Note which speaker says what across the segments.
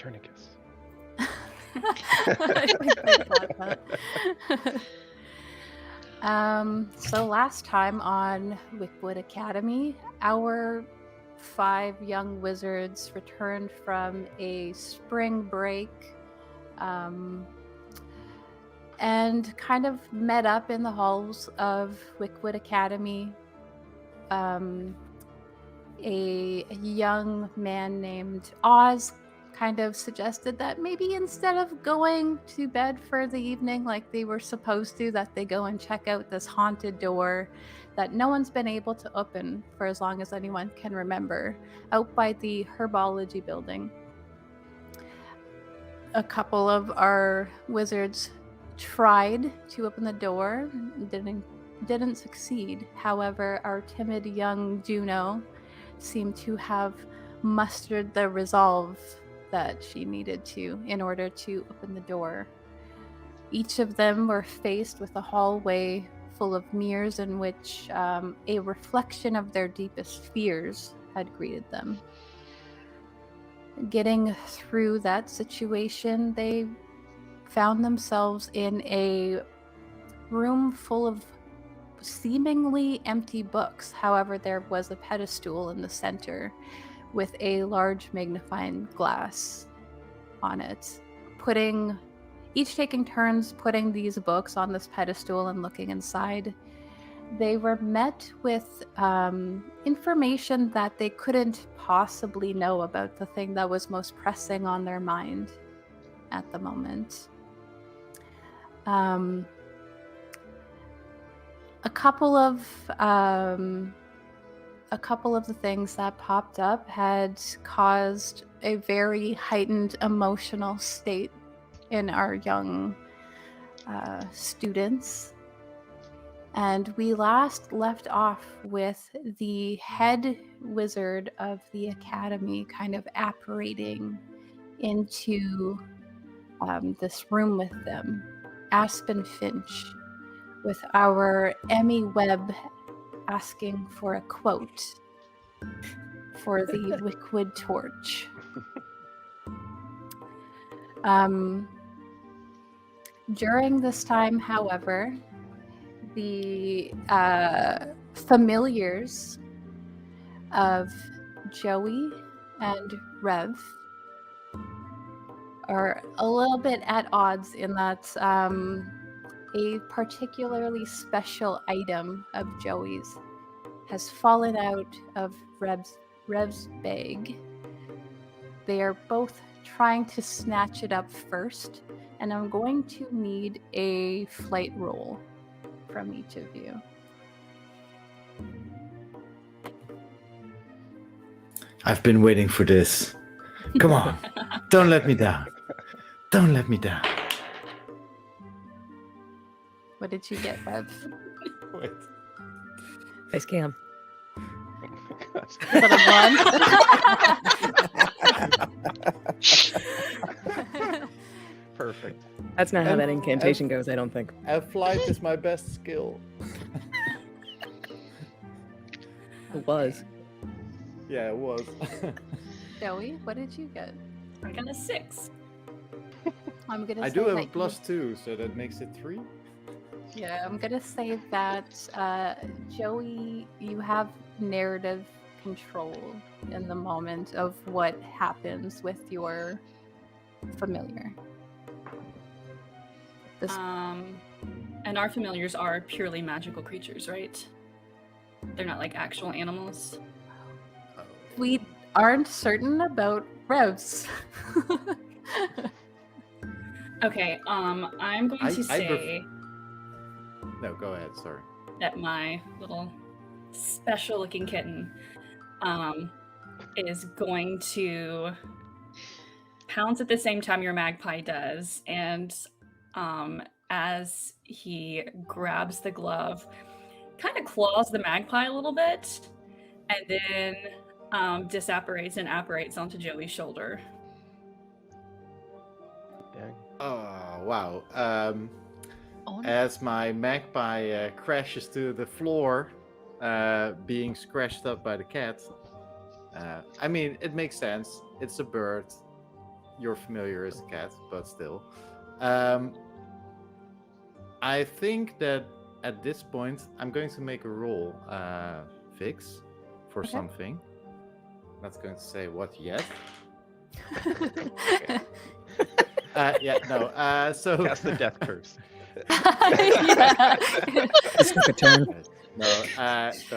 Speaker 1: Returnicus.
Speaker 2: I think I got that. So last time on Wickwood Academy, our 5 young wizards returned from a spring break and kind of met up in the halls of Wickwood Academy. A young man named Oz kind of suggested that maybe instead of going to bed for the evening like they were supposed to, that they go and check out this haunted door that no one's been able to open for as long as anyone can remember, out by the herbology building. A couple of our wizards tried to open the door, didn't succeed. However, our timid young Juno seemed to have mustered the resolve that she needed to in order to open the door. Each of them were faced with a hallway full of mirrors in which a reflection of their deepest fears had greeted them. Getting through that situation, they found themselves in a room full of seemingly empty books. However, there was a pedestal in the center with a large magnifying glass on it. Each taking turns putting these books on this pedestal and looking inside, they were met with information that they couldn't possibly know about the thing that was most pressing on their mind at the moment. A couple of the things that popped up had caused a very heightened emotional state in our young students. And we last left off with the head wizard of the academy kind of apparating into this room with them, Aspen Finch, with our Emmy Webb asking for a quote for the Wickwood Torch. During this time, however, the familiars of Joey and Rev are a little bit at odds in that a particularly special item of Joey's has fallen out of Rev's bag. They are both trying to snatch it up first, and I'm going to need a flight roll from each of you.
Speaker 3: I've been waiting for this. Come on. Don't let me down. Don't let me down.
Speaker 2: What did you get, Rev?
Speaker 1: Wait.
Speaker 4: Face cam.
Speaker 2: Is that a 1?
Speaker 1: Perfect.
Speaker 4: That's not how that incantation goes, I don't think.
Speaker 5: Flight is my best skill.
Speaker 4: It was.
Speaker 5: Yeah, it was.
Speaker 2: Joey, what did you get?
Speaker 6: I got a 6.
Speaker 2: I'm gonna.
Speaker 5: I
Speaker 2: say
Speaker 5: do have a
Speaker 2: that
Speaker 5: +2, so that makes it 3.
Speaker 2: Yeah, I'm gonna say that Joey, you have narrative control in the moment of what happens with your familiar.
Speaker 6: And our familiars are purely magical creatures, right? They're not like actual animals.
Speaker 2: We aren't certain about Revs.
Speaker 6: Okay, I'm going to say
Speaker 5: No, go ahead, sorry.
Speaker 6: that my little special-looking kitten is going to pounce at the same time your magpie does, and as he grabs the glove, kind of claws the magpie a little bit, and then disapparates and apparates onto Joey's shoulder.
Speaker 1: Dang.
Speaker 5: Oh, wow. As my magpie crashes to the floor, being scratched up by the cat. I mean, it makes sense. It's a bird. you're familiar as a cat, but still. I think that at this point, I'm going to make a roll, Vixx, for
Speaker 2: Okay.
Speaker 5: something. Not going to say what yet. So
Speaker 1: Cast the death curse.
Speaker 2: Yeah.
Speaker 4: Just took a turn.
Speaker 5: no. It's,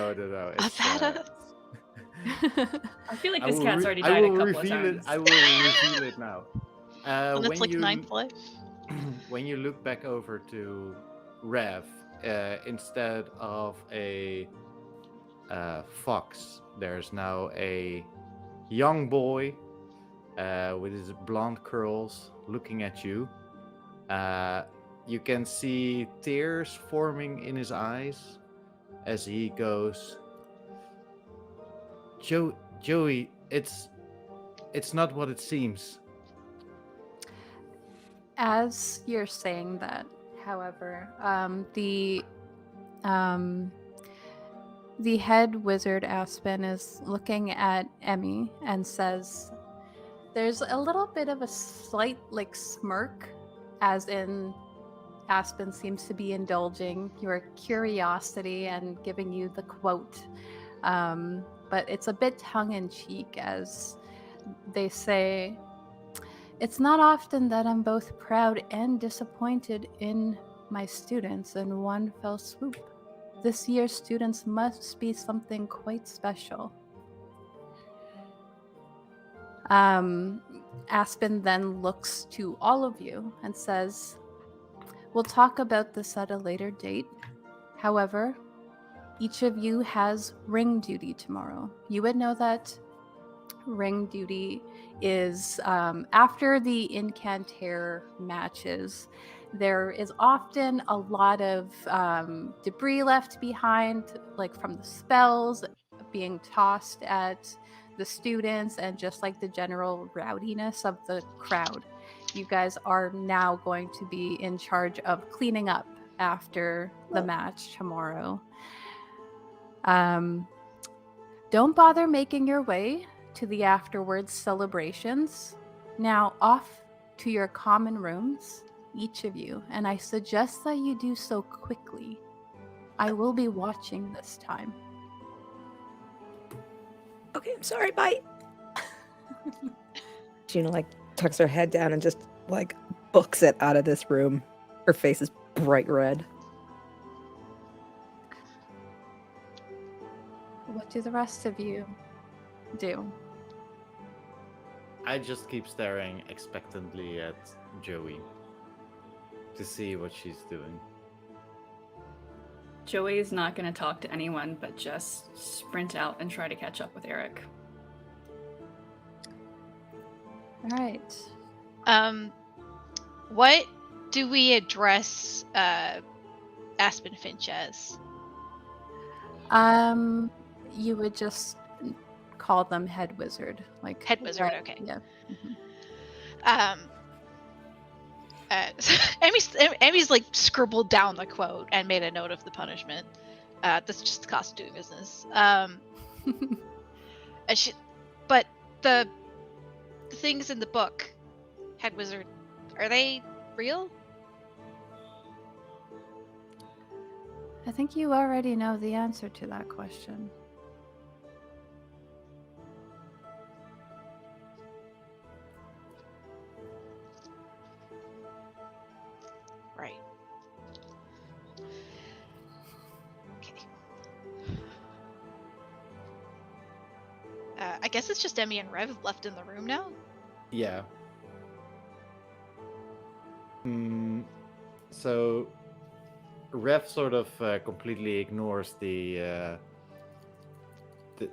Speaker 6: I feel like
Speaker 5: I
Speaker 6: this
Speaker 5: will
Speaker 6: cat's
Speaker 5: re-
Speaker 6: already
Speaker 5: I
Speaker 6: died a
Speaker 5: will
Speaker 6: couple of
Speaker 5: reveal it.
Speaker 6: times.
Speaker 5: I will reveal it now.
Speaker 7: When it's like ninth life.
Speaker 5: When you look back over to Rev, instead of a fox, there's now a young boy with his blonde curls looking at you. You can see tears forming in his eyes as he goes, Joey, it's not what it seems.
Speaker 2: As you're saying that, however, the head wizard Aspen is looking at Emmy and says, "There's a little bit of a slight smirk, as in Aspen seems to be indulging your curiosity and giving you the quote, but it's a bit tongue-in-cheek as they say." It's not often that I'm both proud and disappointed in my students in one fell swoop. This year's students must be something quite special. Aspen then looks to all of you and says, "We'll talk about this at a later date. However, each of you has ring duty tomorrow. You would know that ring duty is after the Incantre matches, there is often a lot of debris left behind, from the spells being tossed at the students and just the general rowdiness of the crowd. You guys are now going to be in charge of cleaning up after the match tomorrow. Don't bother making your way to the afterwards celebrations. Now off to your common rooms, each of you, and I suggest that you do so quickly. I will be watching this time."
Speaker 4: Okay, I'm sorry, bye. Gina tucks her head down and just books it out of this room. Her face is bright red.
Speaker 2: What do the rest of you do?
Speaker 5: I just keep staring expectantly at Joey to see what she's doing.
Speaker 6: Joey's not going to talk to anyone, but just sprint out and try to catch up with Eric.
Speaker 2: All right.
Speaker 7: What do we address Aspen Finch as?
Speaker 2: You would just call them head wizard,
Speaker 7: Head wizard, okay.
Speaker 2: Yeah.
Speaker 7: Amy's scribbled down the quote and made a note of the punishment. That's just the cost of doing business. And but the things in the book, head wizard, are they real?
Speaker 2: I think you already know the answer to that question.
Speaker 7: Right. Okay. I guess it's just Emmy and Rev left in the room now.
Speaker 5: Yeah. So Rev sort of completely ignores the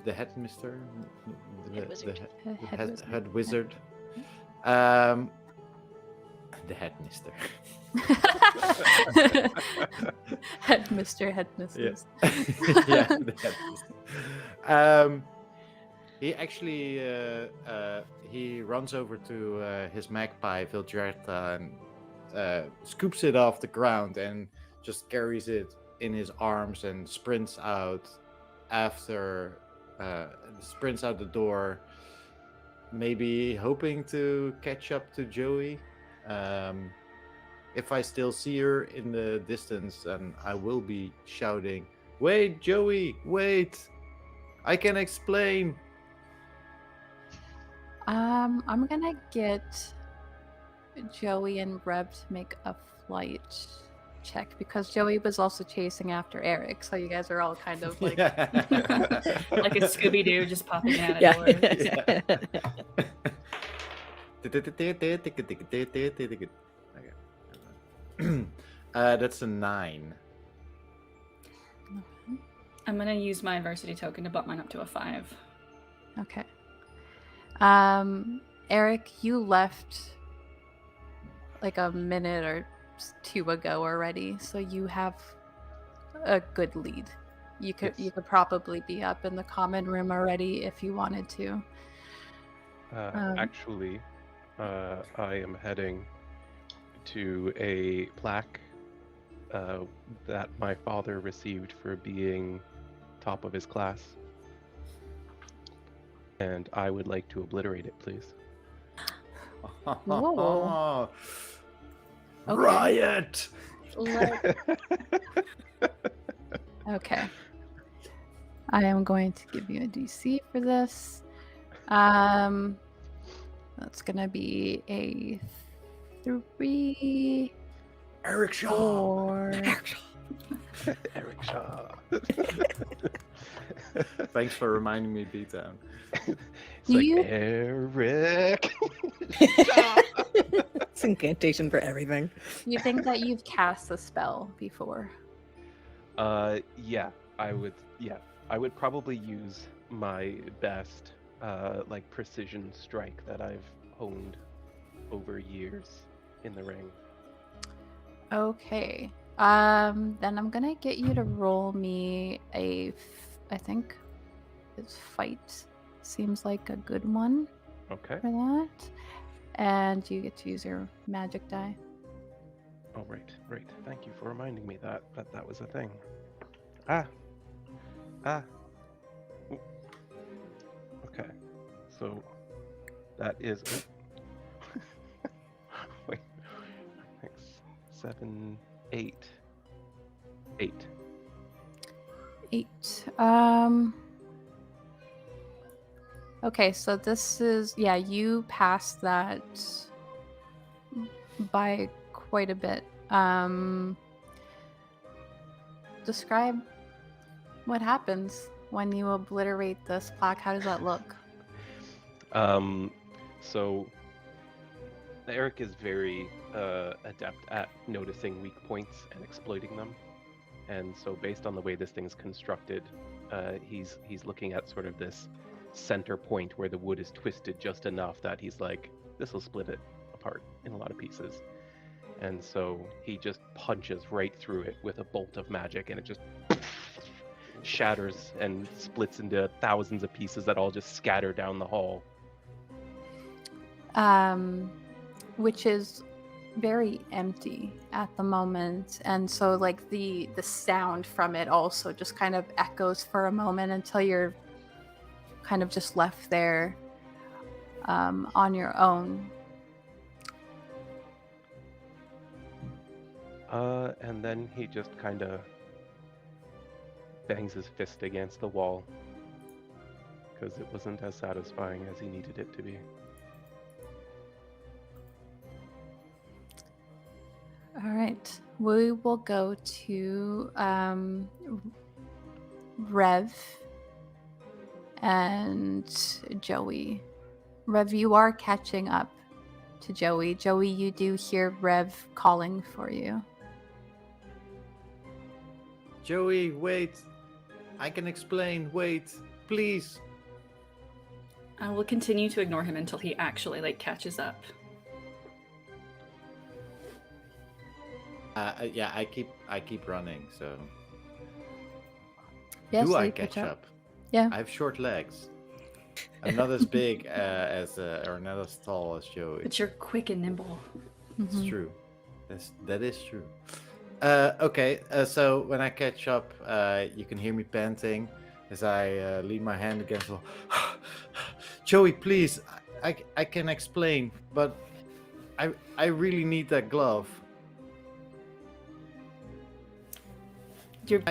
Speaker 5: headmister,
Speaker 7: Head wizard.
Speaker 5: head wizard. The headmister.
Speaker 2: Headmister, headmistress.
Speaker 5: Yeah, the headmister. He actually he runs over to his magpie Vilgerta and scoops it off the ground and just carries it in his arms and sprints out the door, maybe hoping to catch up to Joey. If I still see her in the distance, then I will be shouting, "Wait, Joey, wait! I can explain."
Speaker 2: I'm gonna get Joey and Reb to make a flight check because Joey was also chasing after Eric, so you guys are all kind of like
Speaker 6: Like a Scooby Doo just popping in at
Speaker 4: Yeah.
Speaker 5: doors. That's a 9.
Speaker 6: I'm gonna use my adversity token to bump mine up to a 5.
Speaker 2: Okay. Eric, you left like a minute or 2 ago already, so you have a good lead. You could probably be up in the common room already if you wanted to.
Speaker 8: Actually, I am heading to a plaque that my father received for being top of his class. And I would like to obliterate it, please.
Speaker 2: Whoa. Okay.
Speaker 5: Riot!
Speaker 2: Okay. I am going to give you a DC for this. That's gonna be a 3,
Speaker 5: Eric Shaw!
Speaker 2: 4.
Speaker 8: Eric Shaw.
Speaker 5: Thanks for reminding me, B-Town.
Speaker 8: It's
Speaker 2: Do
Speaker 8: like,
Speaker 2: you-
Speaker 8: Eric.
Speaker 4: It's incantation for everything.
Speaker 2: You think that you've cast a spell before?
Speaker 8: Yeah, I would probably use my best, like precision strike that I've honed over years in the ring.
Speaker 2: Okay. Then I'm gonna get you to roll me I think it's fight. Seems like a good one
Speaker 8: Okay.
Speaker 2: for that. And you get to use your magic die.
Speaker 8: Oh, right. Thank you for reminding me that that was a thing. Ah. Ooh. Okay. So that is. Wait. 6, 7, 8. 8.
Speaker 2: 8. Okay, so this is you passed that by quite a bit. Describe what happens when you obliterate this plaque. How does that look?
Speaker 8: So Eric is very adept at noticing weak points and exploiting them. And so based on the way this thing's constructed, he's looking at sort of this center point where the wood is twisted just enough that he's like, this will split it apart in a lot of pieces. And so he just punches right through it with a bolt of magic, and it just shatters and splits into thousands of pieces that all just scatter down the hall.
Speaker 2: Which is very empty at the moment, and so like the sound from it also just kind of echoes for a moment until you're kind of just left there on your own.
Speaker 8: And then he just kind of bangs his fist against the wall because it wasn't as satisfying as he needed it to be.
Speaker 2: All right, we will go to Rev and Joey. Rev, you are catching up to Joey. Joey, you do hear Rev calling for you.
Speaker 5: Joey, wait. I can explain. Wait, please.
Speaker 6: I will continue to ignore him until he actually catches up.
Speaker 5: Yeah, I keep running. So
Speaker 2: Yes,
Speaker 5: do
Speaker 2: so
Speaker 5: I
Speaker 2: you
Speaker 5: catch up?
Speaker 2: Yeah.
Speaker 5: I have short legs. I'm not as big or not as tall as Joey.
Speaker 6: But you're quick and nimble.
Speaker 5: It's
Speaker 2: Mhm.
Speaker 5: true. That is true. Okay, so when I catch up, you can hear me panting as I lean my hand against the wall. Joey, please, I can explain, but I really need that glove.
Speaker 6: You're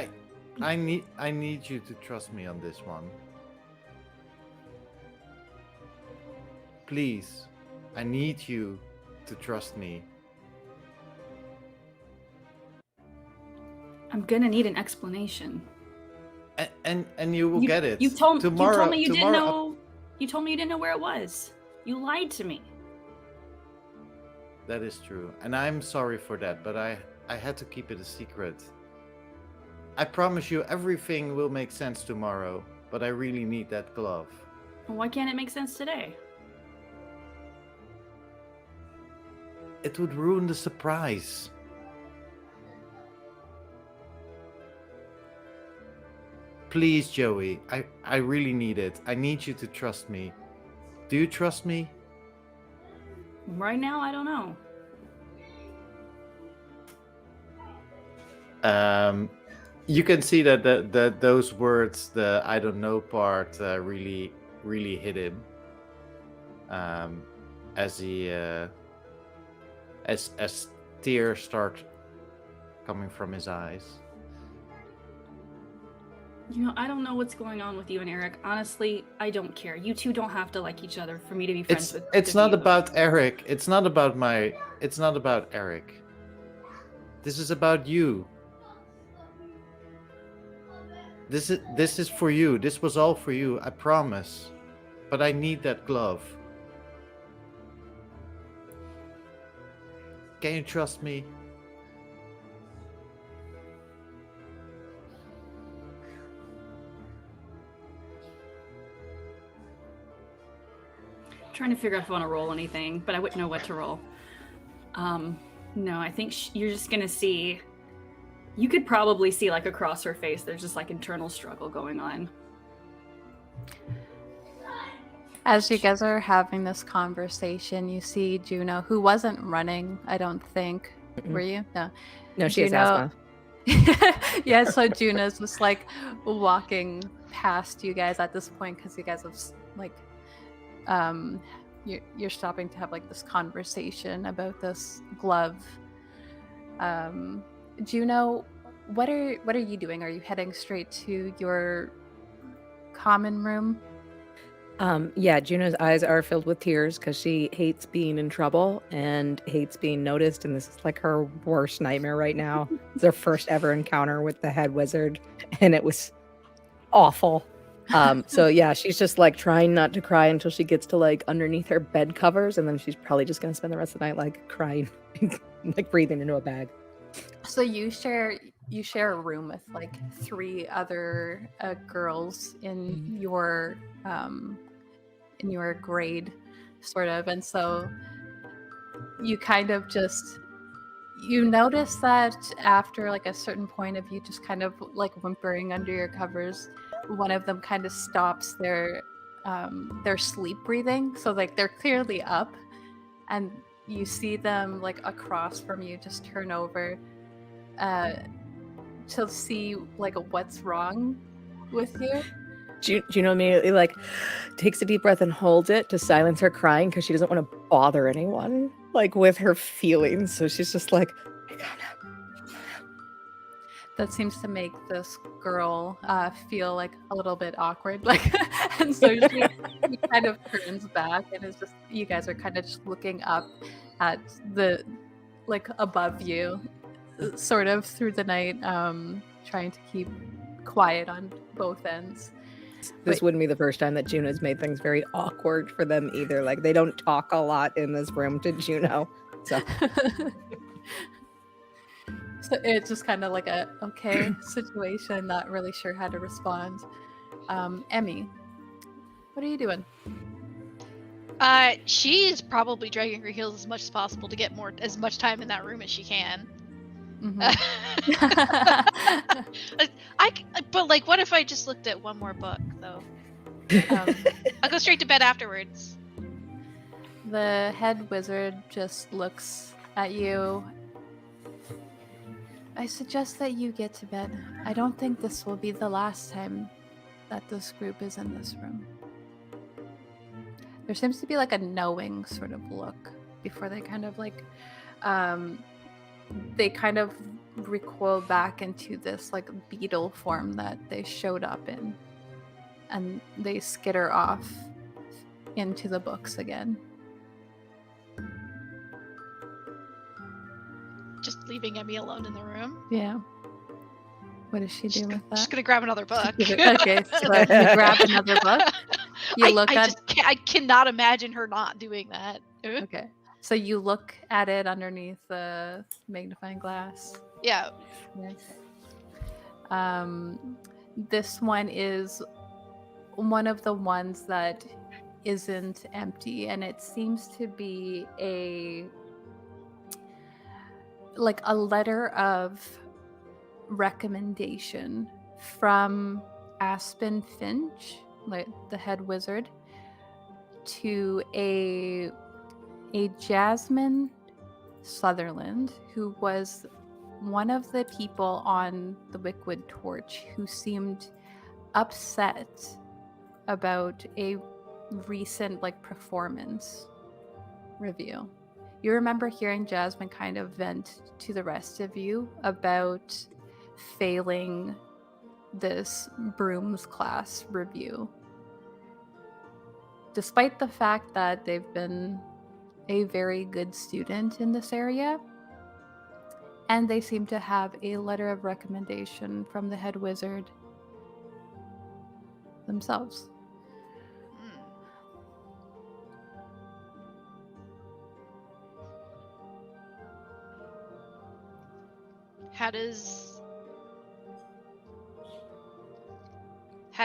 Speaker 5: I need you to trust me on this one. Please, I need you to trust me.
Speaker 6: I'm gonna need an explanation.
Speaker 5: And you will get it.
Speaker 6: You told
Speaker 5: tomorrow,
Speaker 6: me you didn't
Speaker 5: tomorrow-
Speaker 6: know. You told me you didn't know where it was. You lied to me.
Speaker 5: That is true, and I'm sorry for that, but I had to keep it a secret. I promise you everything will make sense tomorrow, but I really need that glove.
Speaker 6: Well, why can't it make sense today?
Speaker 5: It would ruin the surprise. Please, Joey, I really need it. I need you to trust me. Do you trust me?
Speaker 6: Right now, I don't know.
Speaker 5: You can see that those words, the I don't know part, really hit him. As he as tears start coming from his eyes.
Speaker 6: You know, I don't know what's going on with you and Eric. Honestly, I don't care. You two don't have to like each other for me to be friends with.
Speaker 5: It's not about Eric. It's not about Eric. This is about you. This is for you. This was all for you, I promise. But I need that glove. Can you trust me?
Speaker 6: Trying to figure out if I want to roll anything, but I wouldn't know what to roll. No, I think you're just gonna see. You could probably see like across her face. There's just like internal struggle going on.
Speaker 2: As you guys are having this conversation, you see Juno, who wasn't running, I don't think.
Speaker 4: Mm-mm.
Speaker 2: Were you? No.
Speaker 4: No, she has
Speaker 2: Juno-
Speaker 4: asthma.
Speaker 2: Yeah, so Juno's just like walking past you guys at this point because you guys have like you're stopping to have like this conversation about this glove. Juno, what are you doing? Are you heading straight to your common room?
Speaker 4: Yeah, Juno's eyes are filled with tears because she hates being in trouble and hates being noticed, and this is like her worst nightmare right now. It's her first ever encounter with the head wizard, and it was awful. So yeah, she's just like trying not to cry until she gets to like underneath her bed covers, and then she's probably just gonna spend the rest of the night like crying, like breathing into a bag.
Speaker 2: So you share a room with like 3 other girls in your grade, sort of, and so you kind of just notice that after like a certain point of you just kind of like whimpering under your covers, one of them kind of stops their sleep breathing, so like they're clearly up, and you see them like across from you just turn over to see like what's wrong with you.
Speaker 4: Juno immediately like takes a deep breath and holds it to silence her crying because she doesn't want to bother anyone like with her feelings. So she's just like, I gotta.
Speaker 2: That seems to make this girl feel like a little bit awkward, like, and so she kind of turns back, and it's just you guys are kind of just looking up at the like above you, sort of through the night, trying to keep quiet on both ends.
Speaker 4: This wouldn't be the first time that Juno's made things very awkward for them either. Like they don't talk a lot in this room to Juno. So
Speaker 2: So it's just kind of like a okay situation, not really sure how to respond. Emmy, what are you doing?
Speaker 7: She's probably dragging her heels as much as possible to get as much time in that room as she can. But like, what if I just looked at one more book though? I'll go straight to bed afterwards.
Speaker 2: The head wizard just looks at you. I suggest that you get to bed. I don't think this will be the last time that this group is in this room. There seems to be like a knowing sort of look before they kind of like they kind of recoil back into this like beetle form that they showed up in, and they skitter off into the books again.
Speaker 7: Just leaving Emmy alone in the room.
Speaker 2: Yeah. What does she do with that?
Speaker 7: Just gonna grab another book.
Speaker 2: Okay, so you grab another book. You look at.
Speaker 7: I cannot imagine her not doing that.
Speaker 2: Okay, so you look at it underneath the magnifying glass.
Speaker 7: Yeah.
Speaker 2: This one is one of the ones that isn't empty, and it seems to be a letter of recommendation from Aspen Finch, like the head wizard, to a Jasmine Sutherland, who was one of the people on the Wickwood Torch who seemed upset about a recent performance review. You remember hearing Jasmine kind of vent to the rest of you about failing this Brooms class review. Despite the fact that they've been a very good student in this area, and they seem to have a letter of recommendation from the head wizard themselves.
Speaker 7: How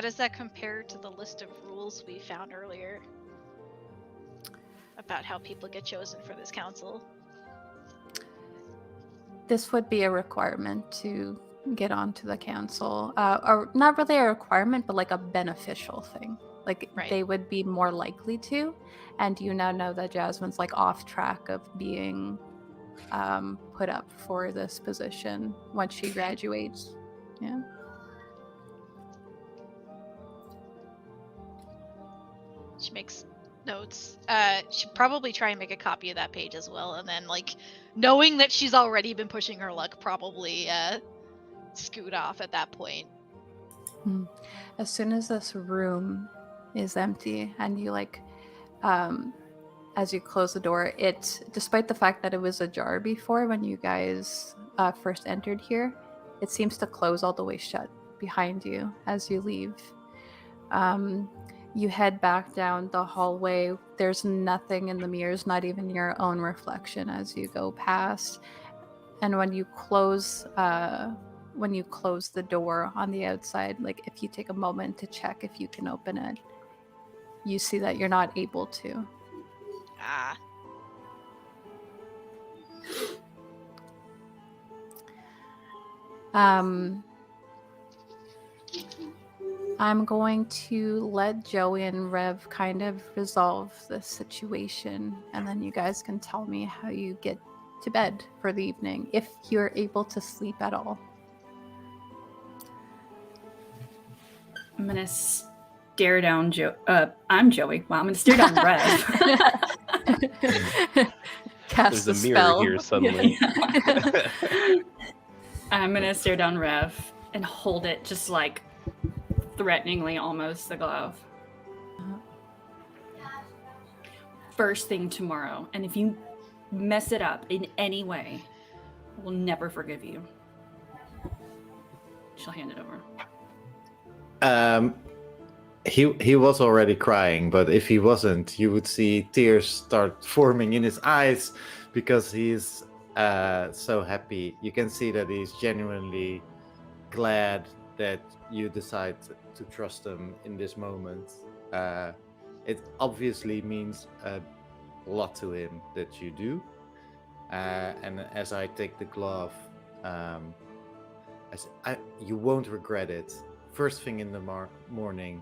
Speaker 7: does that compare to the list of rules we found earlier about how people get chosen for this council?
Speaker 2: This would be a requirement to get onto the council, or not really a requirement, but like a beneficial thing.
Speaker 7: Right.
Speaker 2: They would be more likely to, and you now know that Jasmine's off track of being put up for this position once she graduates. Yeah.
Speaker 7: She makes notes. Should probably try and make a copy of that page as well, and then knowing that she's already been pushing her luck, probably scoot off at that point.
Speaker 2: As soon as this room is empty and you as you close the door, despite the fact that it was ajar before when you guys first entered here, it seems to close all the way shut behind you as you leave. You head back down the hallway. There's nothing in the mirrors, not even your own reflection as you go past. And when you close the door on the outside, if you take a moment to check if you can open it, you see that you're not able to.
Speaker 7: Ah.
Speaker 2: I'm going to let Joey and Rev kind of resolve this situation, and then you guys can tell me how you get to bed for the evening, if you're able to sleep at all.
Speaker 6: I'm gonna stare down I'm Joey. Wow, I'm gonna stare down Rev.
Speaker 2: Cast
Speaker 8: There's
Speaker 2: the
Speaker 8: a mirror
Speaker 2: spell.
Speaker 8: here suddenly.
Speaker 6: I'm gonna stare down Rev and hold it just threateningly, almost, the glove. First thing tomorrow, and if you mess it up in any way, I will never forgive you. She'll hand it over.
Speaker 5: He was already crying, but if he wasn't, you would see tears start forming in his eyes because he's so happy. You can see that he's genuinely glad that you decide to trust him in this moment. It obviously means a lot to him that you do. And as I take the glove, you won't regret it. First thing in the morning.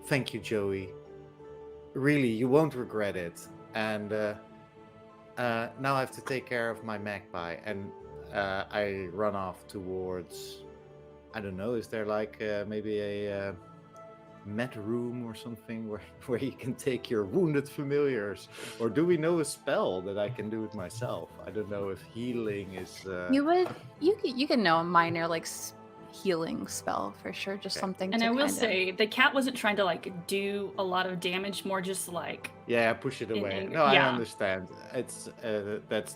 Speaker 5: Thank you, Joey. Really, you won't regret it. And now I have to take care of my magpie. And I run off towards... I don't know, is there maybe a med room or something where you can take your wounded familiars? Or do we know a spell that I can do it myself? I don't know if healing is...
Speaker 2: You can know a minor like healing spell for sure, just
Speaker 5: Okay.
Speaker 2: something
Speaker 6: And
Speaker 2: to
Speaker 6: I will
Speaker 2: kind
Speaker 6: say, the cat wasn't trying to like do a lot of damage, more just like
Speaker 5: Yeah, push it
Speaker 6: In
Speaker 5: away.
Speaker 6: anger,
Speaker 5: No, I
Speaker 6: yeah.
Speaker 5: understand. It's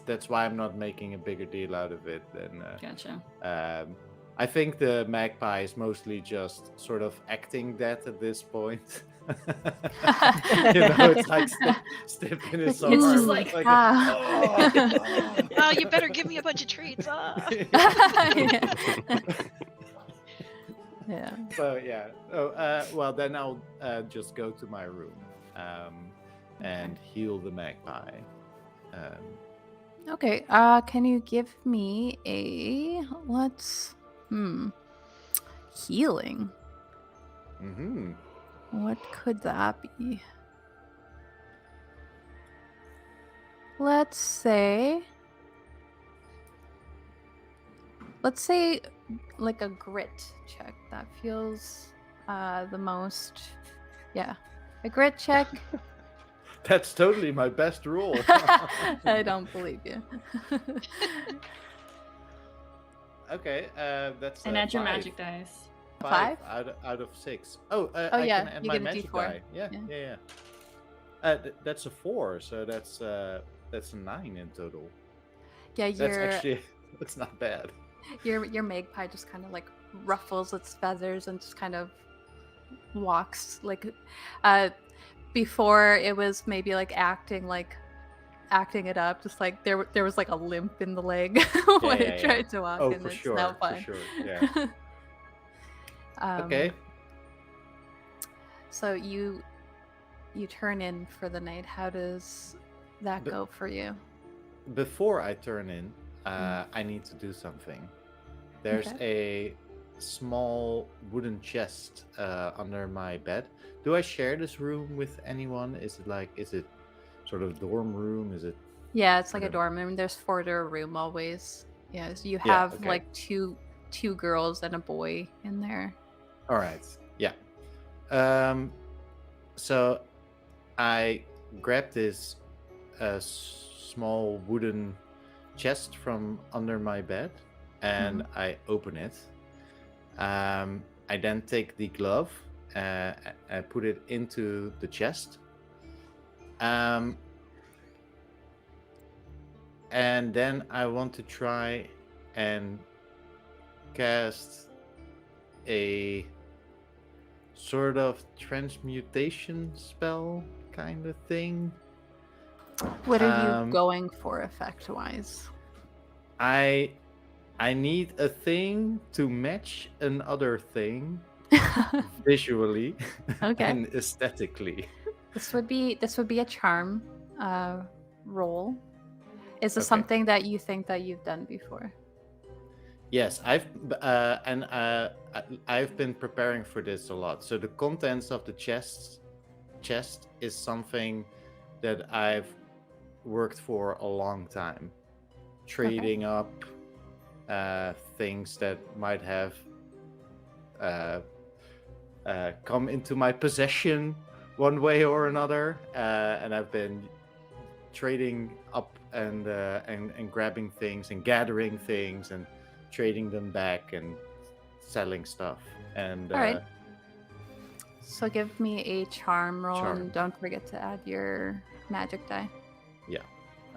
Speaker 5: that's why I'm not making a bigger deal out of it than...
Speaker 6: gotcha.
Speaker 5: I think the magpie is mostly just sort of acting that at this point. It's like stiff in his arm.
Speaker 6: It's just like,
Speaker 7: Oh, you better give me a bunch of treats. Ah.
Speaker 2: Yeah.
Speaker 5: So yeah. Well, then I'll just go to my room and heal the magpie.
Speaker 2: Okay. Can you give me a healing?
Speaker 5: Mm-hmm.
Speaker 2: What could that be? Let's say like a grit check. That feels the most. Yeah, a grit check.
Speaker 5: That's totally my best roll.
Speaker 2: I don't believe you.
Speaker 5: Okay, that's
Speaker 6: And add your
Speaker 5: 5.
Speaker 6: magic dice.
Speaker 2: 5?
Speaker 5: out of 6. Oh,
Speaker 2: Oh,
Speaker 5: I
Speaker 2: yeah,
Speaker 5: can add
Speaker 2: you
Speaker 5: my
Speaker 2: get a
Speaker 5: magic
Speaker 2: D4.
Speaker 5: die. Yeah. That's a 4, so that's a 9 in total.
Speaker 2: Yeah,
Speaker 5: That's actually that's not bad.
Speaker 2: your magpie just kind of like ruffles its feathers and just kind of walks like before it was maybe like acting it up, just like there was like a limp in the leg when it tried to walk,
Speaker 5: Oh,
Speaker 2: and
Speaker 5: for
Speaker 2: it's
Speaker 5: sure,
Speaker 2: now
Speaker 5: for
Speaker 2: fine.
Speaker 5: sure. Yeah. Okay.
Speaker 2: So you turn in for the night. How does that
Speaker 5: But-
Speaker 2: go for you?
Speaker 5: Before I turn in, I need to do something. There's a small wooden chest under my bed. Do I share this room with anyone? Is it sort of dorm room? Is it...
Speaker 2: Yeah, it's like a
Speaker 5: Okay.
Speaker 2: dorm room. There's 4 to a room always. Yeah, so you
Speaker 5: Yeah,
Speaker 2: have
Speaker 5: okay.
Speaker 2: like two girls and a boy in there.
Speaker 5: All right. Yeah. So I grab this small wooden chest from under my bed and I open it. I then take the glove and put it into the chest. And then I want to try and cast a sort of transmutation spell kind of thing.
Speaker 2: What are
Speaker 5: Um,
Speaker 2: you going for effect wise?
Speaker 5: I need a thing to match another thing visually
Speaker 2: Okay.
Speaker 5: and aesthetically.
Speaker 2: This would be a charm roll. Is this
Speaker 5: Okay.
Speaker 2: something that you think that you've done before?
Speaker 5: Yes, I've been preparing for this a lot. So the contents of the chest is something that I've worked for a long time, trading up things that might have come into my possession one way or another, and I've been trading up and grabbing things and gathering things and trading them back and selling stuff. And
Speaker 2: All right. So give me a charm roll,
Speaker 5: Charm.
Speaker 2: and don't forget to add your magic die.
Speaker 5: yeah,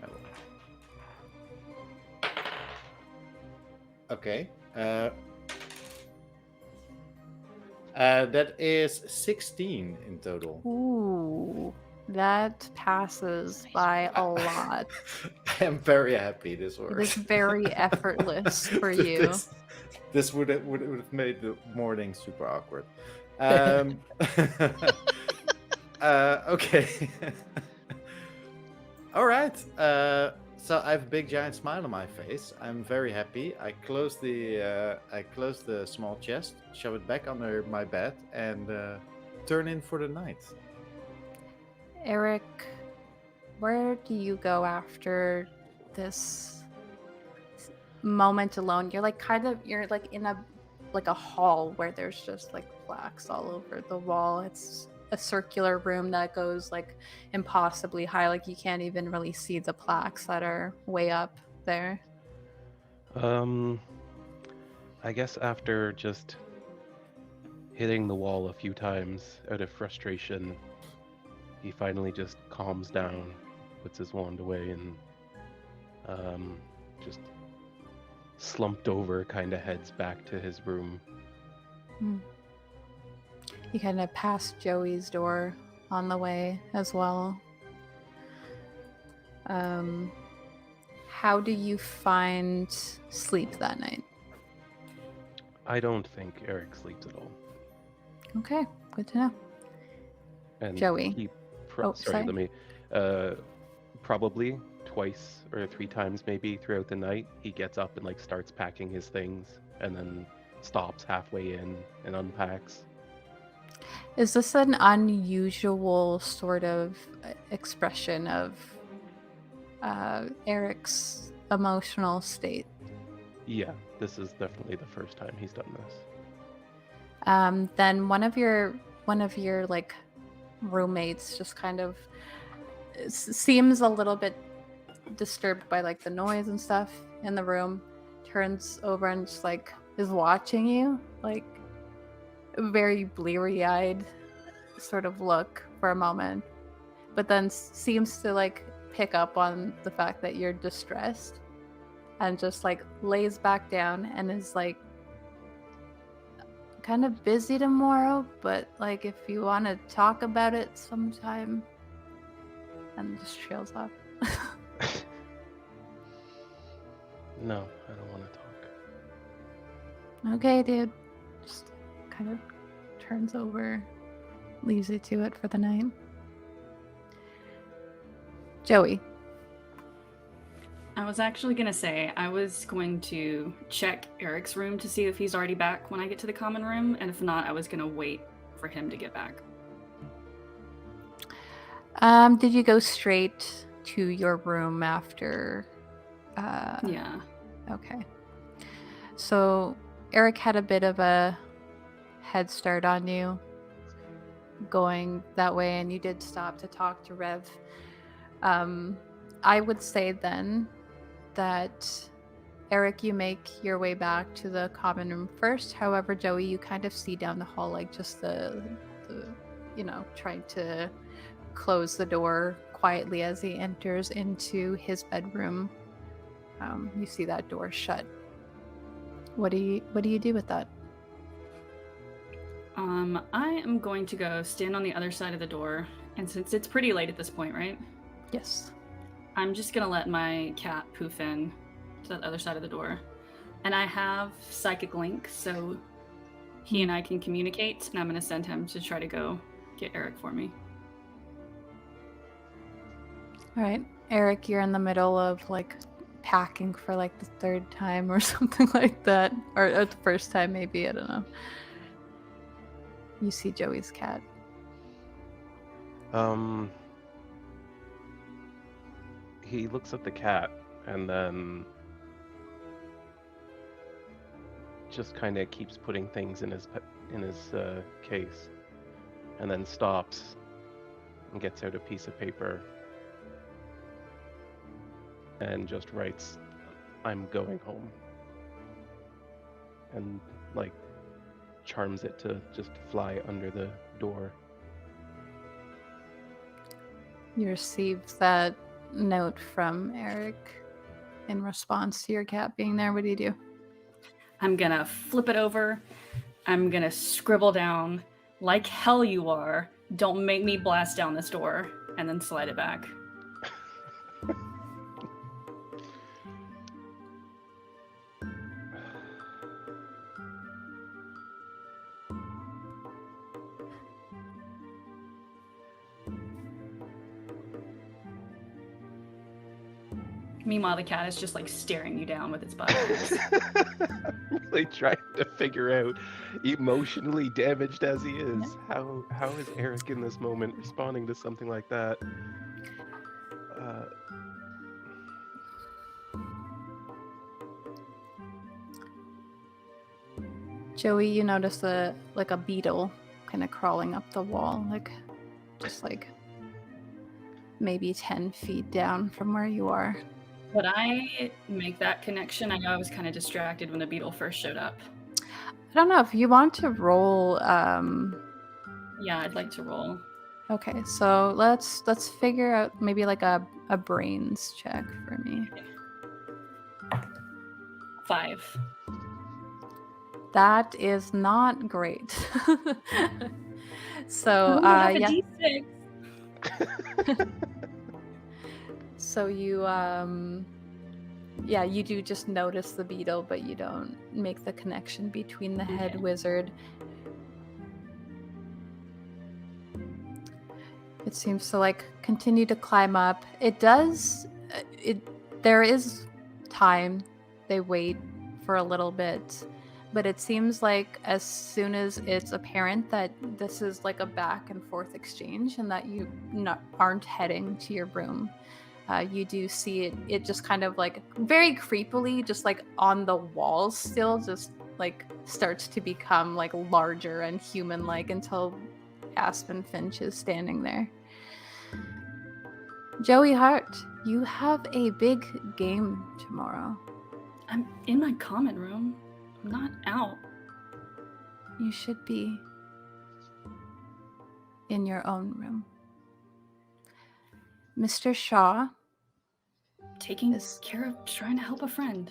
Speaker 5: I will. Okay. That is 16 in total.
Speaker 2: Ooh, that passes by a lot.
Speaker 5: I am very happy this
Speaker 2: It
Speaker 5: works.
Speaker 2: is very effortless for you.
Speaker 5: This would have made the morning super awkward. Okay. All right. So I have a big giant smile on my face. I'm very happy. I close the small chest, shove it back under my bed, and turn in for the night.
Speaker 2: Eric, where do you go after this moment alone? You're like in a hall where there's just like plaques all over the wall. It's a circular room that goes like impossibly high. Like you can't even really see the plaques that are way up there.
Speaker 8: I guess after just hitting the wall a few times out of frustration, he finally just calms down, puts his wand away, and just slumped over, kind of heads back to his room.
Speaker 2: You kind of pass Joey's door on the way as well. How do you find sleep that night?
Speaker 8: I don't think Eric sleeps at all.
Speaker 2: Okay, good to know.
Speaker 8: And
Speaker 2: Joey.
Speaker 8: he
Speaker 2: sorry.
Speaker 8: let me. Probably twice or three times, maybe throughout the night, he gets up and like starts packing his things, and then stops halfway in and unpacks.
Speaker 2: Is this an unusual sort of expression of Eric's emotional state?
Speaker 8: Yeah, this is definitely the first time he's done this.
Speaker 2: Then one of your like roommates just kind of seems a little bit disturbed by like the noise and stuff in the room, turns over and just like is watching you, like a very bleary-eyed sort of look for a moment, but then seems to like pick up on the fact that you're distressed and just like lays back down and is like kind of busy tomorrow, but like if you want to talk about it sometime, and just trails off.
Speaker 8: No, I don't want to talk.
Speaker 2: Okay, dude. Just kind of turns over, leaves you to it for the night. Joey.
Speaker 6: I was actually going to say, I was going to check Eric's room to see if he's already back when I get to the common room, and if not, I was going to wait for him to get back.
Speaker 2: Did you go straight to your room after?
Speaker 6: Yeah.
Speaker 2: Okay. So Eric had a bit of a head start on you going that way, and you did stop to talk to Rev. I would say then that Eric, you make your way back to the common room first. However, Joey, you kind of see down the hall, like just the trying to close the door quietly as he enters into his bedroom. You see that door shut. What do you do with that?
Speaker 6: I am going to go stand on the other side of the door, and since it's pretty late at this point, right?
Speaker 2: Yes.
Speaker 6: I'm just gonna let my cat poof in to the other side of the door. And I have Psychic Link, so he and I can communicate, and I'm gonna send him to try to go get Eric for me.
Speaker 2: All right. Eric, you're in the middle of like packing for like the third time or something like that. Or the first time maybe, I don't know. You see Joey's cat.
Speaker 8: He looks at the cat and then just kind of keeps putting things in his case, and then stops and gets out a piece of paper and just writes, "I'm going home," and like charms it to just fly under the door.
Speaker 2: You receive that note from Eric in response to your cat being there. What do you do?
Speaker 6: I'm gonna flip it over. I'm gonna scribble down, "Like hell you are. Don't make me blast down this door," and then slide it back. Meanwhile, the cat is just like staring you down with its butt.
Speaker 8: Really trying to figure out, emotionally damaged as he is, how is Eric in this moment responding to something like that?
Speaker 2: Joey, you notice a beetle kind of crawling up the wall, just maybe 10 feet down from where you are.
Speaker 6: Would I make that connection? I know I was kind of distracted when the beetle first showed up.
Speaker 2: I don't know if you want to roll.
Speaker 6: Yeah, I'd like to roll.
Speaker 2: Okay, so let's figure out maybe like a brains check for me.
Speaker 6: 5.
Speaker 2: That is not great. So
Speaker 6: I have a
Speaker 2: yeah.
Speaker 6: D6.
Speaker 2: So you you do just notice the beetle, but you don't make the connection between the head wizard. It seems to continue to climb up. It does there is time. They wait for a little bit, but it seems like as soon as it's apparent that this is a back and forth exchange and that you aren't heading to your room, you do see it just kind of very creepily just on the walls still just starts to become larger and human-like until Aspen Finch is standing there. Joey Hart, you have a big game tomorrow.
Speaker 6: I'm in my common room. I'm not out.
Speaker 2: You should be in your own room. Mr. Shaw.
Speaker 6: Taking care of trying to help a friend.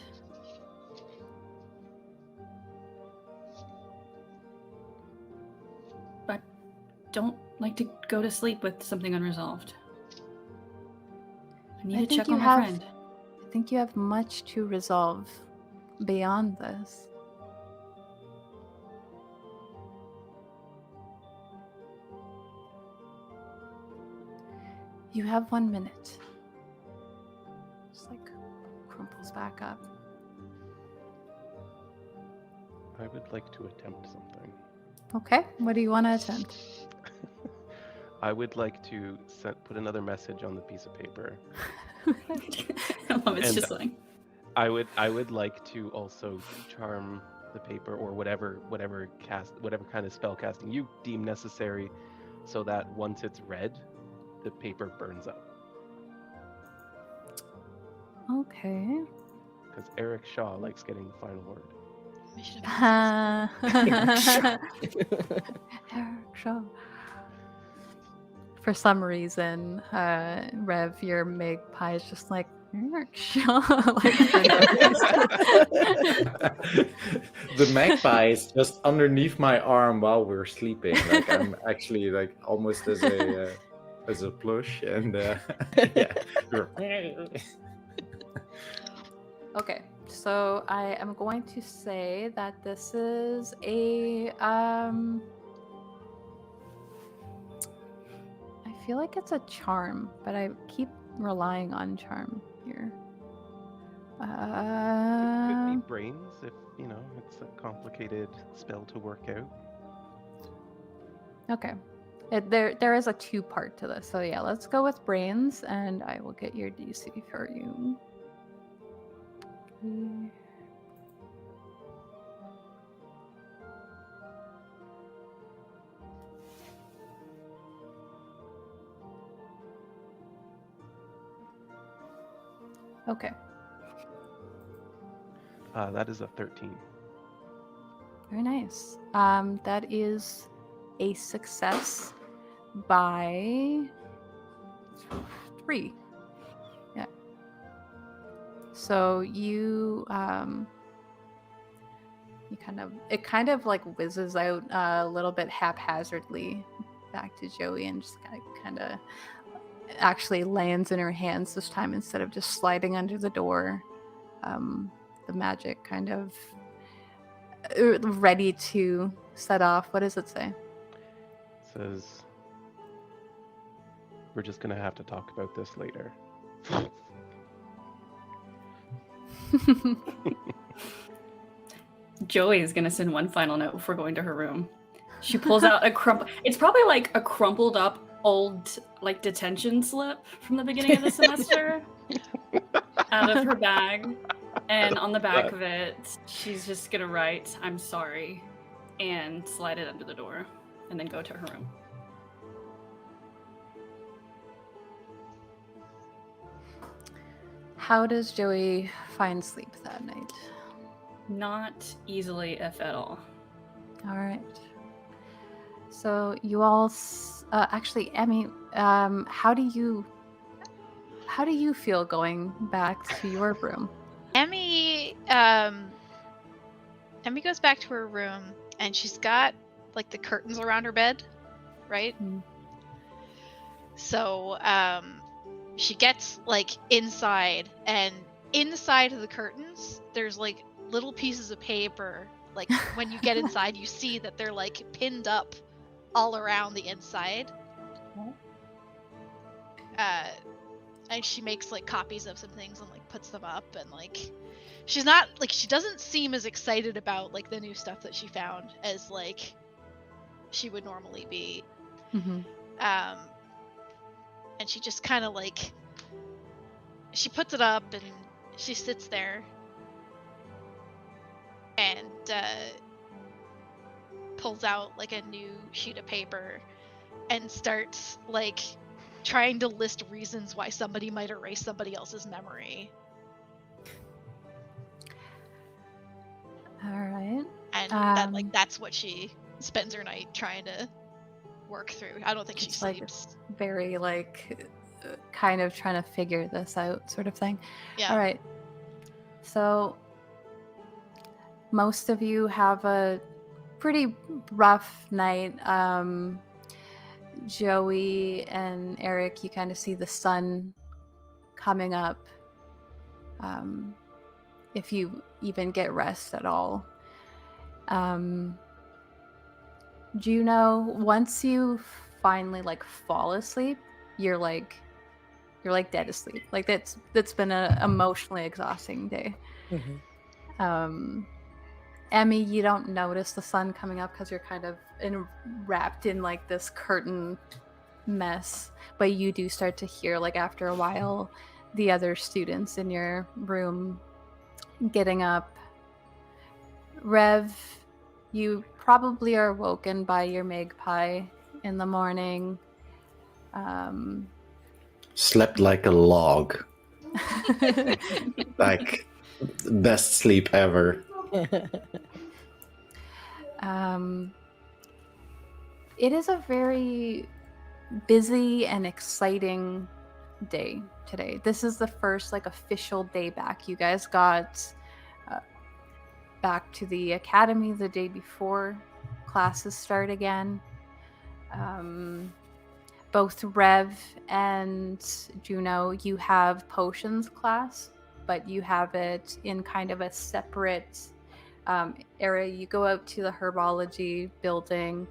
Speaker 6: But don't like to go to sleep with something unresolved. I need to check on my friend.
Speaker 2: I think you have much to resolve beyond this. You have 1 minute. Just crumples back up.
Speaker 8: I would like to attempt something.
Speaker 2: Okay, what do you want to attempt?
Speaker 8: I would like to put another message on the piece of paper.
Speaker 6: I love it's
Speaker 8: And
Speaker 6: just
Speaker 8: I would like to also charm the paper or whatever kind of spell casting you deem necessary, so that once it's read, the paper burns up.
Speaker 2: Okay.
Speaker 8: Because Eric Shaw likes getting the final word.
Speaker 2: Eric Shaw. For some reason, Rev, your magpie is just Eric Shaw.
Speaker 5: The magpie is just underneath my arm while we're sleeping. I'm actually almost as a plush, and yeah.
Speaker 2: Okay, so I am going to say that this is a I feel like it's a charm, but I keep relying on charm here.
Speaker 8: It could be brains if it's a complicated spell to work out.
Speaker 2: Okay. There is a 2-part to this, so yeah, let's go with brains, and I will get your DC for you. Okay.
Speaker 8: That is a 13.
Speaker 2: Very nice. That is a success by 3. Yeah. So you it kind of whizzes out a little bit haphazardly back to Joey and just kind of actually lands in her hands this time instead of just sliding under the door. The magic kind of ready to set off. What does it say?
Speaker 8: It says, "We're just gonna have to talk about this later."
Speaker 6: Joey is gonna send one final note before going to her room. She pulls out it's probably a crumpled up old detention slip from the beginning of the semester out of her bag, and on the back of it she's just gonna write, "I'm sorry," and slide it under the door, and then go to her room.
Speaker 2: How does Joey find sleep that night?
Speaker 6: Not easily, if at all.
Speaker 2: All right. So you all, actually, Emmy, how do you feel going back to your room?
Speaker 7: Emmy goes back to her room, and she's got like the curtains around her bed, right?
Speaker 2: Mm.
Speaker 7: So she gets like inside, and inside of the curtains there's like little pieces of paper. Like when you get inside, you see that they're like pinned up all around the inside. And she makes like copies of some things and like puts them up, and like she's not like, she doesn't seem as excited about like the new stuff that she found as like she would normally be.
Speaker 2: Mm-hmm.
Speaker 7: And she just kind of like, she puts it up and she sits there and pulls out like a new sheet of paper and starts like trying to list reasons why somebody might erase somebody else's memory.
Speaker 2: All right.
Speaker 7: And that's what she spends her night trying to work through. I don't think she
Speaker 2: It's like
Speaker 7: sleeps.
Speaker 2: Very like kind of trying to figure this out sort of thing.
Speaker 7: Yeah.
Speaker 2: All right. So most of you have a pretty rough night. Joey and Eric, you kind of see the sun coming up. If you even get rest at all. Juno, once you finally like fall asleep, you're like dead asleep. Like that's been an emotionally exhausting day.
Speaker 4: Mm-hmm.
Speaker 2: Emmy, you don't notice the sun coming up because you're kind of wrapped in like this curtain mess, but you do start to hear like after a while the other students in your room getting up. Rev, you probably are woken by your magpie in the morning.
Speaker 3: Slept like a log. Like, best sleep ever.
Speaker 2: It is a very busy and exciting day today. This is the first like official day back. You guys got back to the academy the day before classes start again. Both Rev and Juno, you have potions class, but you have it in kind of a separate area. You go out to the herbology building.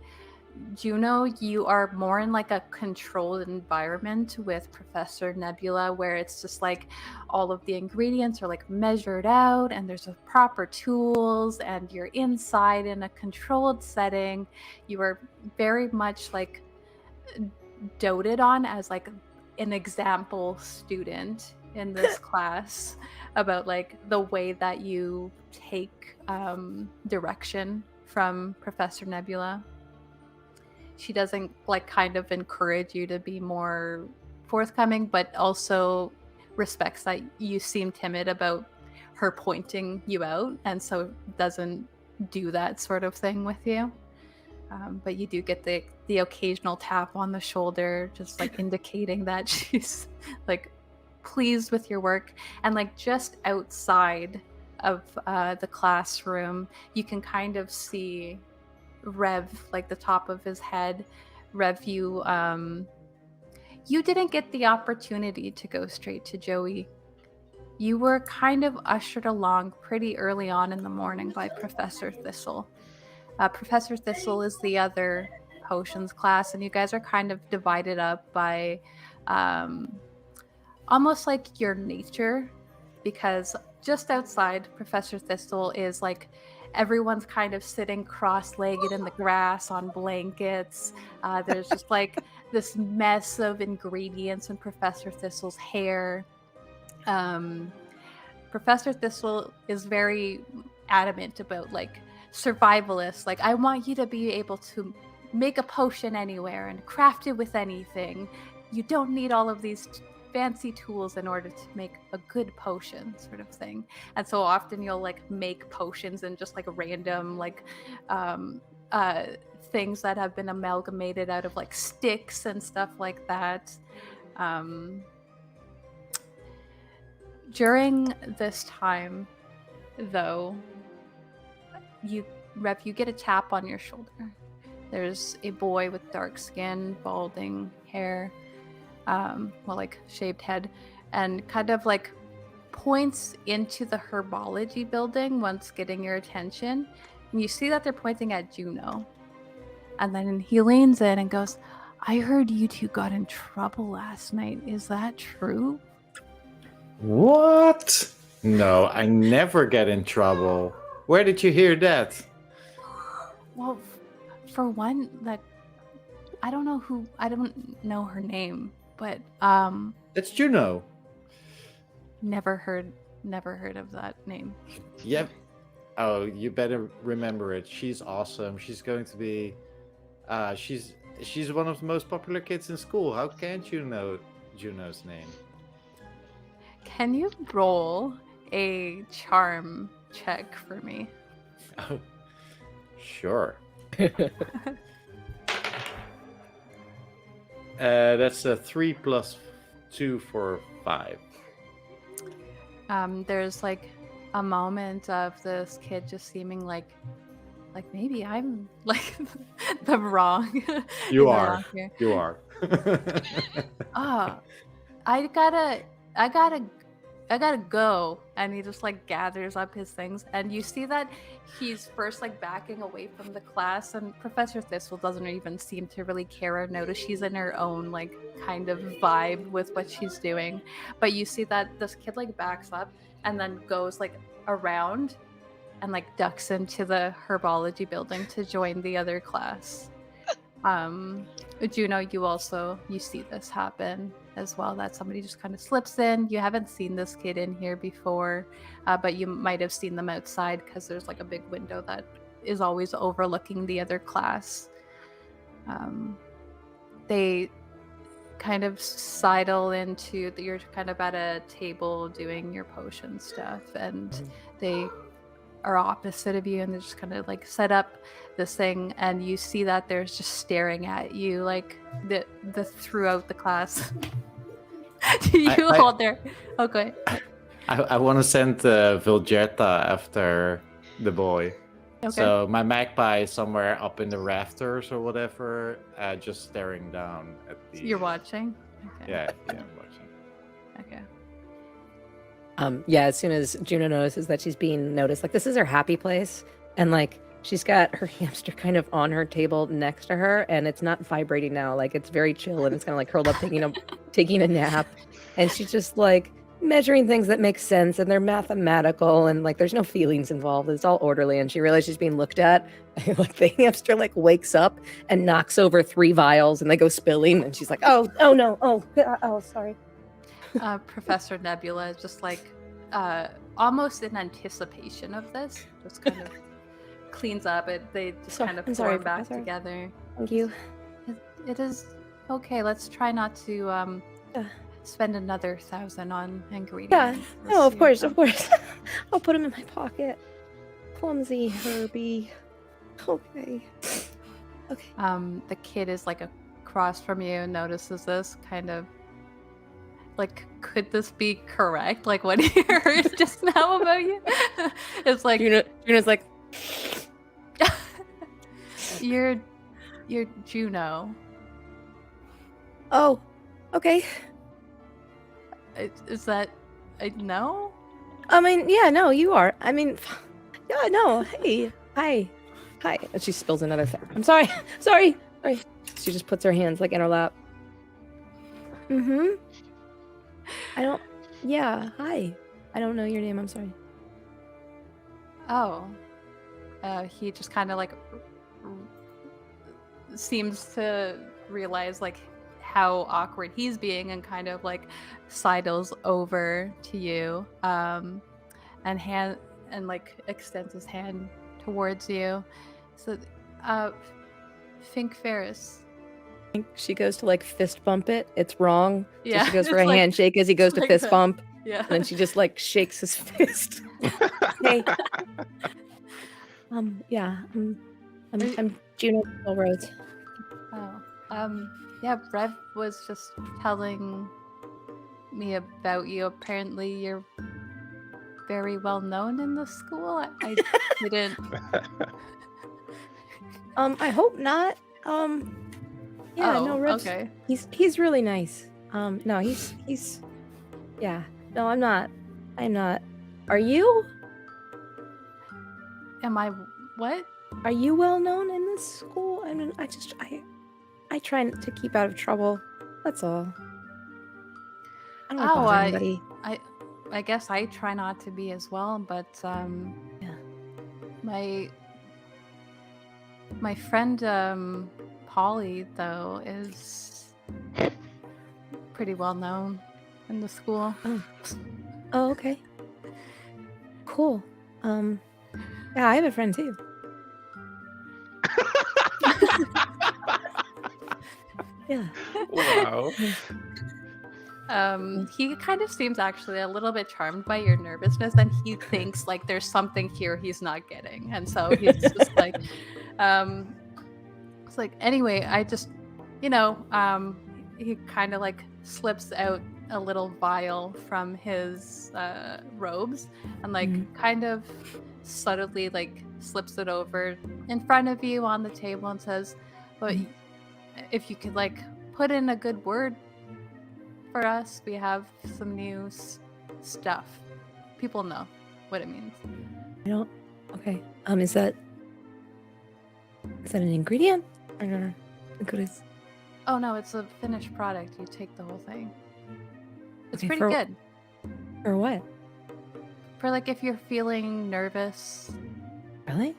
Speaker 2: Juno, you are more in like a controlled environment with Professor Nebula, where it's just like all of the ingredients are like measured out and there's a proper tools and you're inside in a controlled setting. You are very much like doted on as like an example student in this class about like the way that you take direction from Professor Nebula. She doesn't like kind of encourage you to be more forthcoming, but also respects that you seem timid about her pointing you out, and so doesn't do that sort of thing with you. But you do get the occasional tap on the shoulder, just like indicating that she's like pleased with your work. And like just outside of the classroom, you can kind of see Rev, like the top of his head. Rev, you didn't get the opportunity to go straight to Joey. You were kind of ushered along pretty early on in the morning by Professor Thistle. Professor Thistle is the other potions class, and you guys are kind of divided up by almost like your nature, because just outside Professor Thistle is like everyone's kind of sitting cross-legged in the grass on blankets. There's just like this mess of ingredients in Professor Thistle's hair. Professor Thistle is very adamant about like survivalist. Like, I want you to be able to make a potion anywhere and craft it with anything. You don't need all of these fancy tools in order to make a good potion, sort of thing. And so often you'll like make potions in just like random like things that have been amalgamated out of like sticks and stuff like that. During this time, though, you get a tap on your shoulder. There's a boy with dark skin, balding hair, like shaved head, and kind of like points into the herbology building once getting your attention. And you see that they're pointing at Juno. And then he leans in and goes, I heard you two got in trouble last night. Is that true?
Speaker 5: What? No, I never get in trouble. Where did you hear that?
Speaker 2: Well, for one, that I don't know her name, but
Speaker 5: It's Juno.
Speaker 2: never heard of that name.
Speaker 5: Yep. Oh, you better remember it. She's awesome. She's going to be she's one of the most popular kids in school. How can't you know Juno's name?
Speaker 2: Can you roll a charm check for me?
Speaker 5: Oh, sure. That's a 3 + 2 for 5.
Speaker 2: There's like a moment of this kid just seeming like maybe I'm like the wrong.
Speaker 5: You
Speaker 2: the
Speaker 5: are.
Speaker 2: wrong here.
Speaker 5: You are.
Speaker 2: I gotta go. And he just like gathers up his things, and you see that he's first like backing away from the class, and Professor Thistle doesn't even seem to really care or notice. She's in her own like kind of vibe with what she's doing. But you see that this kid like backs up and then goes like around and like ducks into the herbology building to join the other class. Juno, you see this happen as well, that somebody just kind of slips in. You haven't seen this kid in here before, but you might have seen them outside because there's like a big window that is always overlooking the other class. They kind of sidle into you're kind of at a table doing your potion stuff, and they are opposite of you, and they're just kind of like set up this thing, and you see that they're just staring at you like the throughout the class. You hold there. Okay.
Speaker 5: I want to send Vilgerta after the boy.
Speaker 2: Okay.
Speaker 5: So my magpie is somewhere up in the rafters or whatever, just staring down at the.
Speaker 2: You're watching? Okay.
Speaker 5: Yeah, I'm watching.
Speaker 2: Okay.
Speaker 4: Yeah, as soon as Juno notices that she's being noticed, like this is her happy place, and like she's got her hamster kind of on her table next to her, and it's not vibrating now, like it's very chill, and it's kind of like curled up taking a nap, and she's just like measuring things that make sense, and they're mathematical, and like there's no feelings involved. It's all orderly, and she realizes she's being looked at. And, like the hamster like wakes up and knocks over 3 vials, and they go spilling, and she's like, oh no, oh sorry.
Speaker 2: Professor Nebula just like almost in anticipation of this, just kind of cleans up. They just kind of form back together.
Speaker 4: Thank you.
Speaker 2: It is okay. Let's try not to spend another 1,000 on ingredients.
Speaker 4: Yeah. No, of course. I'll put them in my pocket. Clumsy Herbie. Okay.
Speaker 2: The kid is like across from you and notices this, kind of like, could this be correct? Like what he heard just now about you? It's like
Speaker 4: Juno's like,
Speaker 2: you're Juno.
Speaker 4: oh, okay.
Speaker 2: Is that no?
Speaker 4: I mean, yeah, no, you are. I mean, yeah, no. Hey, hi. And she spills another thing. I'm sorry. She just puts her hands like in her lap. Hi. I don't know your name. I'm sorry.
Speaker 2: Oh. He just kind of like seems to realize like how awkward he's being, and kind of like sidles over to you, and like extends his hand towards you. So, Fink Ferris.
Speaker 4: She goes to like fist bump it. It's wrong.
Speaker 2: Yeah,
Speaker 4: So she goes for
Speaker 2: it's
Speaker 4: a
Speaker 2: like-
Speaker 4: handshake as he goes
Speaker 2: it's
Speaker 4: to
Speaker 2: like
Speaker 4: fist
Speaker 2: that.
Speaker 4: bump.
Speaker 2: Yeah.
Speaker 4: And then she just like shakes his fist. Hey. Yeah. I'm Juno Rhodes.
Speaker 2: Oh. Yeah, Rev was just telling me about you. Apparently you're very well known in the school. I didn't.
Speaker 4: I hope not. Yeah,
Speaker 2: Oh,
Speaker 4: no, Rev's,
Speaker 2: okay.
Speaker 4: he's really nice. No, he's yeah. No, I'm not. Are you?
Speaker 2: Am I what?
Speaker 4: Are you well known in this school? I mean, I try to keep out of trouble. That's all. I don't want to bother anybody.
Speaker 2: I guess I try not to be as well, but
Speaker 4: Yeah.
Speaker 2: my friend Polly though is pretty well known in the school.
Speaker 4: Oh, okay. Cool. Yeah, I have a friend too. Yeah.
Speaker 8: Wow.
Speaker 2: He kind of seems actually a little bit charmed by your nervousness, and he thinks like there's something here he's not getting, and so he's just like, it's like anyway, I just, he kind of like slips out a little vial from his robes and like kind of subtly like slips it over in front of you on the table and says, "But if you could like put in a good word for us, we have some new stuff. People know what it means."
Speaker 4: Okay. Is that an ingredient? Or what is?
Speaker 2: Oh no, it's a finished product. You take the whole thing. It's
Speaker 4: Okay,
Speaker 2: pretty
Speaker 4: for-
Speaker 2: good.
Speaker 4: Or what?
Speaker 2: For like if you're feeling nervous.
Speaker 4: Really?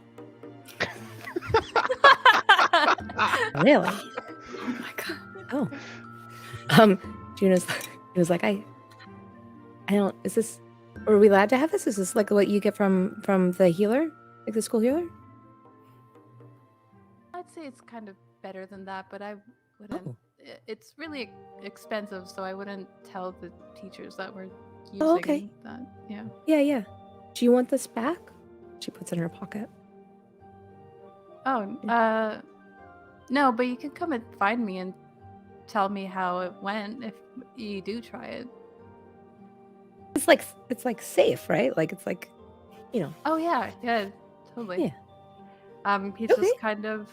Speaker 4: Really?
Speaker 2: Oh my god.
Speaker 4: Oh. Juno's like, I don't. Is this? Are we allowed to have this? Is this like what you get from the healer, like the school healer?
Speaker 2: I'd say it's kind of better than that, but I wouldn't.
Speaker 4: Oh.
Speaker 2: It's really expensive, so I wouldn't tell the teachers that we're using
Speaker 4: Oh, okay.
Speaker 2: that. Yeah.
Speaker 4: Yeah. Do you want this back? She puts it in her pocket.
Speaker 2: Oh, no, but you can come and find me and tell me how it went if you do try it.
Speaker 4: It's like safe, right? Like it's like,
Speaker 2: Oh yeah, totally.
Speaker 4: Yeah.
Speaker 2: He
Speaker 4: Okay.
Speaker 2: just kind of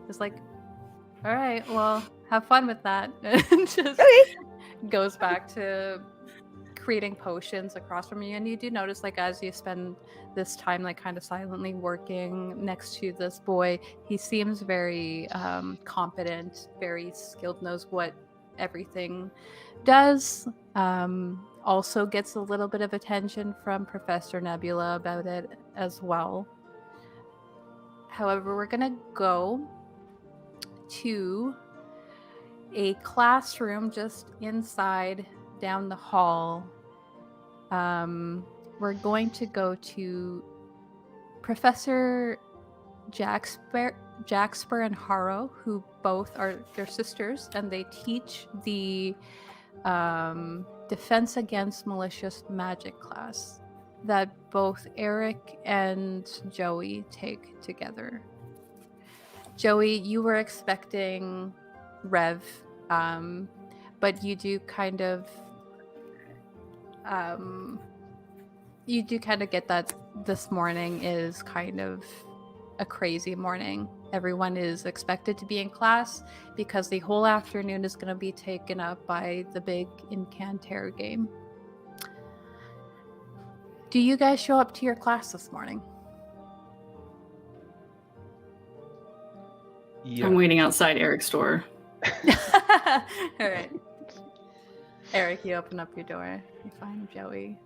Speaker 2: is like, all right, well, have fun with that, and just goes back to creating potions across from you. And you do notice, like, as you spend this time, like, kind of silently working next to this boy, he seems very competent, very skilled, knows what everything does. Also gets a little bit of attention from Professor Nebula about it as well. However, we're gonna go to a classroom just inside down the hall. We're going to go to Professor Jaxper and Harrow, who both are their sisters, and they teach the Defense Against Malicious Magic class that both Eric and Joey take together. Joey, you were expecting Rev, but you do kind of get that this morning is kind of a crazy morning. Everyone is expected to be in class because the whole afternoon is going to be taken up by the big Incantre game. Do you guys show up to your class this morning?
Speaker 8: Yeah.
Speaker 6: I'm waiting outside Eric's door.
Speaker 2: All right. Eric, you open up your door. You find Joey.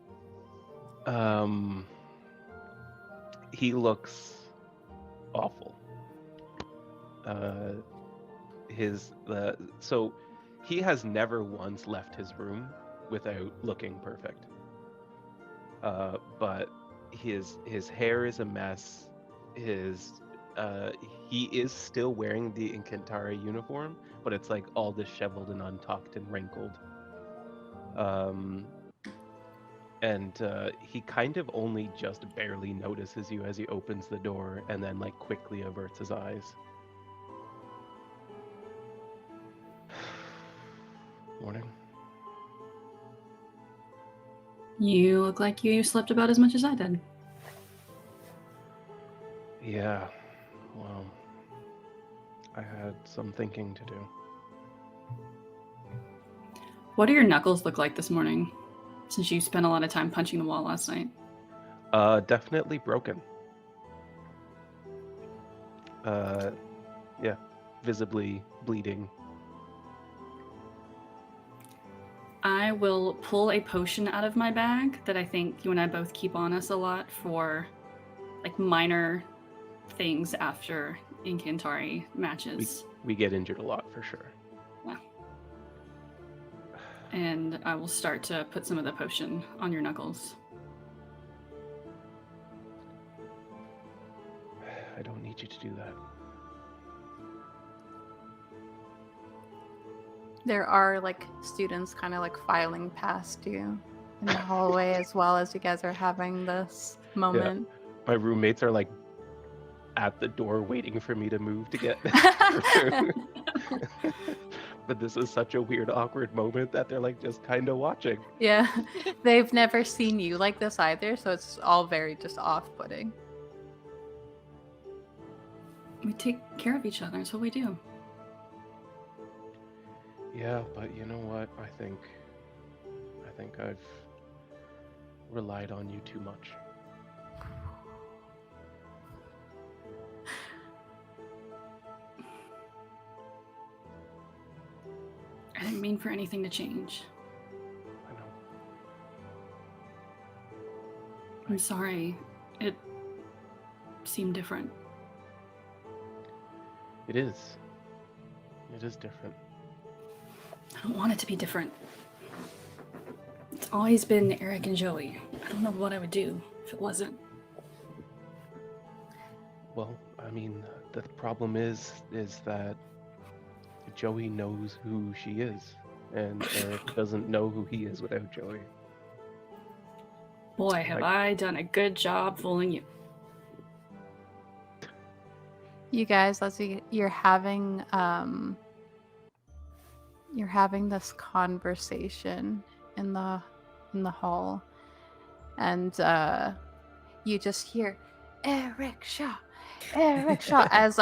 Speaker 8: He looks awful. So he has never once left his room without looking perfect. But his hair is a mess. is he is still wearing the Incantre uniform, but it's like all disheveled and untucked and wrinkled. And he kind of only just barely notices you as he opens the door and then like quickly averts his eyes. Morning.
Speaker 6: You look like you slept about as much as I did.
Speaker 8: Yeah, well, I had some thinking to do.
Speaker 6: What do your knuckles look like this morning, since you spent a lot of time punching the wall last night?
Speaker 8: Definitely broken. Yeah, visibly bleeding.
Speaker 6: I will pull a potion out of my bag that I think you and I both keep on us a lot for like minor things after Incantre matches.
Speaker 8: We get injured a lot for sure.
Speaker 6: Yeah. And I will start to put some of the potion on your knuckles.
Speaker 8: I don't need you to do that.
Speaker 2: There are like students kind of like filing past you in the hallway as well as you guys are having this moment.
Speaker 8: My roommates are like at the door waiting for me to move to get but this is such a weird, awkward moment that they're like just kind of watching.
Speaker 2: Yeah, they've never seen you like this either, so it's all very just off-putting.
Speaker 6: We take care of each other. That's what we do.
Speaker 8: Yeah, but you know what? I think I've relied on you too much.
Speaker 6: I didn't mean for anything to change.
Speaker 8: I know.
Speaker 6: I'm sorry. It seemed different.
Speaker 8: It is. It is different.
Speaker 6: I don't want it to be different. It's always been Eric and Joey. I don't know what I would do if it wasn't.
Speaker 8: Well, I mean, the problem is that Joey knows who she is, and Eric doesn't know who he is without Joey.
Speaker 6: Boy, have I done a good job fooling you.
Speaker 2: You guys, as you're having this conversation in the hall, and you just hear Eric Shaw as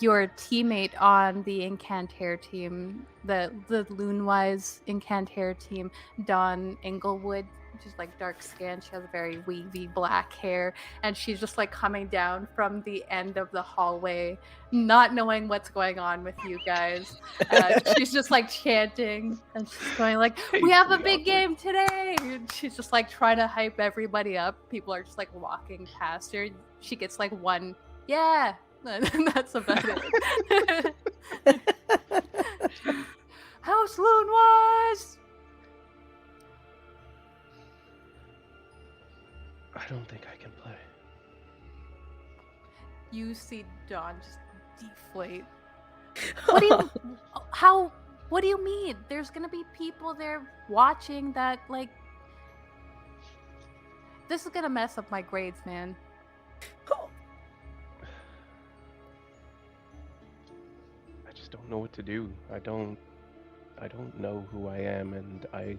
Speaker 2: your teammate on the Incantre team, the Loonwise Incantre team, Dawn Inglewood. She's like dark skinned. She has very wavy black hair, and she's just like coming down from the end of the hallway, not knowing what's going on with you guys. She's just like chanting, and she's going like, "We have a big game today!" And she's just like trying to hype everybody up. People are just like walking past her. She gets like one, yeah, and that's about it. House Loonwise!
Speaker 8: I don't think I can play.
Speaker 2: You see Dawn just deflate. What do you? How? What do you mean? There's gonna be people there watching that. Like, this is gonna mess up my grades, man.
Speaker 8: I just don't know what to do. I don't know who I am, and I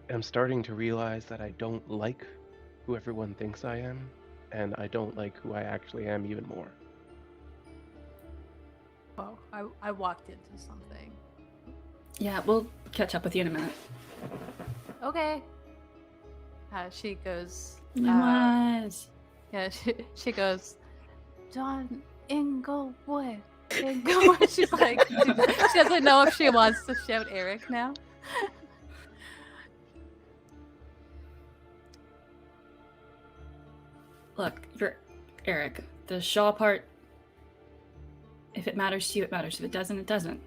Speaker 8: am starting to realize that I don't like who everyone thinks I am, and I don't like who I actually am even more.
Speaker 2: Oh, I walked into something.
Speaker 6: Yeah, we'll catch up with you in a minute.
Speaker 2: Okay. She goes.
Speaker 6: Loonwise.
Speaker 2: Yeah, she goes. Dawn Inglewood. Inglewood. She's like, she doesn't know if she wants to shout Eric now.
Speaker 6: Look, you're Eric. The Shaw part, if it matters to you, it matters. If it doesn't, it doesn't.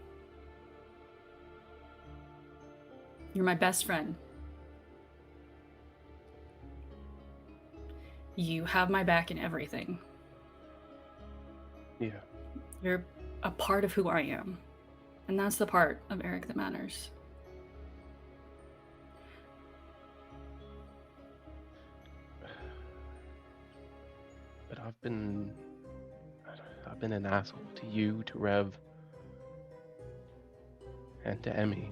Speaker 6: You're my best friend. You have my back in everything.
Speaker 8: Yeah.
Speaker 6: You're a part of who I am. And that's the part of Eric that matters.
Speaker 8: But I've been an asshole to you, to Rev, and to Emmy.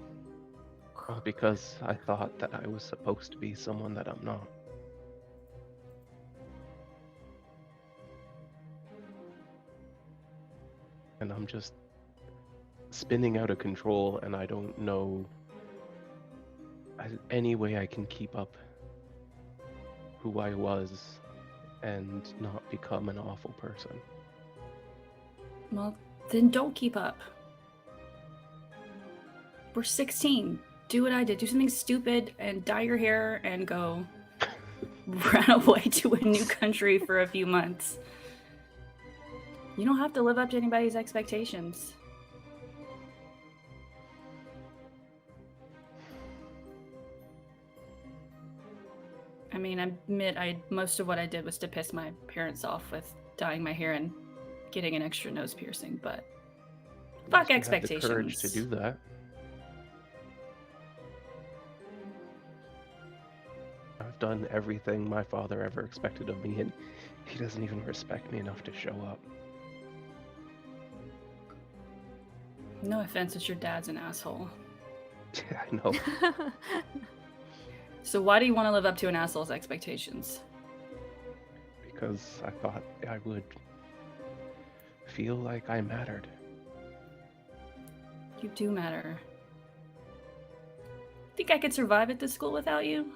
Speaker 8: All because I thought that I was supposed to be someone that I'm not. And I'm just spinning out of control, and I don't know any way I can keep up who I was and not become an awful person.
Speaker 6: Well, then don't keep up. We're 16. Do what I did. Do something stupid and dye your hair and go run away to a new country for a few months. You don't have to live up to anybody's expectations. I mean, I admit most of what I did was to piss my parents off with dyeing my hair and getting an extra nose piercing, but fuck
Speaker 8: You
Speaker 6: expectations.
Speaker 8: had the courage to do that. I've done everything my father ever expected of me, and he doesn't even respect me enough to show up.
Speaker 6: No offense, it's your dad's an asshole.
Speaker 8: Yeah, I know.
Speaker 6: So why do you want to live up to an asshole's expectations?
Speaker 8: Because I thought I would feel like I mattered.
Speaker 6: You do matter. Think I could survive at this school without you?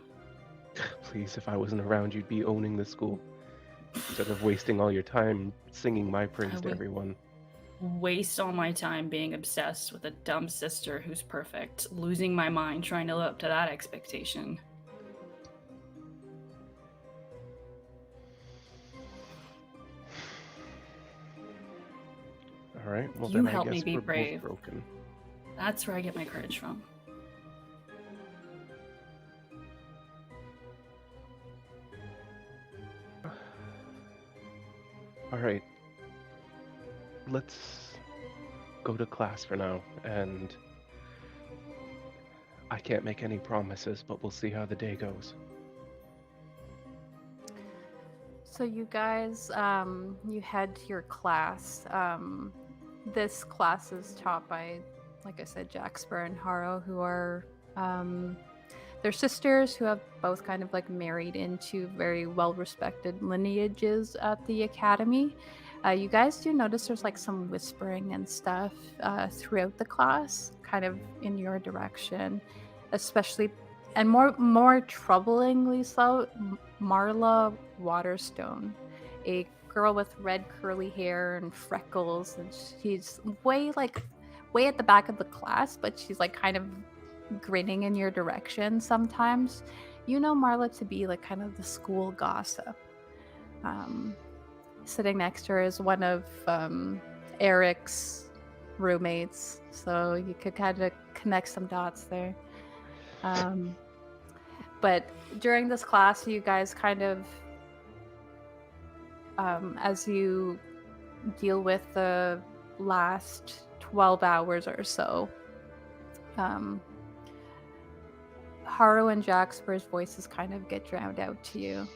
Speaker 8: Please, if I wasn't around, you'd be owning the school. Instead of wasting all your time singing my praise to
Speaker 6: would-
Speaker 8: everyone.
Speaker 6: Waste all my time being obsessed with a dumb sister who's perfect, losing my mind trying to live up to that expectation.
Speaker 8: All right. Well,
Speaker 6: You
Speaker 8: then I
Speaker 6: help me
Speaker 8: guess
Speaker 6: be
Speaker 8: we're both
Speaker 6: brave.
Speaker 8: broken.
Speaker 6: That's where I get my courage from.
Speaker 8: All right. Let's go to class for now, and I can't make any promises, but we'll see how the day goes.
Speaker 2: So you guys, you head to your class. This class is taught by, like I said, Jaxper and Haro, who are they're sisters who have both kind of like married into very well-respected lineages at the academy. You guys do notice there's like some whispering and stuff throughout the class, kind of in your direction, especially, and more troublingly so, Marla Waterstone, a girl with red curly hair and freckles, and she's way at the back of the class, but she's like kind of grinning in your direction sometimes. You know Marla to be like kind of the school gossip. Sitting next to her is one of Eric's roommates, so you could kind of connect some dots there. But during this class, you guys kind of, as you deal with the last 12 hours or so, Haro and Jaxper's voices kind of get drowned out to you.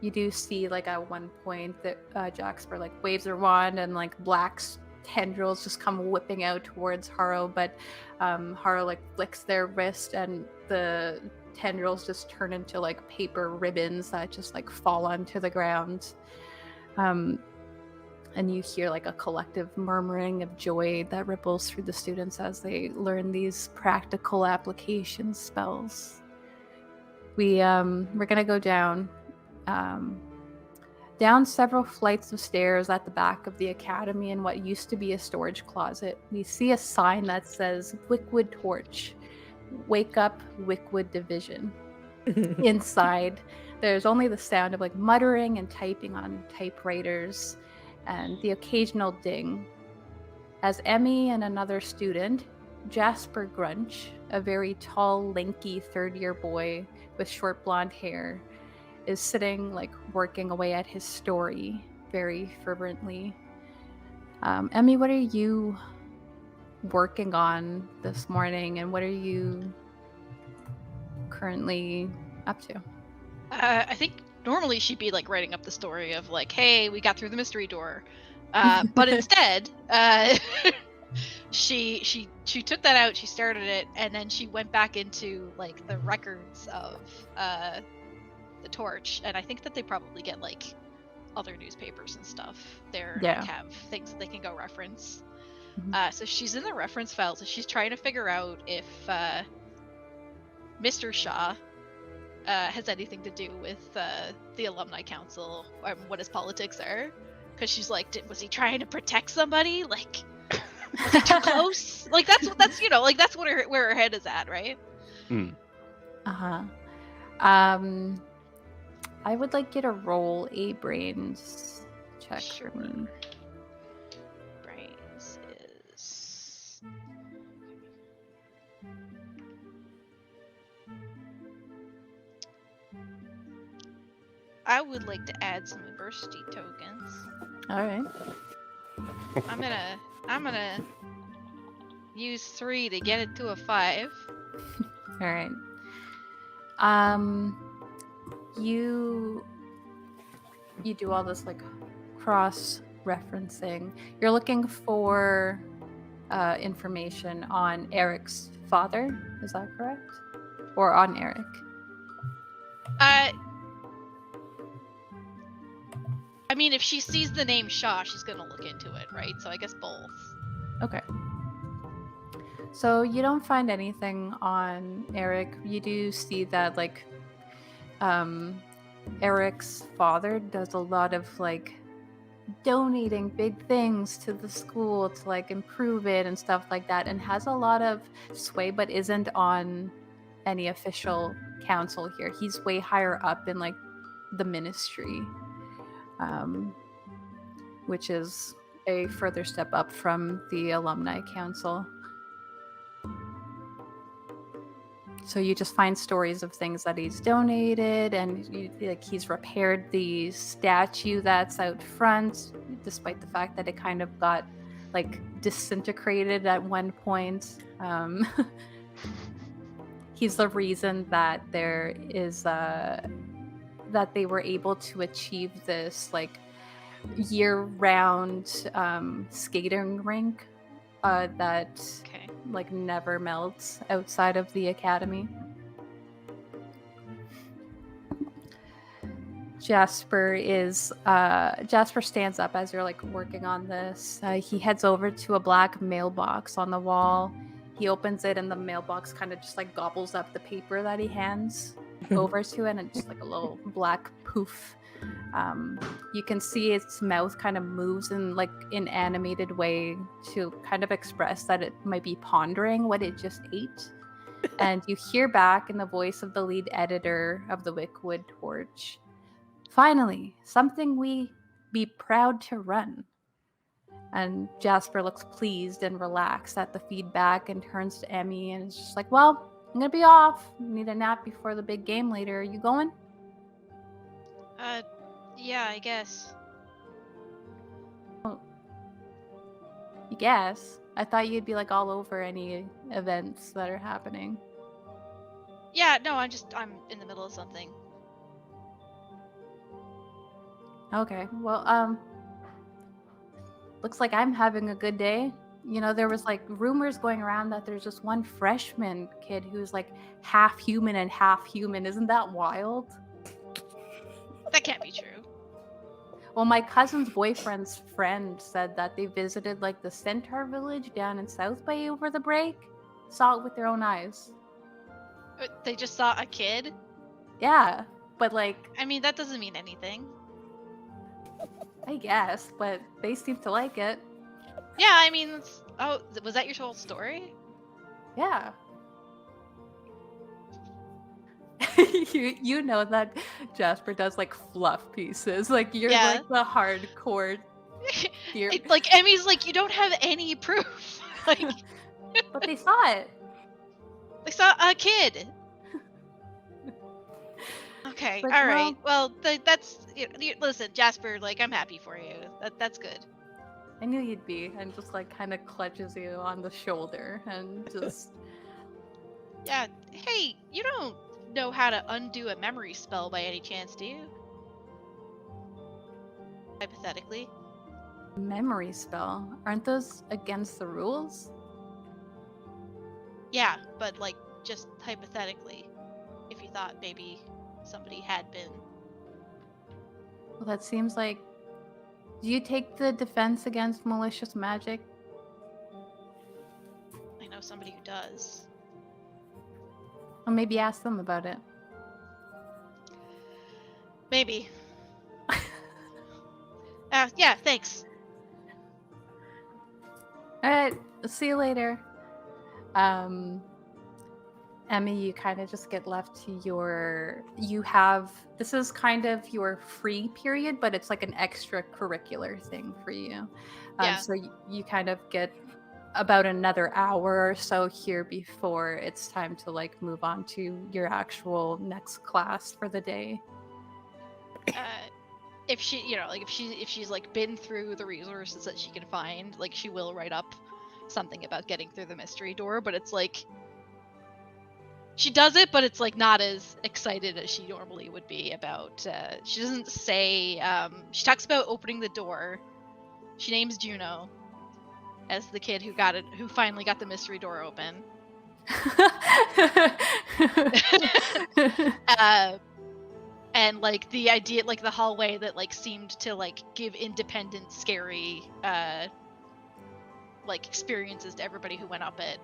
Speaker 2: You do see, like, at one point that Jaxper, like, waves her wand and, like, black tendrils just come whipping out towards Haro, but Haro, like, flicks their wrist and the tendrils just turn into, like, paper ribbons that just, like, fall onto the ground. And you hear, like, a collective murmuring of joy that ripples through the students as they learn these practical application spells. We're gonna go down several flights of stairs at the back of the academy in what used to be a storage closet. We see a sign that says Wickwood Torch, Wake Up Wickwood Division. Inside, there's only the sound of, like, muttering and typing on typewriters and the occasional ding. As Emmy and another student, Jasper Grunch, a very tall, lanky third-year boy with short blonde hair, is sitting, like, working away at his story very fervently. Emmy, what are you working on this morning, and what are you currently up to?
Speaker 7: I think normally she'd be like writing up the story of like, hey, we got through the mystery door. But instead, she took that out, she started it, and then she went back into like the records of the Torch, and I think that they probably get like other newspapers and stuff there,
Speaker 2: Yeah.
Speaker 7: like have things that they can go reference.
Speaker 2: Mhm.
Speaker 7: So she's in the reference files, and she's trying to figure out if Mr. Shaw has anything to do with the alumni council, or what his politics are, because she's like, was he trying to protect somebody? Like, was he too close? Like that's like that's what where her head is at, right?
Speaker 2: Uh-huh. I would like you to roll a brains check for me.
Speaker 7: Brains is I would like to add some adversity tokens.
Speaker 2: All right.
Speaker 7: I'm gonna use 3 to get it to a 5.
Speaker 2: All right. You do all this like cross referencing. You're looking for information on Eric's father. Is that correct? Or on Eric?
Speaker 7: I mean, if she sees the name Shaw, she's gonna look into it, right? So I guess both.
Speaker 2: Okay. So you don't find anything on Eric. You do see that like Eric's father does a lot of like donating big things to the school to like improve it and stuff like that, and has a lot of sway, but isn't on any official council here. He's way higher up in like the ministry, which is a further step up from the alumni council. So you just find stories of things that he's donated, and like he's repaired the statue that's out front, despite the fact that it kind of got like disintegrated at one point. He's the reason that there is that they were able to achieve this like year-round skating rink that
Speaker 7: Okay.
Speaker 2: like never melts outside of the academy. Jasper stands up as you're like working on this. He heads over to a black mailbox on the wall. He opens it, and the mailbox kind of just like gobbles up the paper that he hands over to it, and just like a little black poof. You can see its mouth kind of moves in like an animated way to kind of express that it might be pondering what it just ate. And you hear back in the voice of the lead editor of the Wickwood Torch, "Finally, something we be proud to run." And Jasper looks pleased and relaxed at the feedback and turns to Emmy and is just like, "Well, I'm gonna be off. Need a nap before the big game later. Are you going?"
Speaker 7: Yeah, I guess.
Speaker 2: You guess. I thought you'd be like all over any events that are happening.
Speaker 7: Yeah, no, I'm in the middle of something.
Speaker 2: Okay, well, looks like I'm having a good day. You know, there was like rumors going around that there's just one freshman kid who's like half human and half human. Isn't that wild?
Speaker 7: That can't be true.
Speaker 2: Well, my cousin's boyfriend's friend said that they visited like the Centaur village down in South Bay over the break. Saw it with their own eyes.
Speaker 7: They just saw a kid?
Speaker 2: Yeah, but like,
Speaker 7: I mean, that doesn't mean anything.
Speaker 2: I guess, but they seem to like it.
Speaker 7: Yeah, I mean, oh, was that your whole story?
Speaker 2: Yeah. you know that Jasper does like fluff pieces. Like you're
Speaker 7: Yeah.
Speaker 2: like the hardcore.
Speaker 7: Like Emmy's like, you don't have any proof. Like,
Speaker 2: But they saw it.
Speaker 7: they saw a kid. Okay,
Speaker 2: Like,
Speaker 7: all right. Well, that's listen, Jasper. Like, I'm happy for you. That's good.
Speaker 2: I knew you'd be, and just like kind of clutches you on the shoulder and just.
Speaker 7: Yeah. Hey, you don't know how to undo a memory spell by any chance, do you? Hypothetically.
Speaker 2: Memory spell. Aren't those against the rules?
Speaker 7: Yeah, but like just hypothetically, if you thought maybe somebody had been.
Speaker 2: Well, that seems like. Do you take the defense against malicious magic?
Speaker 7: I know somebody who does.
Speaker 2: Or maybe ask them about it.
Speaker 7: Maybe. Yeah, thanks.
Speaker 2: Alright, see you later. Emmy, you kind of just get left to this is kind of your free period, but it's like an extracurricular thing for you.
Speaker 7: Yeah.
Speaker 2: So you kind of get about another hour or so here before it's time to like move on to your actual next class for the day.
Speaker 7: If she, if she's like been through the resources that she can find, like she will write up something about getting through the mystery door, but it's like she does it, but it's like not as excited as she normally would be about. She doesn't say. She talks about opening the door. She names Juno as the kid who finally got the mystery door open. And like the idea, like the hallway that like seemed to like give independent, scary, like experiences to everybody who went up it.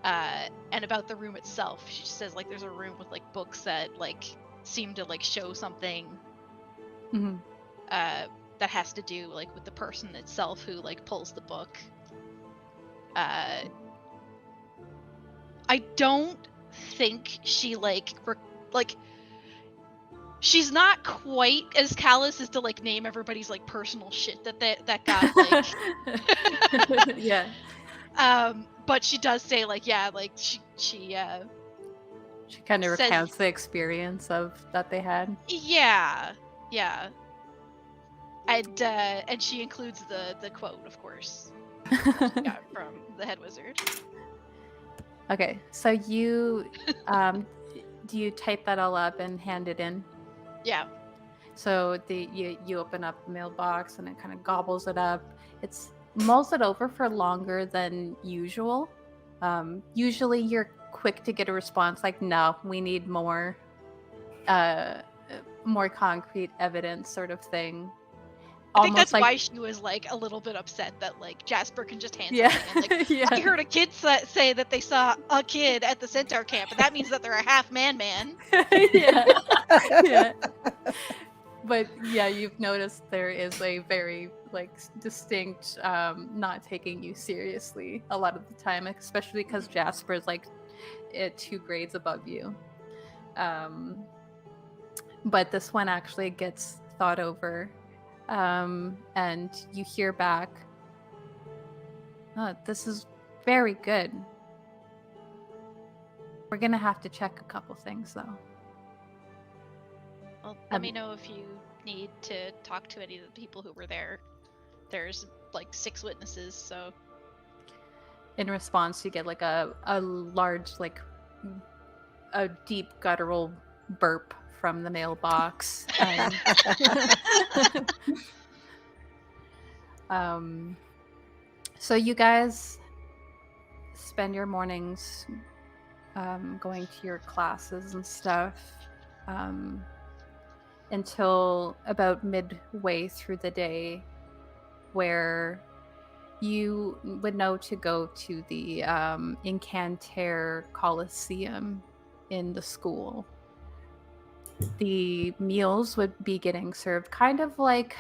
Speaker 7: And about the room itself, she just says like there's a room with like books that like seem to like show something that has to do like with the person itself who like pulls the book. I don't think she like she's not quite as callous as to like name everybody's like personal shit that got like
Speaker 2: yeah.
Speaker 7: But she does say like like she
Speaker 2: kind of
Speaker 7: says,
Speaker 2: recounts the experience of that they had.
Speaker 7: Yeah. And she includes the quote, of course, she got from the head wizard.
Speaker 2: Okay, so you do you type that all up and hand it in?
Speaker 7: Yeah.
Speaker 2: So you open up the mailbox and it kind of gobbles it up. It's mulls it over for longer than usual. Usually you're quick to get a response like, no, we need more concrete evidence sort of thing.
Speaker 7: I think that's why she was like a little bit upset that like Jasper can just hand something in. Like,
Speaker 2: yeah.
Speaker 7: I heard a kid say that they saw a kid at the Centaur camp, and that means that they're a half man.
Speaker 2: yeah. But yeah, you've noticed there is a very like distinct not taking you seriously a lot of the time, especially because Jasper is like 2 grades above you. But this one actually gets thought over. And you hear back, oh, this is very good. We're gonna have to check a couple things though.
Speaker 7: Well, let me know if you need to talk to any of the people who were there. There's like 6 witnesses, so.
Speaker 2: In response, you get like a large, like a deep guttural burp from the mailbox. So you guys spend your mornings going to your classes and stuff until about midway through the day, where you would know to go to the Incantre Coliseum in the school. The meals would be getting served kind of like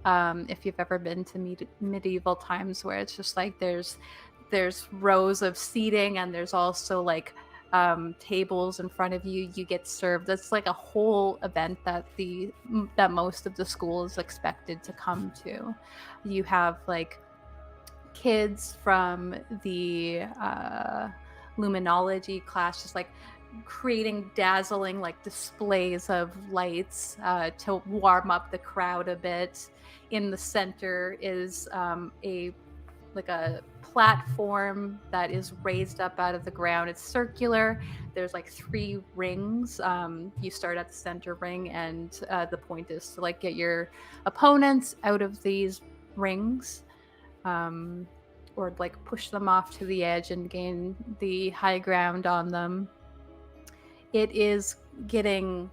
Speaker 2: if you've ever been to medieval times, where it's just like there's rows of seating and there's also like tables in front of you. You get served. That's like a whole event that most of the school is expected to come to. You have like kids from the luminology class just like creating dazzling like displays of lights to warm up the crowd a bit. In the center is a platform that is raised up out of the ground. It's circular. There's like 3 rings. You start at the center ring, and the point is to like get your opponents out of these rings, or like push them off to the edge and gain the high ground on them. It is getting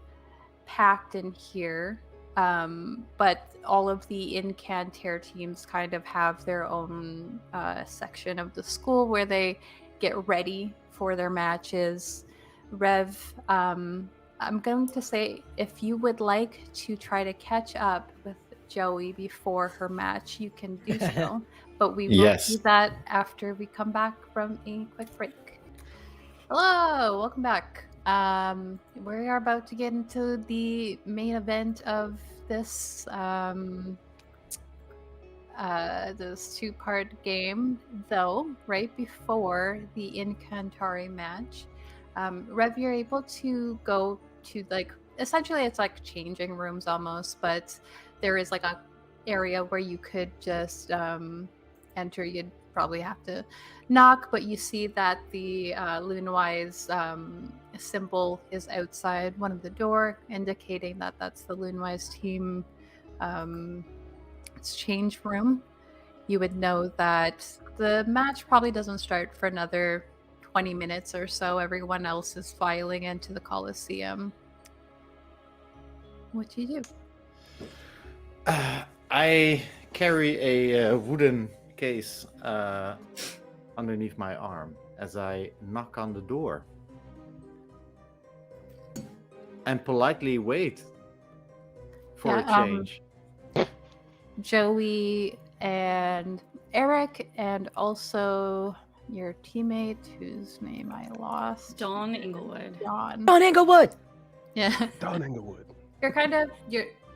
Speaker 2: packed in here. But all of the Incantre teams kind of have their own section of the school where they get ready for their matches. Rev, I'm going to say if you would like to try to catch up with Joey before her match, you can do so. But we will
Speaker 3: Yes.
Speaker 2: do that after we come back from a quick break. Hello, welcome back. We are about to get into the main event of this this 2-part game, though right before the Incantre match, Rev, you're able to go to like essentially it's like changing rooms almost, but there is like a area where you could just enter. You'd probably have to knock, but you see that the Loonwise symbol is outside one of the door, indicating that that's the Loonwise team exchange room. You would know that the match probably doesn't start for another 20 minutes or so. Everyone else is filing into the Coliseum. What do you do?
Speaker 5: I carry a wooden case underneath my arm as I knock on the door and politely wait for a change.
Speaker 2: Joey and Eric, and also your teammate whose name I lost.
Speaker 6: Dawn Inglewood.
Speaker 2: Dawn.
Speaker 4: On Inglewood.
Speaker 2: Yeah.
Speaker 8: Dawn Inglewood.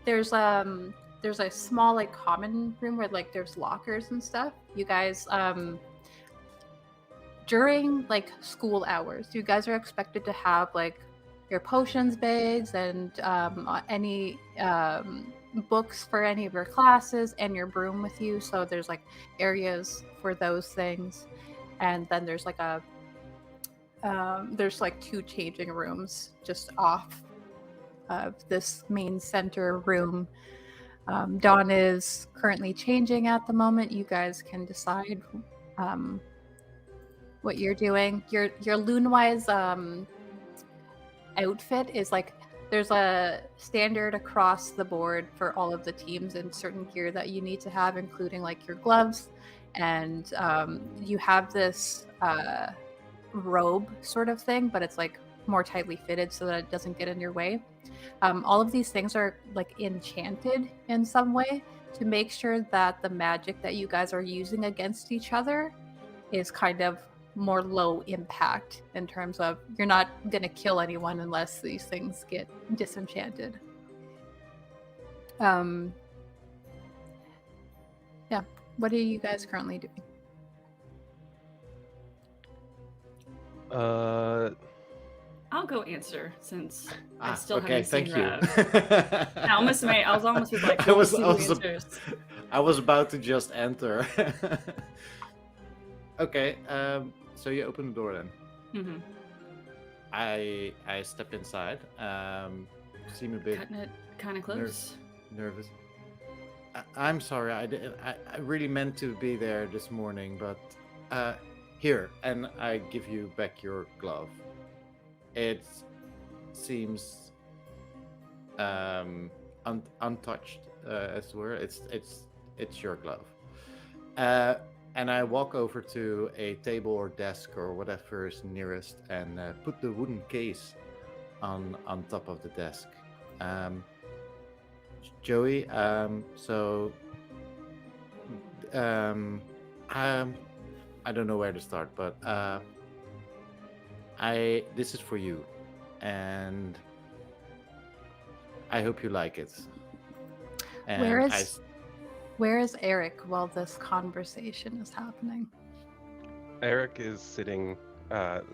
Speaker 2: There's a small like common room where like there's lockers and stuff. You guys during like school hours, you guys are expected to have like your potions bags and any books for any of your classes and your broom with you. So there's like areas for those things, and then there's like there's like 2 changing rooms just off of this main center room. Dawn is currently changing at the moment. You guys can decide what you're doing. Your Loonwise outfit is like there's a standard across the board for all of the teams and certain gear that you need to have, including like your gloves, and you have this robe sort of thing, but it's like more tightly fitted so that it doesn't get in your way. All of these things are like enchanted in some way to make sure that the magic that you guys are using against each other is kind of more low impact in terms of you're not going to kill anyone unless these things get disenchanted. Yeah. What are you guys currently doing?
Speaker 6: I'll go answer since I still
Speaker 5: okay,
Speaker 6: haven't seen
Speaker 5: thank you.
Speaker 6: Rev. I was almost like,
Speaker 5: I was about to just enter. Okay, so you open the door then.
Speaker 6: Mm-hmm.
Speaker 5: I step inside. Seem a bit
Speaker 6: Cutting it kind of close.
Speaker 5: nervous. I'm sorry. I really meant to be there this morning, but here, and I give you back your glove. It seems untouched, as it were. It's your glove. And I walk over to a table or desk or whatever is nearest and put the wooden case on top of the desk. Joey, I don't know where to start, but this is for you, and I hope you like it. And
Speaker 2: Where is Eric while this conversation is happening?
Speaker 8: Eric is sitting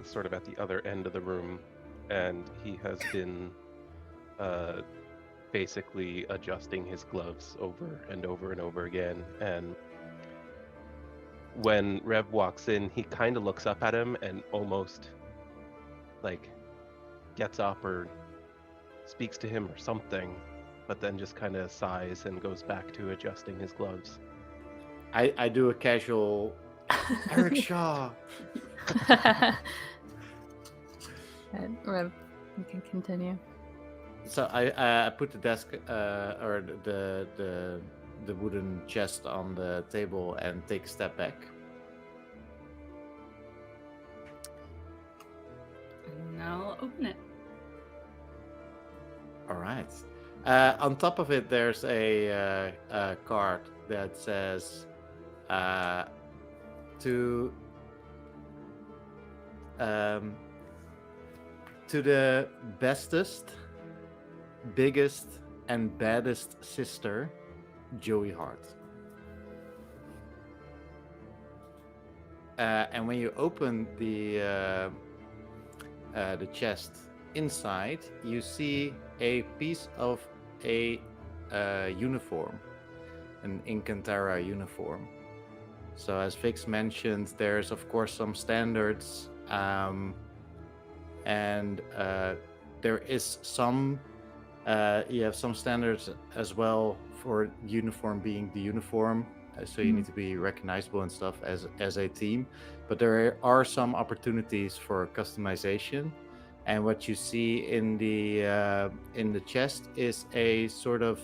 Speaker 8: sort of at the other end of the room and he has been basically adjusting his gloves over and over and over again. And when Rev walks in, he kind of looks up at him and almost like gets up or speaks to him or something, but then just kind of sighs and goes back to adjusting his gloves.
Speaker 5: I do a casual Eric Shaw.
Speaker 2: Rev, you can continue.
Speaker 5: So I put the desk or the wooden chest on the table and take a step back.
Speaker 6: And I'll open it.
Speaker 5: All right. On top of it, there's a card that says to the bestest, biggest, and baddest sister, Joey Hart. And when you open the chest, inside you see a piece of a uniform, an Incantre uniform. So as Vixx mentioned, there's of course some standards, and there is some you have some standards as well for uniform being the uniform, so you need to be recognizable and stuff as a team, but there are some opportunities for customization. And what you see in the chest is a sort of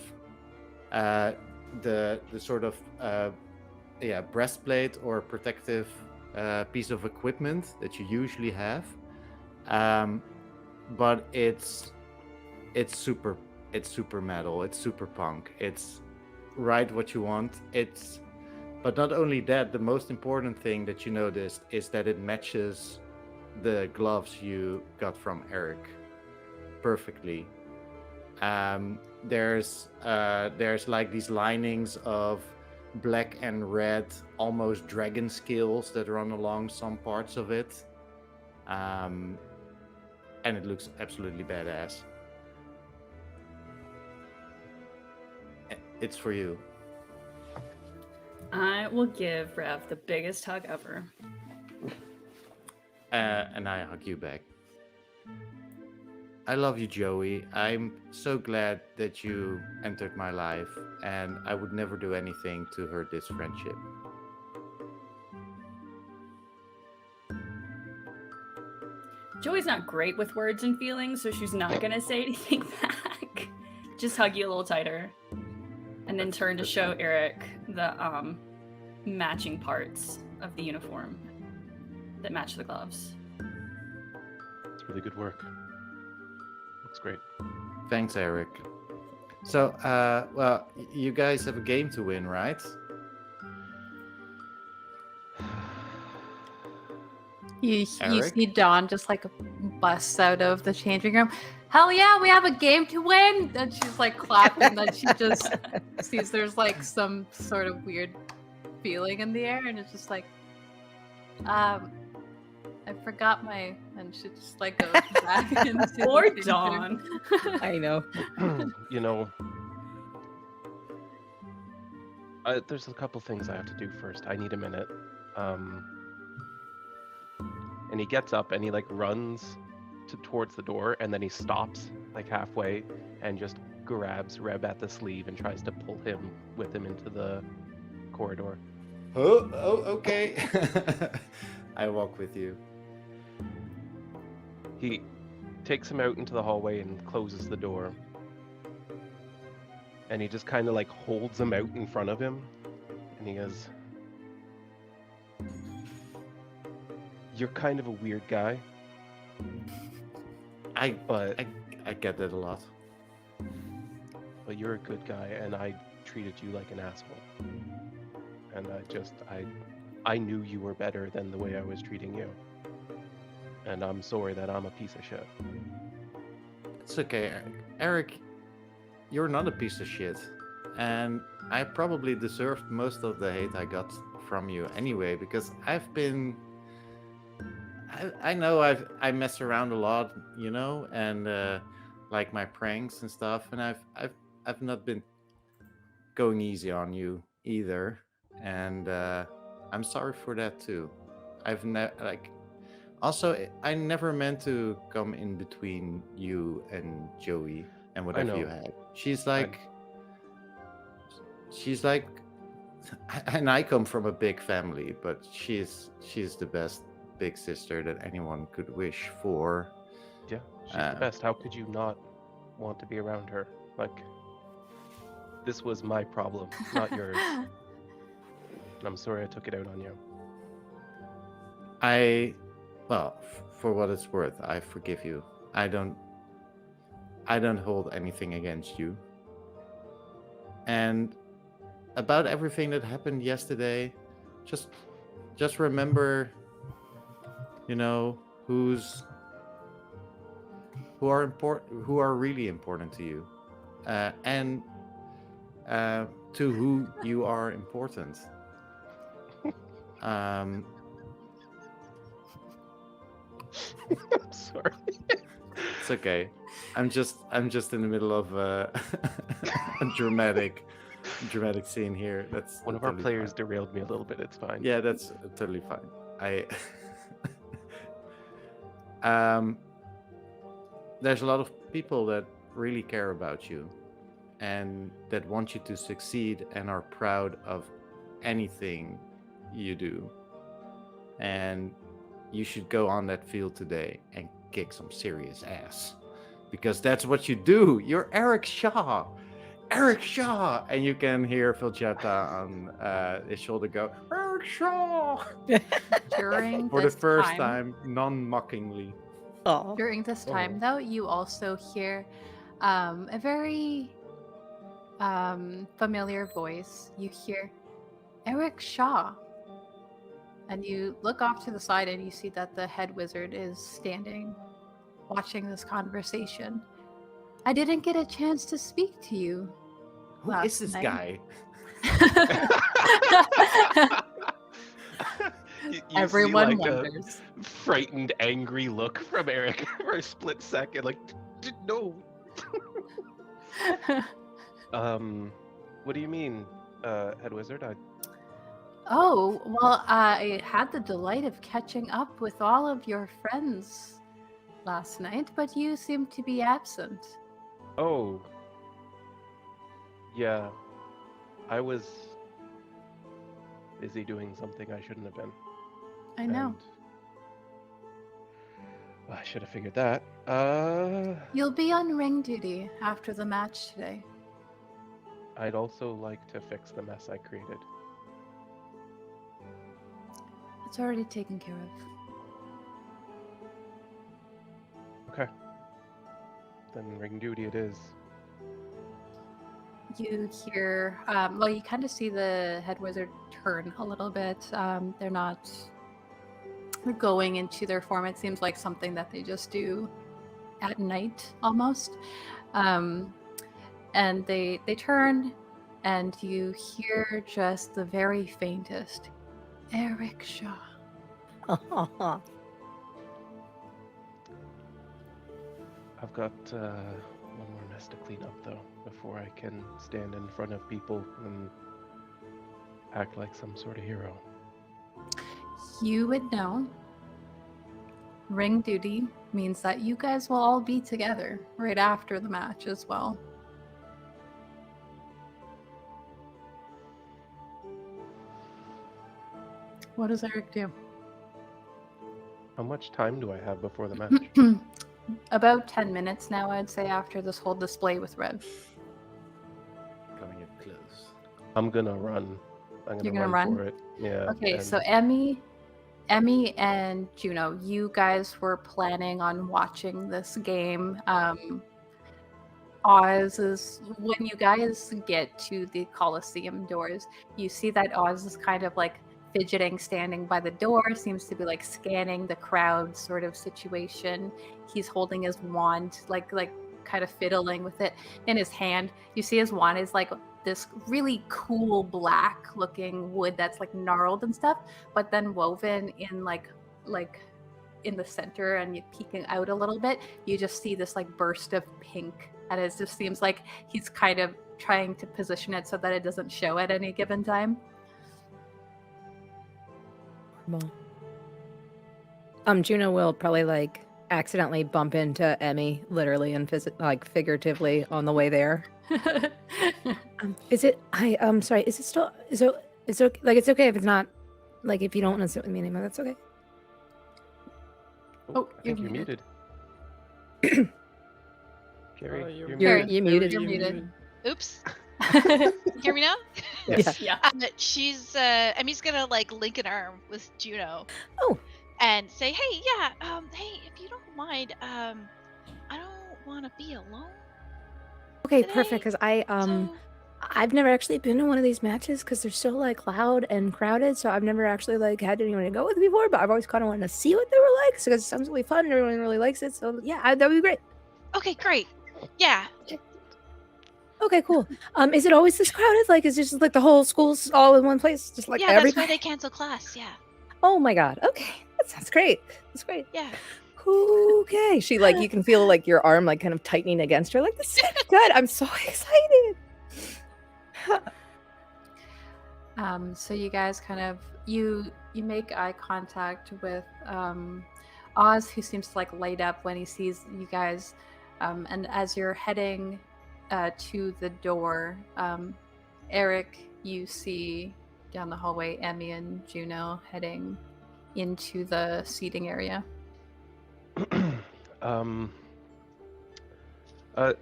Speaker 5: the sort of breastplate or protective piece of equipment that you usually have, but it's super metal, it's super punk, it's right what you want. But not only that, the most important thing that you noticed is that it matches the gloves you got from Eric perfectly. There's like these linings of black and red, almost dragon scales that run along some parts of it, and it looks absolutely badass. It's for you.
Speaker 6: I will give Rev the biggest hug ever.
Speaker 5: And I hug you back. I love you, Joey. I'm so glad that you entered my life, and I would never do anything to hurt this friendship.
Speaker 6: Joey's not great with words and feelings, so she's not gonna say anything back. Just hug you a little tighter, and then turn to show Eric the matching parts of the uniform that match the gloves.
Speaker 8: It's really good work. Looks great.
Speaker 5: Thanks, Eric. So, well, you guys have a game to win, right?
Speaker 2: You
Speaker 5: Eric?
Speaker 2: see Dawn just like busts out of the changing room. Hell yeah, we have a game to win! And she's like clapping, then she just sees there's like some sort of weird feeling in the air, and it's just like, I forgot my, and she just like goes back into
Speaker 6: Poor
Speaker 2: the changing
Speaker 6: Dawn.
Speaker 2: room.
Speaker 4: I know.
Speaker 8: You know, there's a couple things I have to do first. I need a minute. And he gets up and he like runs towards the door, and then he stops like halfway and just grabs Reb at the sleeve and tries to pull him with him into the corridor.
Speaker 5: Oh, okay. I walk with you.
Speaker 8: He takes him out into the hallway and closes the door. And he just kind of like holds him out in front of him. And he goes, "You're kind of a weird guy."
Speaker 5: I
Speaker 8: But
Speaker 5: get that a lot.
Speaker 8: but you're a good guy, and I treated you like an asshole. And I knew you were better than the way I was treating you. And I'm sorry that I'm a piece of shit.
Speaker 5: It's okay, Eric. Eric, you're not a piece of shit. And I probably deserved most of the hate I got from you anyway, because I've been I know I mess around a lot, you know, and like my pranks and stuff, and I've not been going easy on you either, and I'm sorry for that too. I've never like. Also, I never meant to come in between you and Joey and whatever you
Speaker 8: know.
Speaker 5: had. She's like, and I come from a big family, but she's the best big sister that anyone could wish for.
Speaker 8: Yeah, she's the best. How could you not want to be around her? Like, this was my problem, not yours. And I'm sorry I took it out on you.
Speaker 5: Well, for what it's worth, I forgive you. I don't hold anything against you. And about everything that happened yesterday, just remember, you know, who are really important to you, and to who you are important.
Speaker 8: I'm sorry.
Speaker 5: It's okay. I'm just in the middle of a dramatic scene here. That's
Speaker 8: One of our
Speaker 5: totally
Speaker 8: players
Speaker 5: fine.
Speaker 8: derailed me a little bit. It's fine.
Speaker 5: Yeah, that's totally fine. There's a lot of people that really care about you and that want you to succeed and are proud of anything you do. And you should go on that field today and kick some serious ass, because that's what you do. You're Eric Shaw. And you can hear Filchetta on his shoulder go, Eric Shaw!
Speaker 2: During
Speaker 5: For the
Speaker 2: this
Speaker 5: first time, non-mockingly.
Speaker 4: Aw.
Speaker 2: During this time, though, you also hear a very familiar voice. You hear Eric Shaw. And you look off to the side and you see that the head wizard is standing, watching this conversation. I didn't get a chance to speak to you.
Speaker 5: Who
Speaker 2: last
Speaker 5: is this
Speaker 2: night.
Speaker 5: guy?
Speaker 8: You
Speaker 2: Everyone
Speaker 8: see, like,
Speaker 2: wonders.
Speaker 8: a frightened, angry look from Eric for a split second. Like, no. What do you mean, head wizard?
Speaker 2: Oh, well, I had the delight of catching up with all of your friends last night, but you seem to be absent.
Speaker 8: Oh. Yeah. I was busy doing something I shouldn't have been.
Speaker 2: I know.
Speaker 8: I should have figured that.
Speaker 2: You'll be on ring duty after the match today.
Speaker 8: I'd also like to fix the mess I created.
Speaker 2: It's already taken care of.
Speaker 8: Okay. Then ring duty it is.
Speaker 2: You hear, well, you kind of see the head wizard turn a little bit. They're not going into their form. It seems like something that they just do at night almost. And they turn, and you hear just the very faintest, Eric Shaw.
Speaker 8: I've got one more mess to clean up though, before I can stand in front of people and act like some sort of hero.
Speaker 2: You would know. Ring duty means that you guys will all be together right after the match as well. What does Eric do?
Speaker 8: How much time do I have before the match?
Speaker 2: About 10 minutes now, I'd say, after this whole display with Red.
Speaker 5: Coming in close.
Speaker 8: I'm gonna run. I'm
Speaker 2: You're
Speaker 8: gonna
Speaker 2: gonna
Speaker 8: run
Speaker 2: run?
Speaker 8: for it. Yeah.
Speaker 2: Okay,
Speaker 8: and
Speaker 2: so Emmy and Juno, you guys were planning on watching this game. Oz is, when you guys get to the Coliseum doors, you see that Oz is kind of like fidgeting, standing by the door, seems to be like scanning the crowd sort of situation. He's holding his wand, like kind of fiddling with it in his hand. You see his wand is like this really cool black looking wood that's like gnarled and stuff, but then woven in like in the center and you peeking out a little bit, you just see this like burst of pink, and it just seems like he's kind of trying to position it so that it doesn't show at any given time.
Speaker 4: Juno will probably like accidentally bump into Emmy, literally and figuratively on the way there. Is it? Sorry. Is it still? Is it? It's okay. Like it's okay if it's not. Like if you don't want to sit with me anymore, that's okay.
Speaker 2: Oh,
Speaker 8: I think you're muted. Carrie,
Speaker 1: you're
Speaker 4: You're muted.
Speaker 2: You're muted.
Speaker 7: Oops. Hear me now?
Speaker 8: Yes.
Speaker 6: Yeah.
Speaker 7: She's Emmy's gonna like link an arm with Juno.
Speaker 4: Oh.
Speaker 7: And say, hey, yeah, hey, if you don't mind, I don't want to be alone.
Speaker 4: Okay,
Speaker 7: today,
Speaker 4: perfect. Because
Speaker 7: so-
Speaker 4: I've never actually been to one of these matches because they're so like loud and crowded. So I've never actually like had anyone to go with before. But I've always kind of wanted to see what they were like because it sounds really fun and everyone really likes it. So yeah, that would be great.
Speaker 7: Okay, great. Yeah.
Speaker 4: Okay, cool. Is it always this crowded? Like, is it just like the whole school's all in one place, just like
Speaker 7: Yeah,
Speaker 4: every
Speaker 7: that's why
Speaker 4: time?
Speaker 7: they cancel class. Yeah.
Speaker 4: Oh my god. Okay, that sounds great. That's great.
Speaker 7: Yeah.
Speaker 4: Okay. She like you can feel like your arm like kind of tightening against her. Like this is good. I'm so excited.
Speaker 2: So you guys kind of you make eye contact with Oz, who seems to like light up when he sees you guys, and as you're heading to the door, Eric, you see down the hallway Emmy and Juno heading into the seating area.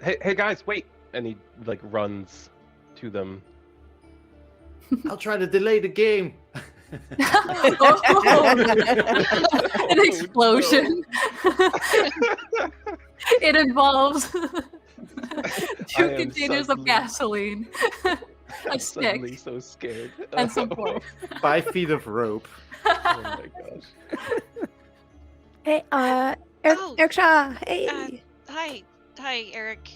Speaker 8: Hey guys, wait! And he like runs to them.
Speaker 5: I'll try to delay the game.
Speaker 2: An explosion. It involves two containers of gasoline, a
Speaker 8: I'm
Speaker 2: stick,
Speaker 8: suddenly so scared.
Speaker 2: and some pork.
Speaker 5: 5 feet of rope.
Speaker 8: Oh my gosh.
Speaker 4: Hey,
Speaker 7: Oh,
Speaker 4: Eric Shaw. Hey.
Speaker 7: Hi, Eric.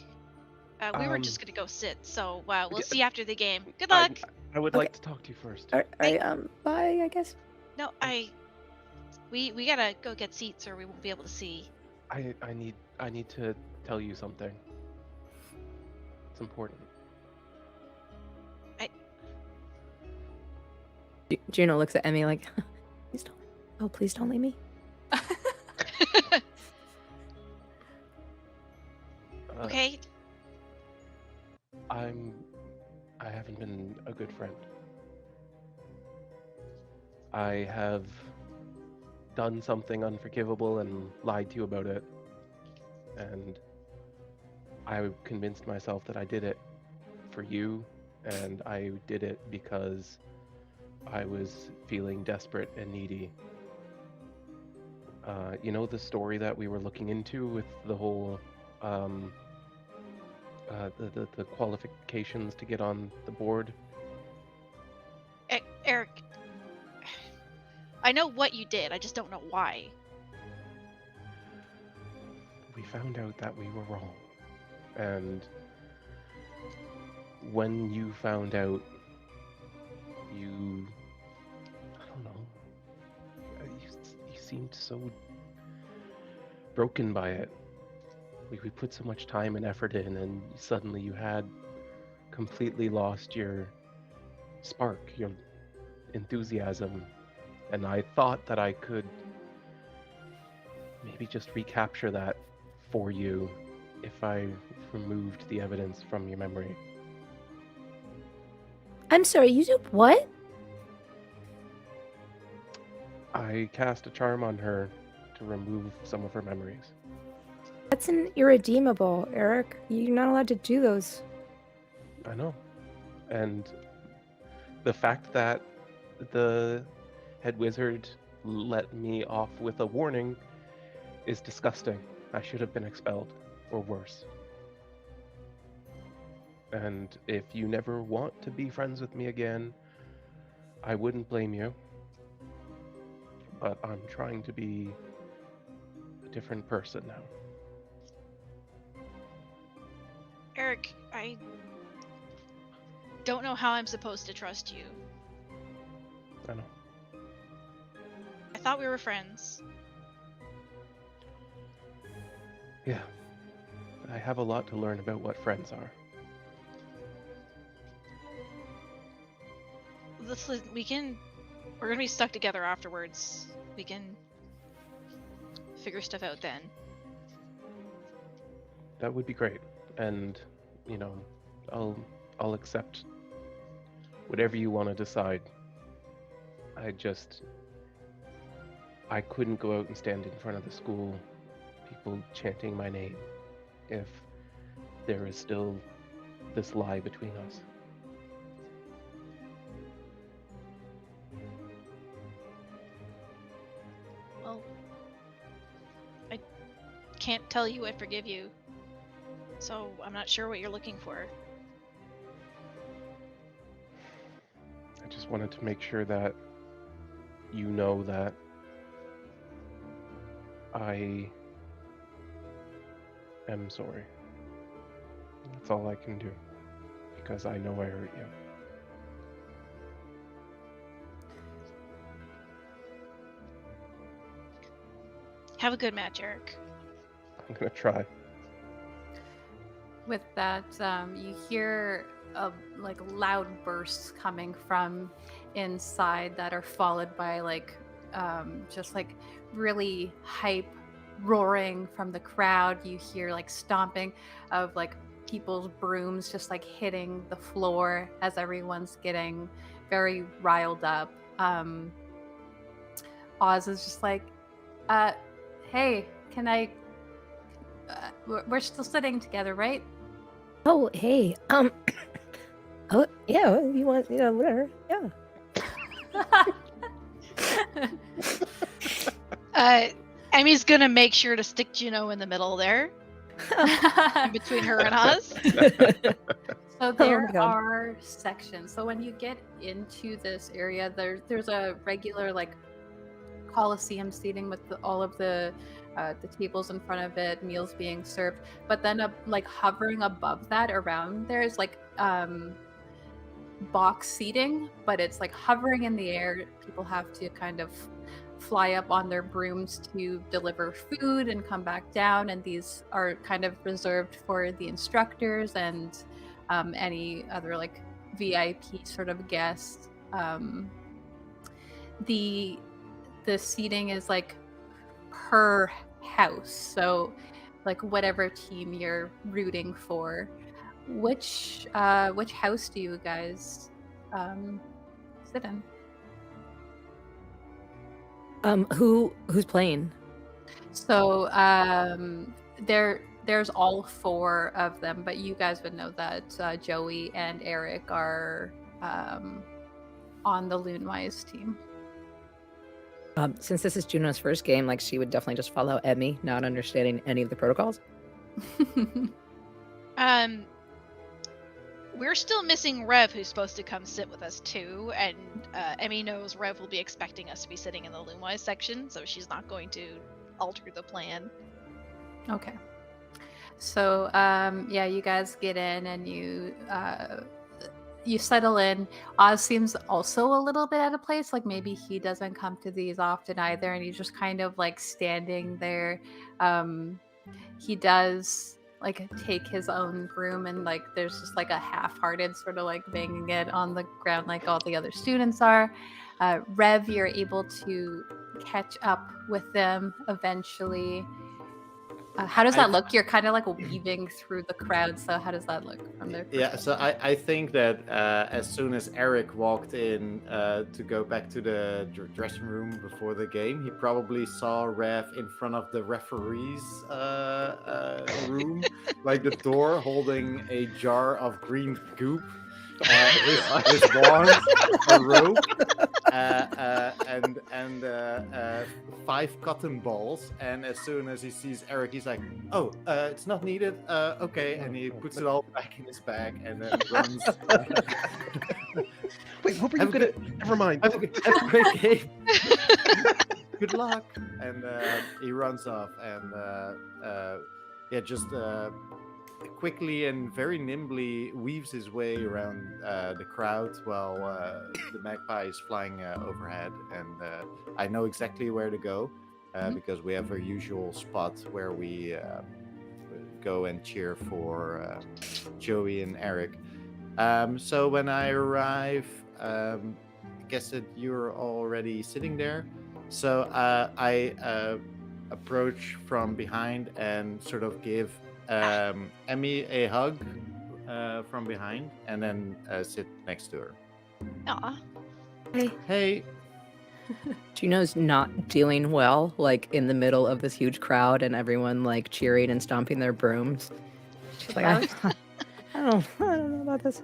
Speaker 7: We were just gonna go sit, so we'll
Speaker 8: yeah,
Speaker 7: see you after the game. Good luck.
Speaker 8: I would like to talk to you first.
Speaker 4: All right, bye. I guess.
Speaker 7: No, we gotta go get seats, or we won't be able to see.
Speaker 8: I need to tell you something. It's important.
Speaker 4: Juno looks at Emmy like, please don't. Oh, please don't leave me.
Speaker 7: Okay.
Speaker 8: I haven't been a good friend. I have done something unforgivable and lied to you about it. And I convinced myself that I did it for you, and I did it because I was feeling desperate and needy. You know the story that we were looking into with the whole the qualifications to get on the board?
Speaker 7: Eric, I know what you did. I just don't know why.
Speaker 8: We found out that we were wrong. And when you found out, I don't know, you seemed so broken by it. We put so much time and effort in, and suddenly you had completely lost your spark, your enthusiasm. And I thought that I could maybe just recapture that for you if I removed the evidence from your memory.
Speaker 4: I'm sorry, you did what?
Speaker 8: I cast a charm on her to remove some of her memories.
Speaker 4: That's an irredeemable, Eric. You're not allowed to do those.
Speaker 8: I know. And the fact that the head wizard let me off with a warning is disgusting. I should have been expelled, or worse. And if you never want to be friends with me again, I wouldn't blame you. But I'm trying to be a different person now.
Speaker 7: Eric, I don't know how I'm supposed to trust you.
Speaker 8: I know.
Speaker 7: I thought we were friends.
Speaker 8: Yeah. I have a lot to learn about what friends are.
Speaker 7: Listen, we're gonna be stuck together afterwards. We can figure stuff out then.
Speaker 8: That would be great. And, you know, I'll accept whatever you want to decide. I couldn't go out and stand in front of the school, people chanting my name, if there is still this lie between us.
Speaker 7: Well, I can't tell you I forgive you, so I'm not sure what you're looking for.
Speaker 8: I just wanted to make sure that you know that I am sorry. That's all I can do, because I know I hurt you.
Speaker 7: Have a good match, Eric.
Speaker 8: I'm gonna try.
Speaker 2: With that, you hear like loud bursts coming from inside that are followed by like just like really hype roaring from the crowd. You hear like stomping of like people's brooms just like hitting the floor as everyone's getting very riled up. Oz is just like, hey, can I we're still sitting together, right?
Speaker 4: Oh, hey. Oh, yeah. You want, whatever. Yeah.
Speaker 7: Emmy's gonna make sure to stick Juno in the middle there, in between her and us.
Speaker 2: So there
Speaker 4: God.
Speaker 2: are sections. So when you get into this area, there's a regular like Coliseum seating with all of the tables in front of it, meals being served. But then like hovering above that, around there is like box seating, but it's like hovering in the air. People have to kind of fly up on their brooms to deliver food and come back down, and these are kind of reserved for the instructors and any other like VIP sort of guests. The seating is like per house, so like whatever team you're rooting for. Which house do you guys sit in?
Speaker 4: Who's playing?
Speaker 2: So there's all four of them, but you guys would know that Joey and Eric are on the Loonwise team.
Speaker 4: Since this is Juno's first game, like she would definitely just follow Emmy, not understanding any of the protocols.
Speaker 7: We're still missing Rev, who's supposed to come sit with us too, and Emmy knows Rev will be expecting us to be sitting in the Loonwise section, so she's not going to alter the plan.
Speaker 2: Okay. So yeah, you guys get in and you settle in. Oz seems also a little bit out of place, like maybe he doesn't come to these often either, and he's just kind of like standing there. He does like take his own broom, and like there's just like a half-hearted sort of like banging it on the ground like all the other students are. Rev, you're able to catch up with them eventually. How does that look? You're kind of like weaving through the crowd, so how does that look from their perspective?
Speaker 5: Yeah, so I think that as soon as Eric walked in to go back to the dressing room before the game, he probably saw Rev in front of the referee's room, like the door, holding a jar of green goop, his wand, a rope, and 5 cotton balls. And as soon as he sees Eric, he's like, "Oh, it's not needed. Okay," and he puts it all back in his bag and then runs.
Speaker 8: Wait, what were you gonna? Never mind.
Speaker 5: Have a great game. Good luck. And he runs off, and just quickly and very nimbly weaves his way around the crowd while the magpie is flying overhead. And I know exactly where to go because we have our usual spot where we go and cheer for Joey and Eric. So when I arrive, I guess that you're already sitting there. So I approach from behind and sort of give Emmy a hug from behind, and then sit next to her.
Speaker 7: Aw.
Speaker 5: Hey.
Speaker 4: Juno's not doing well, like in the middle of this huge crowd and everyone like cheering and stomping their brooms. She's like, I don't know about this.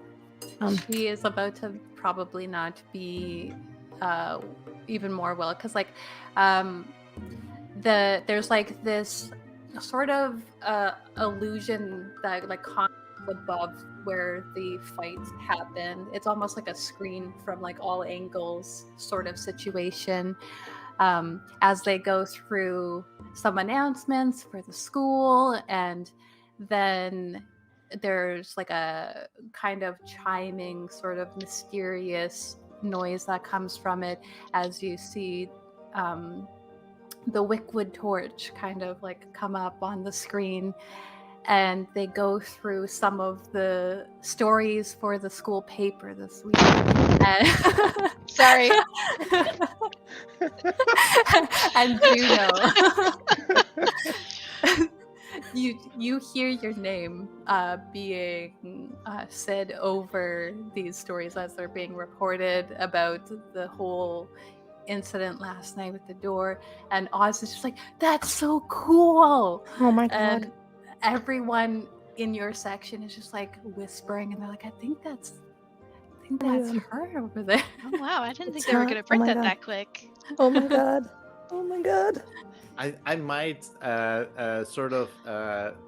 Speaker 2: She is about to probably not be even more well, because like there's like this sort of illusion that like above where the fight happened. It's almost like a screen from like all angles sort of situation. As they go through some announcements for the school, and then there's like a kind of chiming sort of mysterious noise that comes from it as you see the Wickwood torch kind of like come up on the screen, and they go through some of the stories for the school paper this week.
Speaker 7: Sorry.
Speaker 2: And you hear your name being said over these stories as they're being reported about the whole incident last night with the door, and Oz is just like, that's so cool.
Speaker 4: Oh my god.
Speaker 2: And everyone in your section is just like whispering, and they're like, I think that's her over there.
Speaker 7: Oh wow, I didn't think they were gonna print that quick.
Speaker 4: Oh my god. Oh my god.
Speaker 5: I might sort of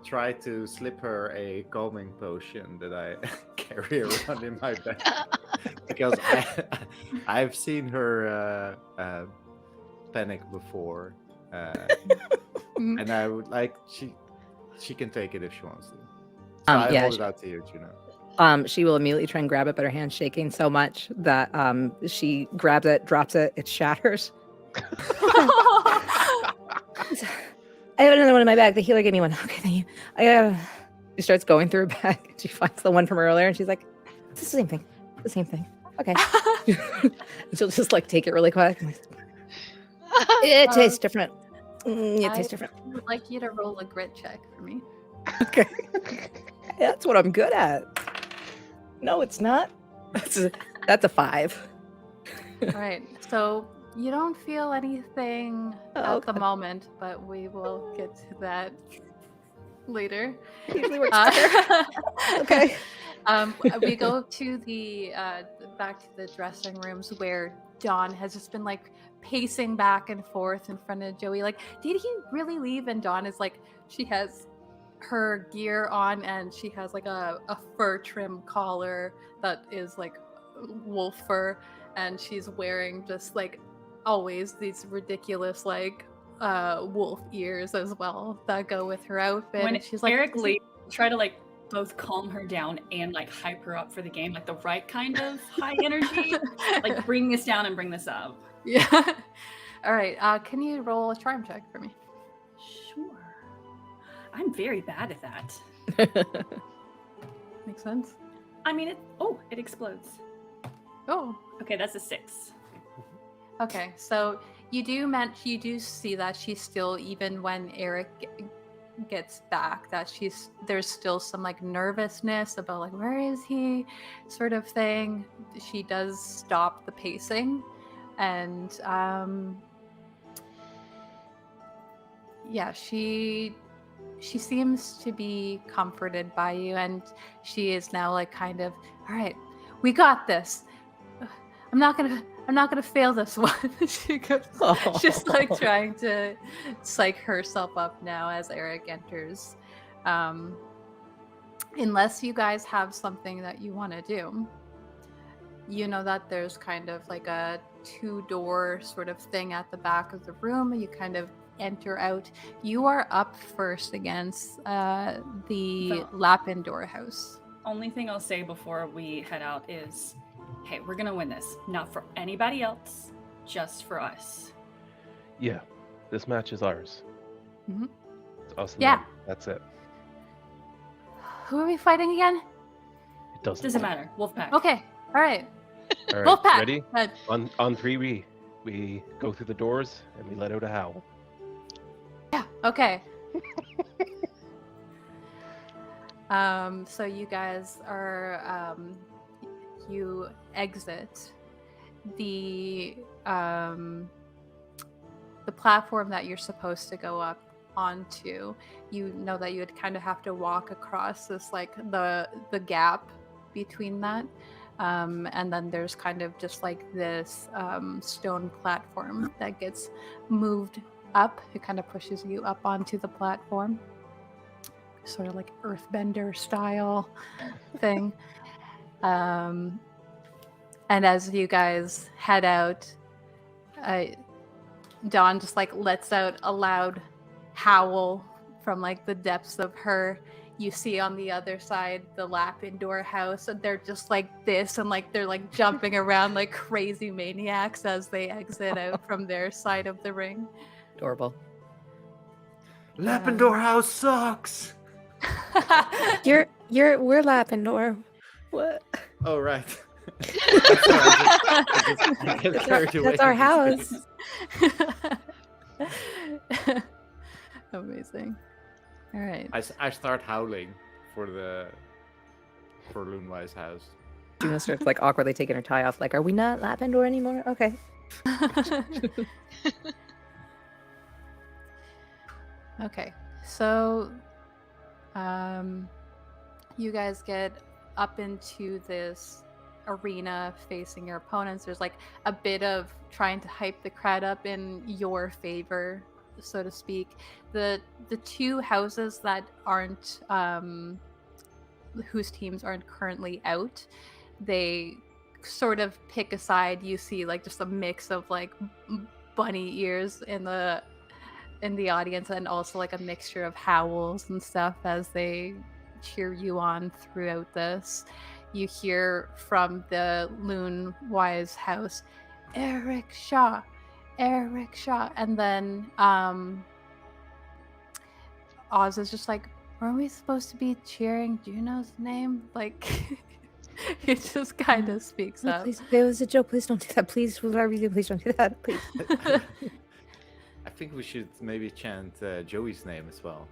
Speaker 5: try to slip her a calming potion that I carry around in my bag, because I've seen her panic before, and I would like she can take it if she wants to. So I hold it out to you, Juno.
Speaker 4: She will immediately try and grab it, but her hand's shaking so much that she grabs it, drops it, it shatters. I have another one in my bag. The healer gave me one. Okay, thank you. She starts going through her bag. She finds the one from earlier, and she's like, "It's the same thing. The same thing." Okay. She'll just like take it really quick. It tastes different. It tastes different.
Speaker 2: I would like you to roll a grit check for me.
Speaker 4: Okay. That's what I'm good at. No, it's not. That's a 5.
Speaker 2: All right. So you don't feel anything at the moment, but we will get to that later.
Speaker 4: Usually works better. Okay.
Speaker 2: We go to the back to the dressing rooms where Dawn has just been like pacing back and forth in front of Joey. Like, did he really leave? And Dawn is like, she has her gear on, and she has like a fur trim collar that is like wolf fur, and she's wearing just like always these ridiculous like wolf ears as well that go with her outfit.
Speaker 6: When
Speaker 2: and she's like,
Speaker 6: Eric leaves, try to like both calm her down and like hype her up for the game, like the right kind of high energy. Like bring this down and bring this up.
Speaker 2: Yeah. All right. Can you roll a charm check for me?
Speaker 6: Sure. I'm very bad at that.
Speaker 2: Makes sense.
Speaker 6: I mean, it explodes.
Speaker 2: Oh.
Speaker 6: Okay, that's a 6.
Speaker 2: Okay, so you do see that she's still, even when Eric gets back, that there's still some like nervousness about like, where is he, sort of thing. She does stop the pacing, and yeah, she seems to be comforted by you, and she is now like kind of, all right, we got this. I'm not gonna fail this one. She goes, just like trying to psych herself up now as Eric enters. Unless you guys have something that you want to do, you know that there's kind of like a 2-door sort of thing at the back of the room. You kind of enter out. You are up first against the Lapindor house.
Speaker 6: Only thing I'll say before we head out is, hey, we're gonna win this. Not for anybody else, just for us.
Speaker 8: Yeah, this match is ours.
Speaker 2: Mm-hmm.
Speaker 8: It's us and
Speaker 2: Yeah.
Speaker 8: them. That's it.
Speaker 2: Who are we fighting again?
Speaker 8: It doesn't
Speaker 6: Doesn't matter. Wolfpack.
Speaker 2: Okay. All right.
Speaker 8: All right,
Speaker 2: Wolfpack.
Speaker 8: ready?
Speaker 2: Good.
Speaker 8: On three, we go through the doors and we let out a howl.
Speaker 2: Yeah. Okay. So you guys are you exit the platform that you're supposed to go up onto. You know that you would kind of have to walk across this like the gap between that. And then there's kind of just like this stone platform that gets moved up. It kind of pushes you up onto the platform. Sort of like earthbender style thing. And as you guys head out, Dawn just like lets out a loud howl from like the depths of her. You see on the other side the lap indoor house, and they're just like this, and like they're like jumping around like crazy maniacs as they exit out from their side of the ring.
Speaker 4: Adorable.
Speaker 3: Lapendor House sucks.
Speaker 4: We're Lapendor. What?
Speaker 5: Oh, right. I get carried away
Speaker 4: That's our
Speaker 5: with
Speaker 4: house.
Speaker 5: this.
Speaker 2: Amazing. All right.
Speaker 5: I start howling for Loonwise house.
Speaker 4: Juno starts like awkwardly taking her tie off. Like, are we not Lapendor anymore? Okay.
Speaker 2: Okay, so you guys get up into this arena facing your opponents. There's like a bit of trying to hype the crowd up in your favor, so to speak. The two houses that aren't whose teams aren't currently out, they sort of pick a side. You see like just a mix of like bunny ears in the audience, and also like a mixture of howls and stuff as they cheer you on throughout this. You hear from the Loonwise house, Eric Shaw, and then Oz is just like, weren't we supposed to be cheering Juno's name? Like, he just kind of speaks
Speaker 4: No,
Speaker 2: up.
Speaker 4: please, it was a joke. Please don't do that. Please, whatever you do, please don't do that. Please.
Speaker 5: I think we should maybe chant Joey's name as well.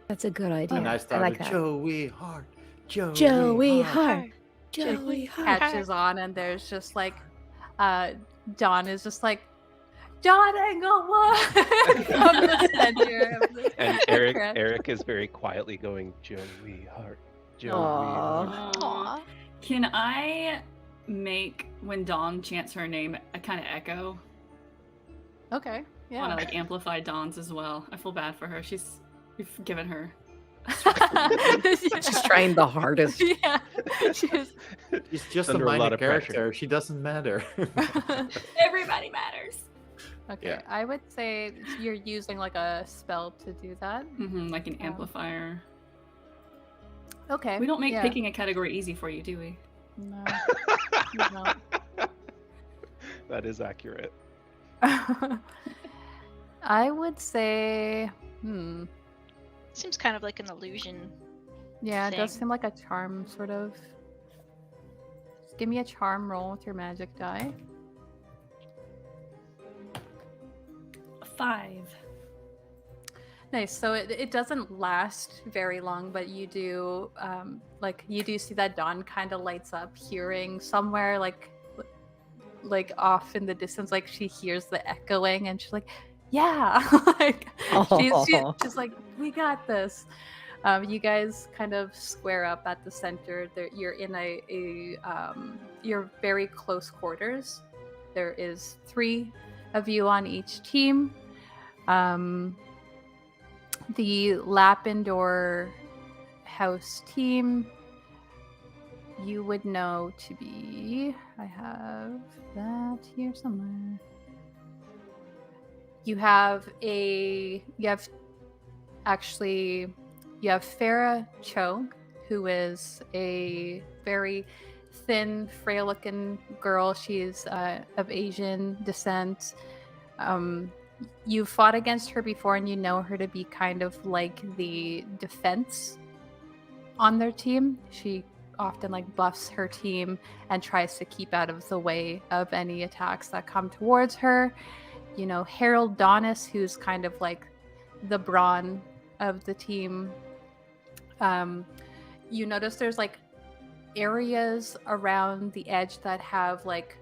Speaker 4: That's a good idea.
Speaker 5: And I
Speaker 4: I
Speaker 5: started
Speaker 4: like that.
Speaker 5: Joey Hart.
Speaker 4: Joey Hart.
Speaker 2: Joey
Speaker 4: Joey Hart.
Speaker 2: catches on, and there's just like Dawn is just like, Dawn Englewood from the center of the
Speaker 8: And
Speaker 2: crowd.
Speaker 8: Eric is very quietly going, Joey Hart. Joey
Speaker 4: Aw.
Speaker 8: Hart.
Speaker 7: Aw.
Speaker 6: Can I make when Dawn chants her name a kind of echo?
Speaker 2: Okay,
Speaker 6: I want
Speaker 2: yeah.
Speaker 6: to like amplify Dawn's as well. I feel bad for her. We've given her.
Speaker 4: She's trying the hardest.
Speaker 2: Yeah, she's
Speaker 5: She's just a
Speaker 8: Under a lot
Speaker 5: minor
Speaker 8: of pressure.
Speaker 5: character. She doesn't matter.
Speaker 6: Everybody matters.
Speaker 2: okay.
Speaker 5: Yeah.
Speaker 2: I would say you're using like a spell to do that.
Speaker 6: Like an amplifier.
Speaker 2: Okay.
Speaker 6: We don't make
Speaker 2: yeah.
Speaker 6: picking a category easy for you, do we?
Speaker 2: No. you don't.
Speaker 8: That is accurate.
Speaker 2: I would say,
Speaker 7: Seems kind of like an illusion.
Speaker 2: yeah, it does
Speaker 7: thing.
Speaker 2: seem like a charm, sort of. Just give me a charm roll with your magic die.
Speaker 6: 5.
Speaker 2: Nice. So it doesn't last very long, but you do you do see that Dawn kind of lights up, hearing somewhere like off in the distance, like she hears the echoing, and she's like, yeah, like she's like, we got this. You guys kind of square up at the center. You're in you're very close quarters. There is 3 of you on each team. The Lapendor house team, you would know to be, I have that here somewhere. You have Farah Cho, who is a very thin, frail-looking girl. She's of Asian descent. You've fought against her before, and you know her to be kind of like the defense on their team. She often like buffs her team and tries to keep out of the way of any attacks that come towards her. You know, Harold Donis, who's kind of like the brawn of the team. You notice there's like areas around the edge that have like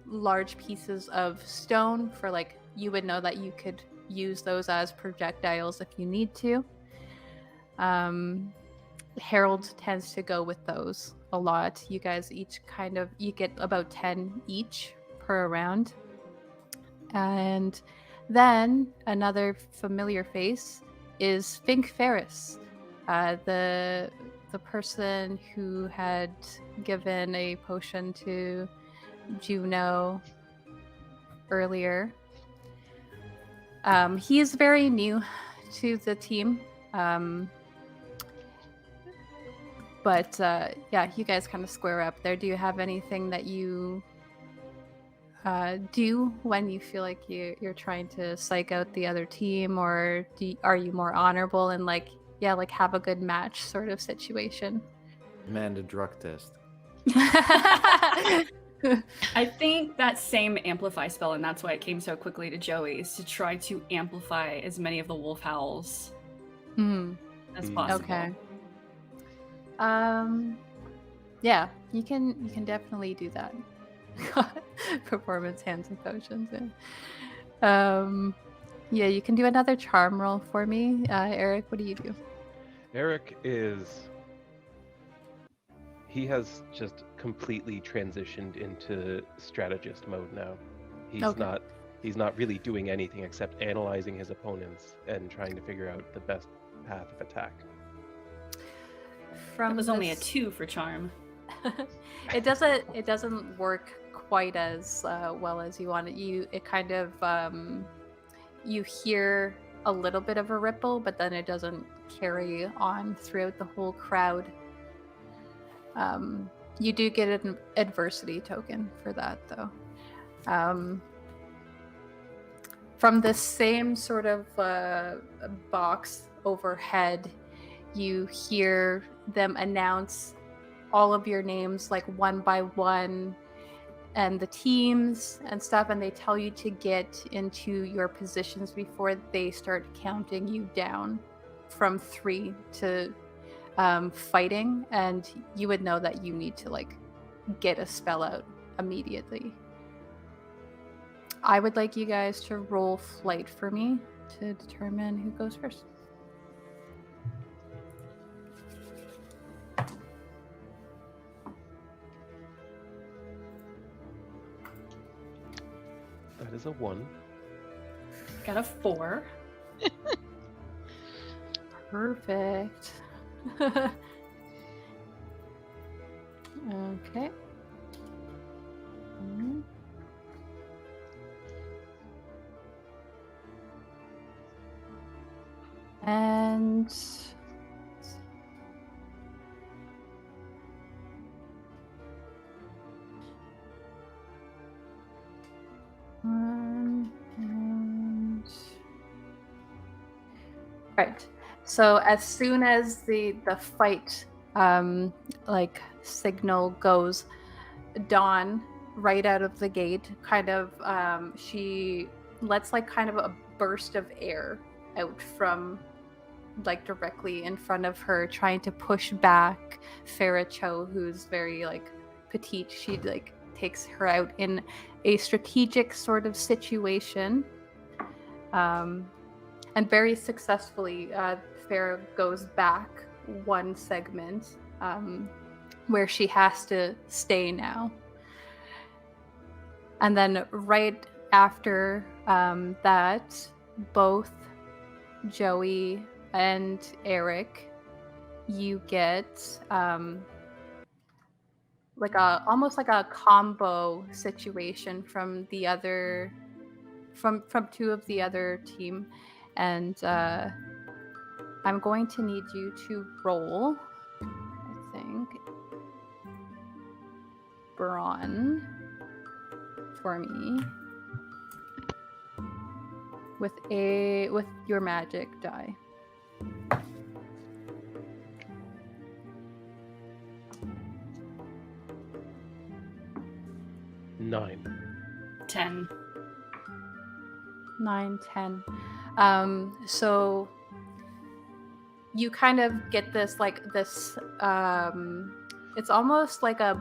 Speaker 2: large pieces of stone for like, you would know that you could use those as projectiles if you need to. Harold tends to go with those a lot. You guys each you get about 10 each per round. And then another familiar face is Fink Ferris, the person who had given a potion to Juno earlier. He is very new to the team. But yeah, you guys kind of square up there. Do you have anything that you do when you feel like you're trying to psych out the other team, or are you more honorable and like have a good match sort of situation?
Speaker 5: Man, the drug test.
Speaker 6: I think that same amplify spell, and that's why it came so quickly to Joey, is to try to amplify as many of the wolf howls as possible.
Speaker 2: Okay. Yeah, you can definitely do that. Performance, hands, and potions. Yeah, you can do another charm roll for me. Eric, what do you do?
Speaker 8: Eric he has just completely transitioned into strategist mode now. He's not really doing anything except analyzing his opponents and trying to figure out the best path of attack.
Speaker 6: It was only a 2 for charm.
Speaker 2: It doesn't work quite as well as you want it. It kind of you hear a little bit of a ripple, but then it doesn't carry on throughout the whole crowd. You do get an adversity token for that, though. From the same sort of box overhead, you hear them announce all of your names like one by one and the teams and stuff, and they tell you to get into your positions before they start counting you down from 3 to fighting, and you would know that you need to like get a spell out immediately. I would like you guys to roll flight for me to determine who goes first.
Speaker 8: That is a 1.
Speaker 6: Got a 4.
Speaker 2: Perfect. Okay. And right. So as soon as the fight like signal goes, Dawn right out of the gate kind of she lets like kind of a burst of air out from like directly in front of her, trying to push back Farah Cho, who's very like petite. She like takes her out in a strategic sort of situation, and very successfully. Farah goes back one segment where she has to stay now, and then right after that, both Joey and Eric, you get like almost like a combo situation from the other from 2 of the other team, and I'm going to need you to roll, I think, brawn for me with your magic die.
Speaker 8: 9.
Speaker 6: 10.
Speaker 2: 9, 10. So you kind of get this it's almost like a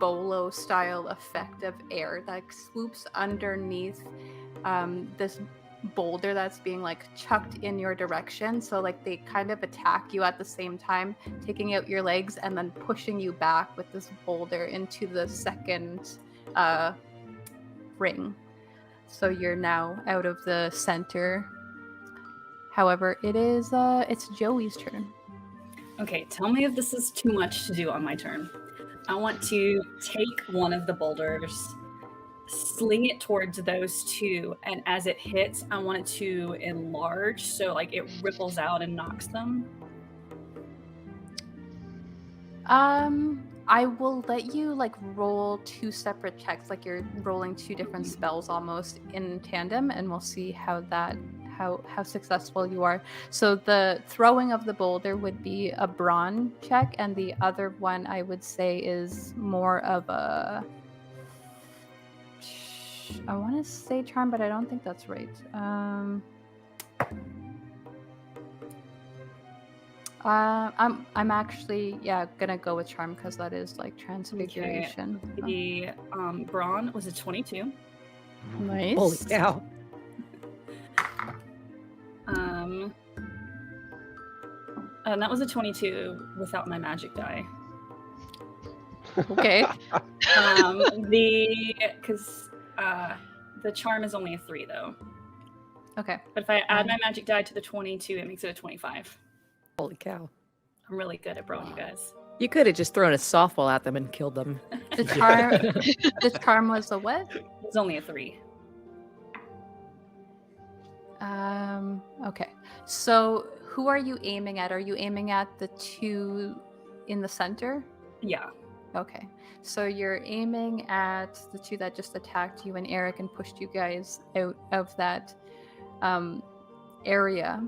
Speaker 2: bolo style effect of air that swoops underneath this boulder that's being like chucked in your direction. So like they kind of attack you at the same time, taking out your legs and then pushing you back with this boulder into the second ring. So you're now out of the center. However, it's Joey's turn.
Speaker 6: Okay, tell me if this is too much to do on my turn. I want to take one of the boulders, sling it towards those two, and as it hits, I want it to enlarge so like it ripples out and knocks them.
Speaker 2: I will let you like roll 2 separate checks, like you're rolling 2 different spells almost in tandem, and we'll see how successful you are. So the throwing of the boulder would be a brawn check, and the other one I would say is more of a, I want to say charm, but I don't think that's right. I'm actually gonna go with charm because that is like transfiguration.
Speaker 6: Okay. The brawn was a 22.
Speaker 2: Nice.
Speaker 4: Holy cow.
Speaker 6: And that was a 22 without my magic die.
Speaker 2: Okay.
Speaker 6: The charm is only a 3 though.
Speaker 2: Okay.
Speaker 6: But if I add my magic die to the 22, it makes it a 25.
Speaker 4: Holy cow.
Speaker 6: I'm really good at brawling, you guys.
Speaker 4: You could have just thrown a softball at them and killed them.
Speaker 2: The charm. The charm was a what?
Speaker 6: It's only a 3.
Speaker 2: Okay. So who are you aiming at? Are you aiming at the 2 in the center?
Speaker 6: Yeah.
Speaker 2: Okay. So you're aiming at the 2 that just attacked you and Eric and pushed you guys out of that area.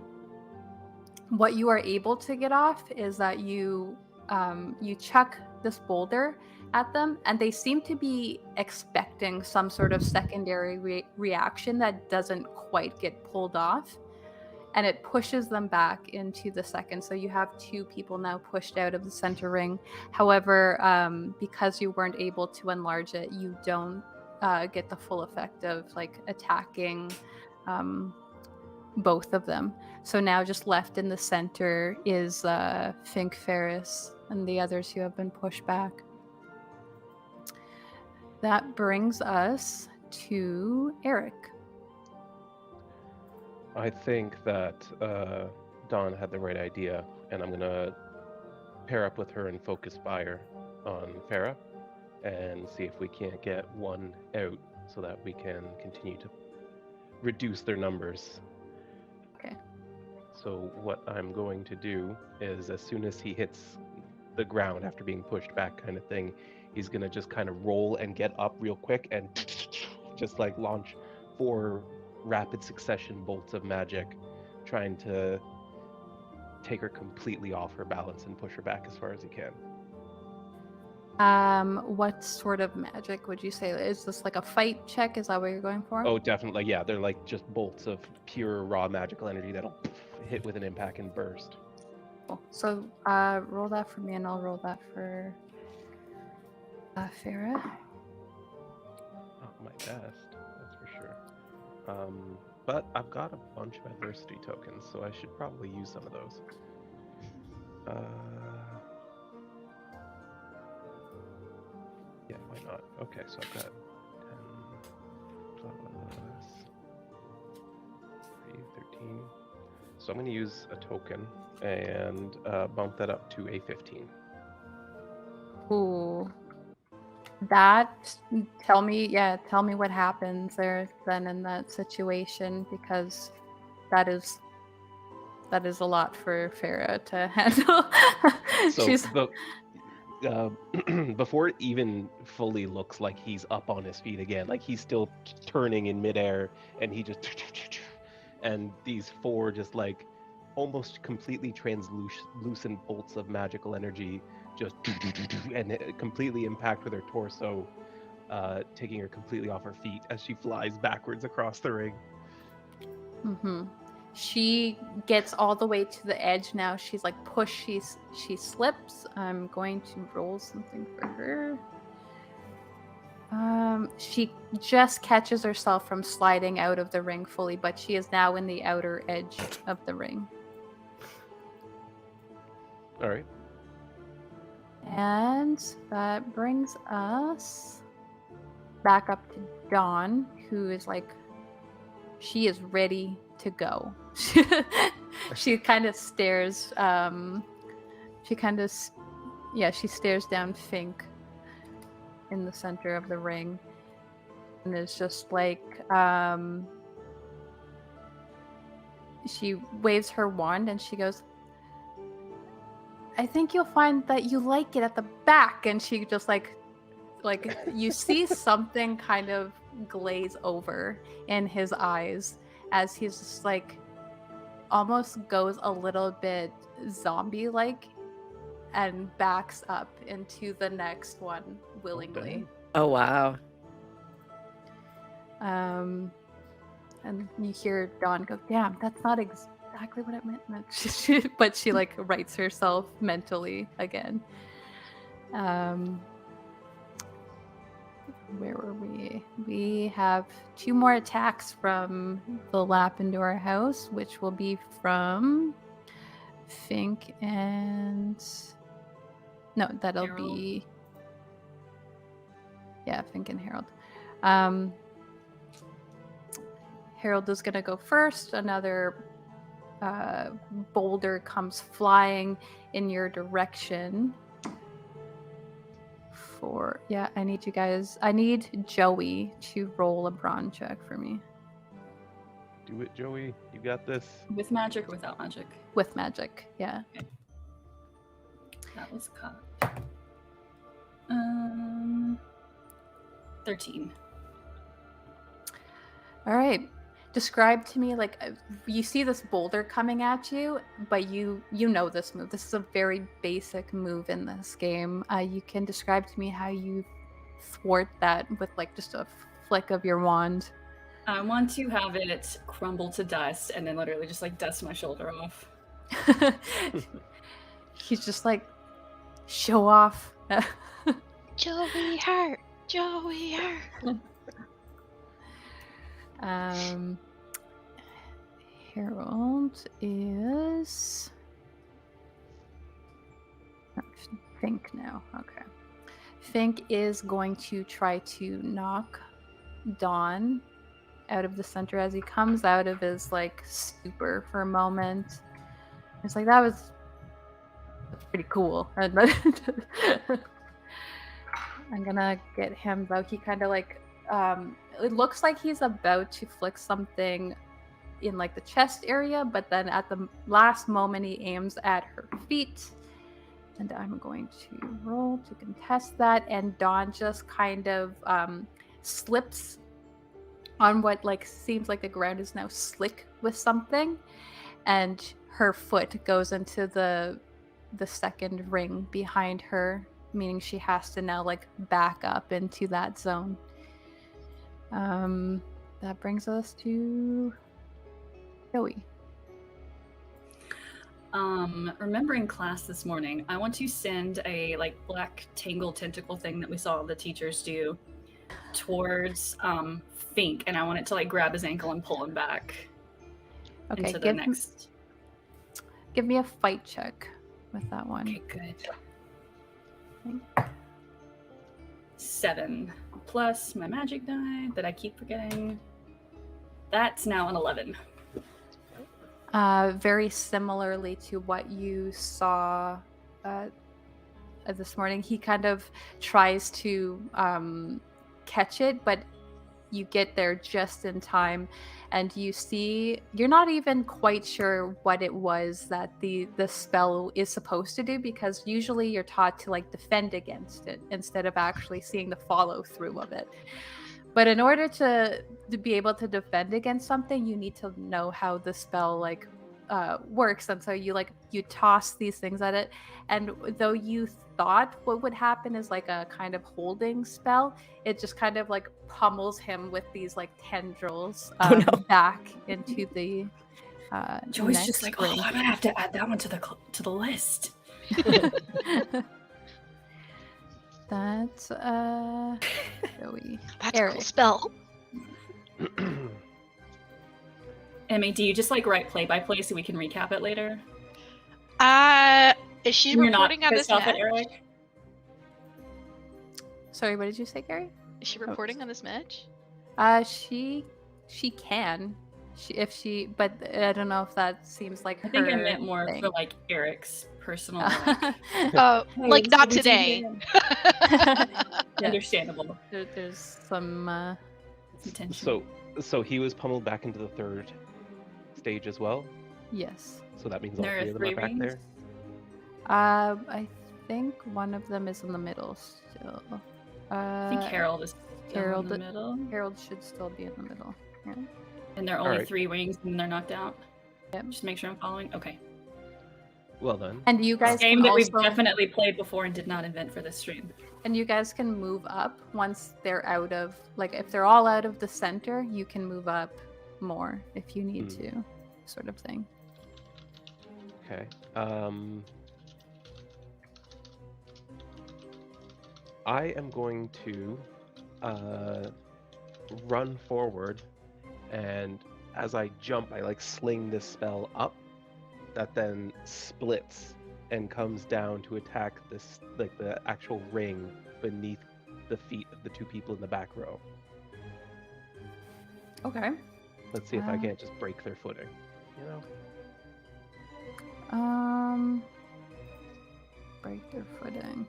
Speaker 2: What you are able to get off is that you chuck this boulder at them, and they seem to be expecting some sort of secondary reaction that doesn't quite get pulled off, and it pushes them back into the second. So you have 2 people now pushed out of the center ring. However, because you weren't able to enlarge it, you don't get the full effect of like attacking both of them. So now just left in the center is Fink Ferris and the others who have been pushed back. That brings us to Eric.
Speaker 8: I think that Dawn had the right idea, and I'm gonna pair up with her and focus fire on Farah and see if we can't get one out so that we can continue to reduce their numbers.
Speaker 2: Okay.
Speaker 8: So what I'm going to do is, as soon as he hits the ground after being pushed back kind of thing, he's gonna just kind of roll and get up real quick and just like launch 4 rapid succession bolts of magic, trying to take her completely off her balance and push her back as far as he can.
Speaker 2: What sort of magic would you say? Is this like a fight check? Is that what you're going for?
Speaker 8: Oh, definitely. Yeah, they're like just bolts of pure raw magical energy that'll hit with an impact and burst.
Speaker 2: Cool. So roll that for me, and I'll roll that for Farah.
Speaker 8: Oh, my best, that's for sure. But I've got a bunch of adversity tokens, so I should probably use some of those. Yeah, why not? Okay, so I've got 10 plus 3, 13. So I'm going to use a token and bump that up to a 15.
Speaker 2: Ooh. That, tell me what happens there then in that situation, because that is a lot for Farah to handle.
Speaker 8: So before it even fully looks like he's up on his feet again, like he's still turning in midair, and he just and these 4 just like almost completely translucent bolts of magical energy just and completely impact with her torso. taking her completely off her feet as she flies backwards across the ring.
Speaker 2: Mm-hmm. She gets all the way to the edge now. She's like she slips. I'm going to roll something for her. She just catches herself from sliding out of the ring fully, but she is now in the outer edge of the ring.
Speaker 8: All right.
Speaker 2: And that brings us back up to Dawn, who is like, she is ready to go. She kind of stares. She stares down Fink in the center of the ring, and it's just like, she waves her wand and she goes, I think you'll find that you like it at the back. And she just like you see something kind of glaze over in his eyes as he's just like almost goes a little bit zombie like and backs up into the next one willingly.
Speaker 4: Oh wow.
Speaker 2: And you hear Dawn go, damn, that's not exactly what I meant. But she like writes herself mentally again. Where were we? We have 2 more attacks from the Lapindor house, which will be from Fink and... No, that'll
Speaker 6: Harold.
Speaker 2: be... Yeah, Fink and Harold. Harold is going to go first. Another boulder comes flying in your direction. I need Joey to roll a brawn check for me.
Speaker 8: Do it, Joey. You got this.
Speaker 6: With magic or without magic?
Speaker 2: With magic, yeah.
Speaker 6: That was cut. 13.
Speaker 2: All right. Describe to me, like, you see this boulder coming at you, but you know this move. This is a very basic move in this game. You can describe to me how you thwart that with, like, just a flick of your wand.
Speaker 6: I want to have it crumble to dust and then literally just, like, dust my shoulder off.
Speaker 2: He's just like, show off.
Speaker 7: Joey hurt. Joey hurt.
Speaker 2: Harold is Fink now. Okay. Fink is going to try to knock Dawn out of the center as he comes out of his like stupor for a moment. It's like that's pretty cool. I'm gonna get him though. He kind of like it looks like he's about to flick something in like the chest area, but then at the last moment he aims at her feet, and I'm going to roll to contest that. And Dawn just kind of slips on what like seems like the ground is now slick with something, and her foot goes into the second ring behind her, meaning she has to now like back up into that zone. That brings us to Joey.
Speaker 6: Remembering class this morning, I want to send a like black tangle tentacle thing that we saw the teachers do towards Fink, and I want it to like grab his ankle and pull him back into the next.
Speaker 2: Give me a fight check with that one.
Speaker 6: Okay, good. 7 plus my magic die that I keep forgetting. That's now an 11.
Speaker 2: Very similarly to what you saw this morning, he kind of tries to catch it, but you get there just in time, and you see you're not even quite sure what it was that the spell is supposed to do, because usually you're taught to like defend against it instead of actually seeing the follow through of it. But in order to be able to defend against something, you need to know how the spell like works. And so you toss these things at it, and though you thought what would happen is like a kind of holding spell, it just kind of like pummels him with these like tendrils back into the
Speaker 6: Joy's just
Speaker 2: next
Speaker 6: like,
Speaker 2: ring.
Speaker 6: I'm gonna have to add that one to the list.
Speaker 2: That's Joey.
Speaker 7: That's a
Speaker 2: Eric.
Speaker 7: cool spell.
Speaker 6: Emmy, do you just like write play-by-play so we can recap it later?
Speaker 7: Is she
Speaker 6: You're not
Speaker 7: reporting on this
Speaker 6: pissed off at
Speaker 7: match?
Speaker 6: Eric?
Speaker 2: Sorry, what did you say, Gary?
Speaker 7: Is she reporting on this match?
Speaker 2: She can. But I don't know if that seems like
Speaker 6: I think I
Speaker 2: her
Speaker 6: meant more
Speaker 2: thing.
Speaker 6: for like Eric's personal.
Speaker 7: Oh,
Speaker 6: Hey,
Speaker 7: like not
Speaker 6: so did
Speaker 7: today.
Speaker 6: you-
Speaker 2: Yeah.
Speaker 6: Understandable.
Speaker 2: There's some
Speaker 6: Some tension.
Speaker 8: So he was pummeled back into the third stage as well.
Speaker 2: yes.
Speaker 8: So that means all
Speaker 6: There are
Speaker 8: three of them
Speaker 6: three
Speaker 8: are back
Speaker 6: rings?
Speaker 8: there.
Speaker 2: I think one of them is in the middle still.
Speaker 6: I think Harold is still
Speaker 2: Harold-
Speaker 6: in the middle.
Speaker 2: Harold should still be in the middle. Yeah.
Speaker 6: And there are only
Speaker 8: Alright.
Speaker 6: 3 wings and they're knocked out.
Speaker 2: Yep.
Speaker 6: Just make sure I'm following. Okay.
Speaker 8: Well then.
Speaker 2: And you guys
Speaker 6: Game
Speaker 2: can
Speaker 6: that we've
Speaker 2: also,
Speaker 6: definitely played before and did not invent for this stream.
Speaker 2: and you guys can move up once they're out of, like, if they're all out of the center, you can move up more if you need to, sort of thing.
Speaker 8: Okay. I am going to run forward, and as I jump, I like sling this spell up that then splits and comes down to attack this, like the actual ring beneath the feet of the 2 people in the back row.
Speaker 2: Okay.
Speaker 8: Let's see if I can't just break their footing. You know?
Speaker 2: Break their footing.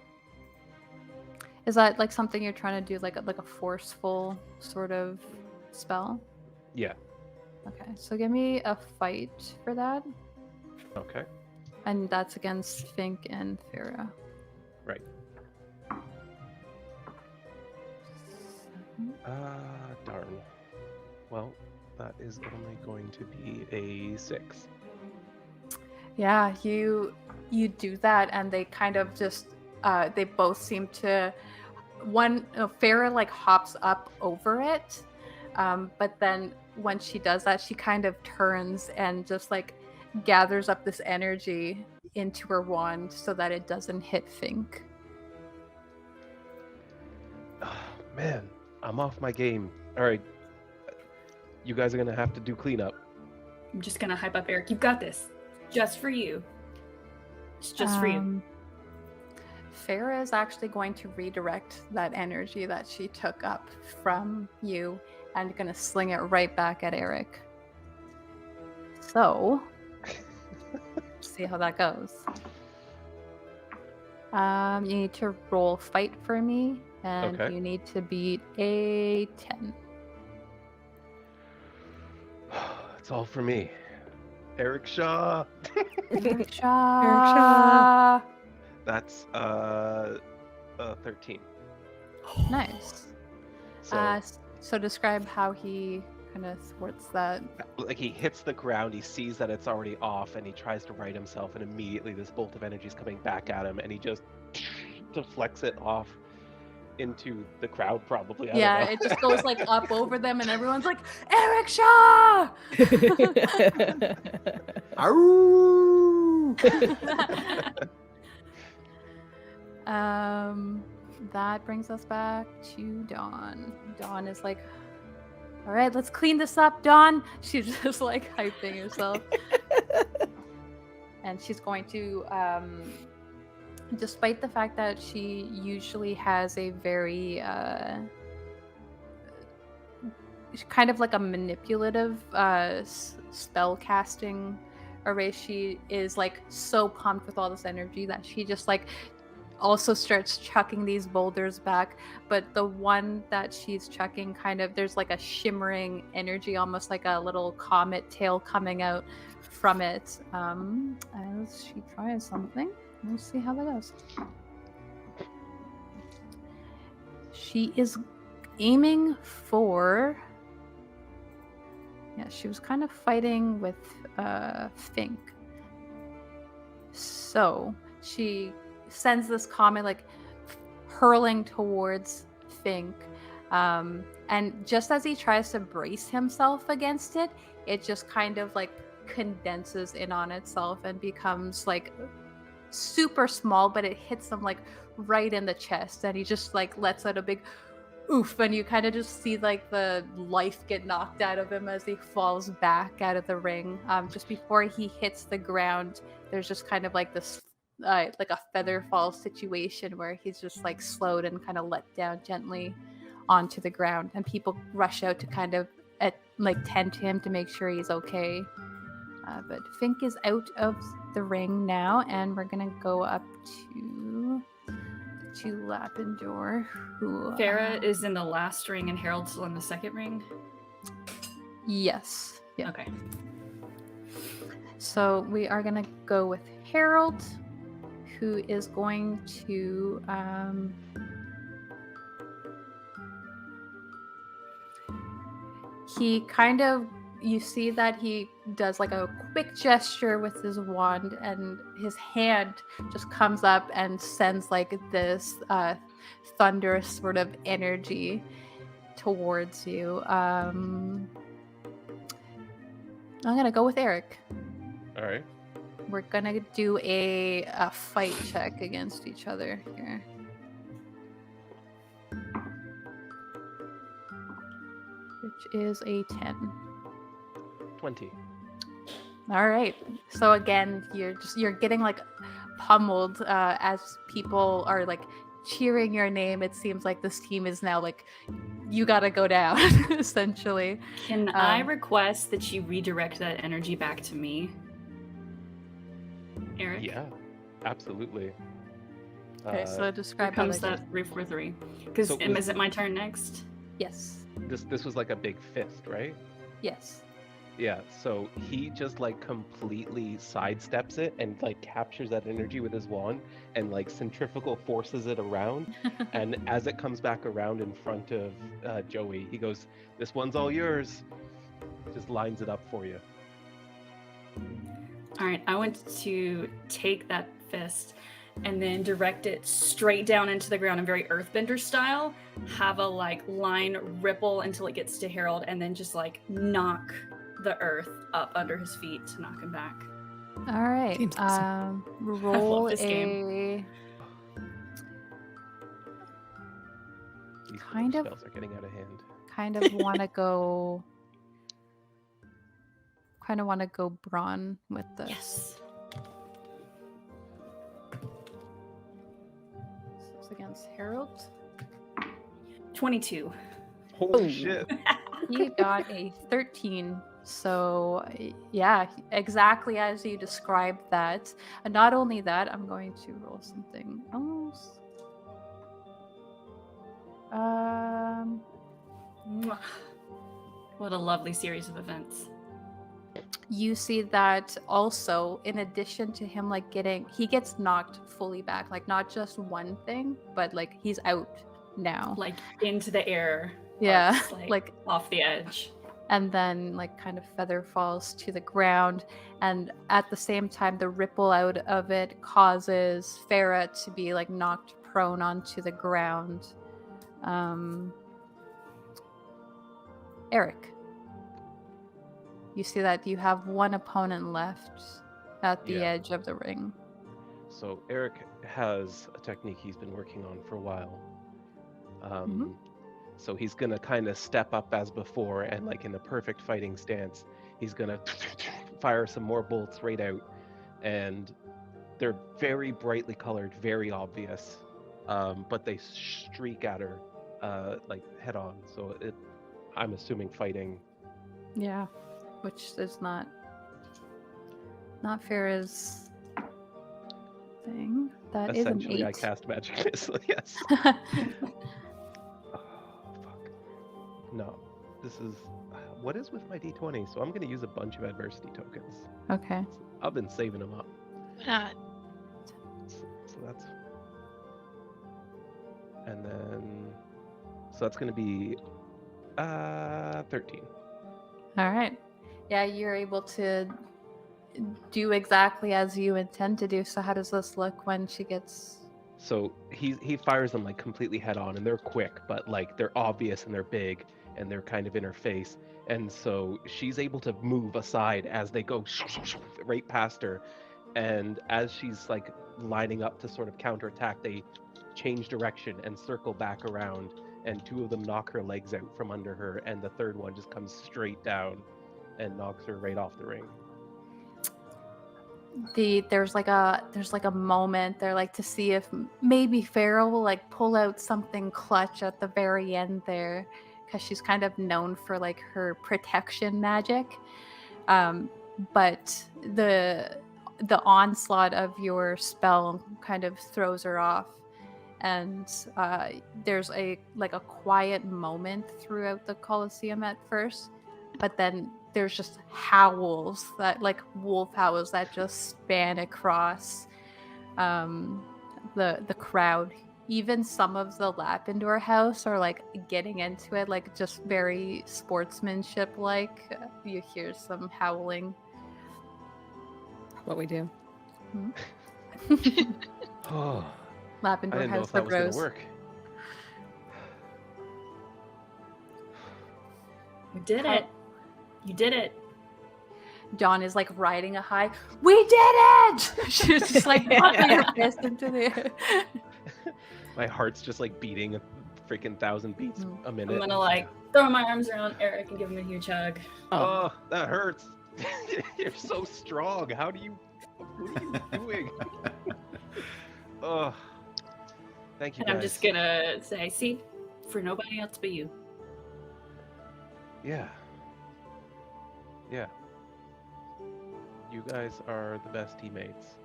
Speaker 2: Is that like something you're trying to do, like a forceful sort of spell?
Speaker 8: Yeah.
Speaker 2: Okay, so give me a fight for that,
Speaker 8: Okay.
Speaker 2: and that's against Fink and Farah.
Speaker 8: Right. Darn. Well, that is only going to be a 6.
Speaker 2: Yeah, you do that, and they kind of just they both seem to Farah like hops up over it, but then when she does that, she kind of turns and just like gathers up this energy into her wand so that it doesn't hit Fink.
Speaker 8: Oh, man, I'm off my game. All right. You guys are going to have to do cleanup.
Speaker 6: I'm just gonna hype up Eric. You've got this. Just for you. It's just for you.
Speaker 2: Farah is actually going to redirect that energy that she took up from you and going to sling it right back at Eric. So, see how that goes. You need to roll fight for me, and
Speaker 8: Okay.
Speaker 2: you need to beat a 10.
Speaker 8: It's all for me. Eric Shaw.
Speaker 2: Eric Shaw.
Speaker 8: That's 13.
Speaker 2: Nice.
Speaker 8: So
Speaker 2: So describe how he kind of thwarts that.
Speaker 8: like he hits the ground, he sees that it's already off, and he tries to right himself, and immediately this bolt of energy is coming back at him, and he just deflects it off into the crowd, probably. I don't
Speaker 2: Yeah,
Speaker 8: know.
Speaker 2: it just goes like up over them, and everyone's like, Eric Shaw! That brings us back to Dawn. Dawn is like, all right, let's clean this up, Dawn. She's just like hyping herself. And she's going to, despite the fact that she usually has a very, kind of like a manipulative spell casting array, she is like so pumped with all this energy that she just like also starts chucking these boulders back. But the one that she's chucking, kind of, there's like a shimmering energy, almost like a little comet tail coming out from it as she tries something. We'll see how that goes. She is aiming for Yeah, she was kind of fighting with Fink. So she sends this comment like hurling towards Fink. And just as he tries to brace himself against it, it just kind of like condenses in on itself and becomes like super small, but it hits him like right in the chest, and he just like lets out a big oof, and you kind of just see like the life get knocked out of him as he falls back out of the ring. Just before he hits the ground, there's just kind of like this like a feather fall situation where he's just like slowed and kind of let down gently onto the ground, and people rush out to kind of like tend to him to make sure he's okay. But Fink is out of the ring now, and we're gonna go up to Lapendor, who
Speaker 6: Farah is in the last ring and Harold's still in the second ring.
Speaker 2: Yes. Yeah.
Speaker 6: Okay.
Speaker 2: So we are gonna go with Harold, who is going to he kind of, you see that he does like a quick gesture with his wand, and his hand just comes up and sends like this thunderous sort of energy towards you. I'm gonna go with Eric.
Speaker 8: All right.
Speaker 2: We're gonna do a fight check against each other here. Which is a 10.
Speaker 8: 20.
Speaker 2: All right. So again, you're getting like pummeled as people are like cheering your name. It seems like this team is now like, you gotta go down, essentially.
Speaker 6: Can I request that you redirect that energy back to me, Eric?
Speaker 8: Yeah, absolutely.
Speaker 2: Okay, so
Speaker 6: Here
Speaker 2: describe how
Speaker 6: comes
Speaker 2: that
Speaker 6: that 3-4-3. Because
Speaker 8: So
Speaker 6: is it my turn next?
Speaker 2: Yes.
Speaker 8: This was like a big fist, right?
Speaker 2: Yes.
Speaker 8: Yeah, so he just like completely sidesteps it and like captures that energy with his wand and like centrifugal forces it around. And as it comes back around in front of Joey, he goes, "This one's all yours." Just lines it up for you.
Speaker 6: All right, I want to take that fist and then direct it straight down into the ground in very earthbender style, have a like line ripple until it gets to Harold, and then just like knock the earth up under his feet to knock him back.
Speaker 2: All right.
Speaker 4: Seems awesome.
Speaker 2: Roll
Speaker 6: this game.
Speaker 8: These
Speaker 2: Kind of-
Speaker 8: spells are getting out of hand.
Speaker 2: kind of want to go Braun with this.
Speaker 6: Yes.
Speaker 2: This is against Harold.
Speaker 6: 22.
Speaker 8: Holy shit.
Speaker 2: He got a 13. So, yeah, exactly as you described that. And not only that, I'm going to roll something else.
Speaker 6: Mwah. What a lovely series of events.
Speaker 2: You see that also, in addition to him like he gets knocked fully back, like not just one thing, but like he's out now.
Speaker 6: Like into the air.
Speaker 2: Yeah,
Speaker 6: arcs, like off the edge.
Speaker 2: And then like kind of feather falls to the ground, and at the same time the ripple out of it causes Farah to be like knocked prone onto the ground. Eric, you see that you have one opponent left at the
Speaker 8: Yeah.
Speaker 2: edge of the ring.
Speaker 8: So Eric has a technique he's been working on for a while. So he's gonna kind of step up as before, and like in a perfect fighting stance, he's gonna fire some more bolts right out, and they're very brightly colored, very obvious, but they streak at her like head on. So I'm assuming fighting.
Speaker 2: Yeah, which is not Farah's thing. That is an
Speaker 8: Essentially,
Speaker 2: 8.
Speaker 8: I cast magic missile. Yes. Oh, fuck. No, this is what is with my d20. So I'm gonna use a bunch of adversity tokens.
Speaker 2: Okay.
Speaker 8: I've been saving them up.
Speaker 7: Why not?
Speaker 8: So that's, and then, so that's gonna be 13.
Speaker 2: All right. Yeah, you're able to do exactly as you intend to do. So how does this look when she gets...
Speaker 8: So he fires them like completely head on, and they're quick, but like they're obvious and they're big and they're kind of in her face. And so she's able to move aside as they go right past her. And as she's like lining up to sort of counterattack, they change direction and circle back around, and two of them knock her legs out from under her, and the third one just comes straight down and knocks her right off the ring.
Speaker 2: There's like a moment there, like to see if maybe Farrell will like pull out something clutch at the very end there, because she's kind of known for like her protection magic. But the onslaught of your spell kind of throws her off, and there's a quiet moment throughout the Colosseum at first, but then there's just howls, that like wolf howls that just span across the crowd. Even some of the Lapindor house are like getting into it, like just very sportsmanship like. You hear some howling.
Speaker 4: What we do.
Speaker 8: Oh, I
Speaker 2: Lapindor
Speaker 8: didn't know
Speaker 2: house
Speaker 8: if that
Speaker 2: of
Speaker 8: was going
Speaker 2: Rose.
Speaker 8: to work.
Speaker 6: You did it. You did it.
Speaker 2: Dawn is like riding a high. We did it! She's just like popping her fist into the air.
Speaker 8: My heart's just like beating a freaking 1,000 beats a minute.
Speaker 6: I'm gonna like throw my arms around Eric and give him a huge hug.
Speaker 8: Oh, that hurts. You're so strong. What are you doing? Oh, thank you,
Speaker 6: And
Speaker 8: guys.
Speaker 6: I'm just gonna say, see, for nobody else but you.
Speaker 8: Yeah. Yeah. You guys are the best teammates.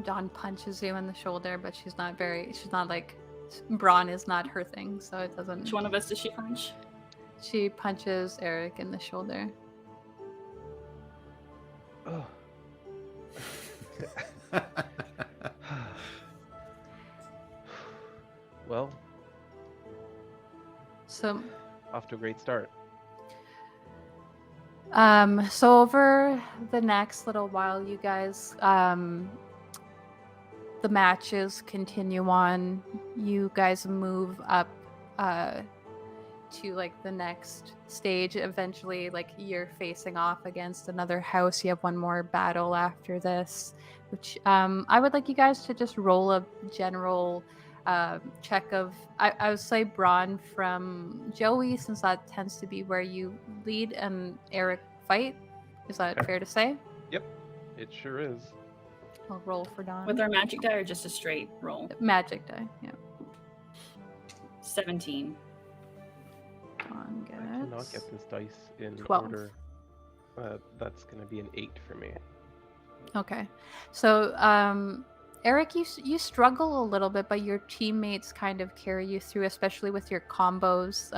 Speaker 2: Dawn punches you in the shoulder, but she's not like, brawn is not her thing, so it doesn't.
Speaker 6: Which one of us does she punch?
Speaker 2: She punches Eric in the shoulder.
Speaker 8: Oh. Well,
Speaker 2: So
Speaker 8: off to a great start.
Speaker 2: so over the next little while, you guys, the matches continue on. You guys move up to like the next stage. Eventually, like you're facing off against another house. You have one more battle after this, which I would like you guys to just roll a general check of, I would say brawn from Joey, since that tends to be where you lead and Eric fight. Is that
Speaker 8: Okay.
Speaker 2: fair to say?
Speaker 8: Yep, it sure is.
Speaker 2: I'll roll for Dawn.
Speaker 6: With our magic die or just a straight roll?
Speaker 2: Magic die, yeah.
Speaker 6: 17.
Speaker 2: Dawn
Speaker 8: I cannot
Speaker 2: gets
Speaker 8: get this dice in
Speaker 2: 12.
Speaker 8: order. That's going to be an 8 for me.
Speaker 2: Okay. So, Eric, you struggle a little bit, but your teammates kind of carry you through, especially with your combos.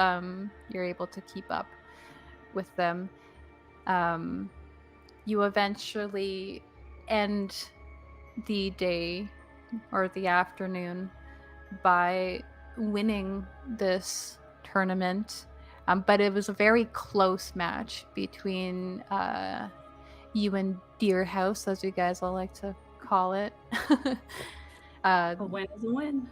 Speaker 2: You're able to keep up with them. You eventually end the day or the afternoon by winning this tournament. But it was a very close match between you and Deer House, as you guys all like to call it.
Speaker 6: A win is a win.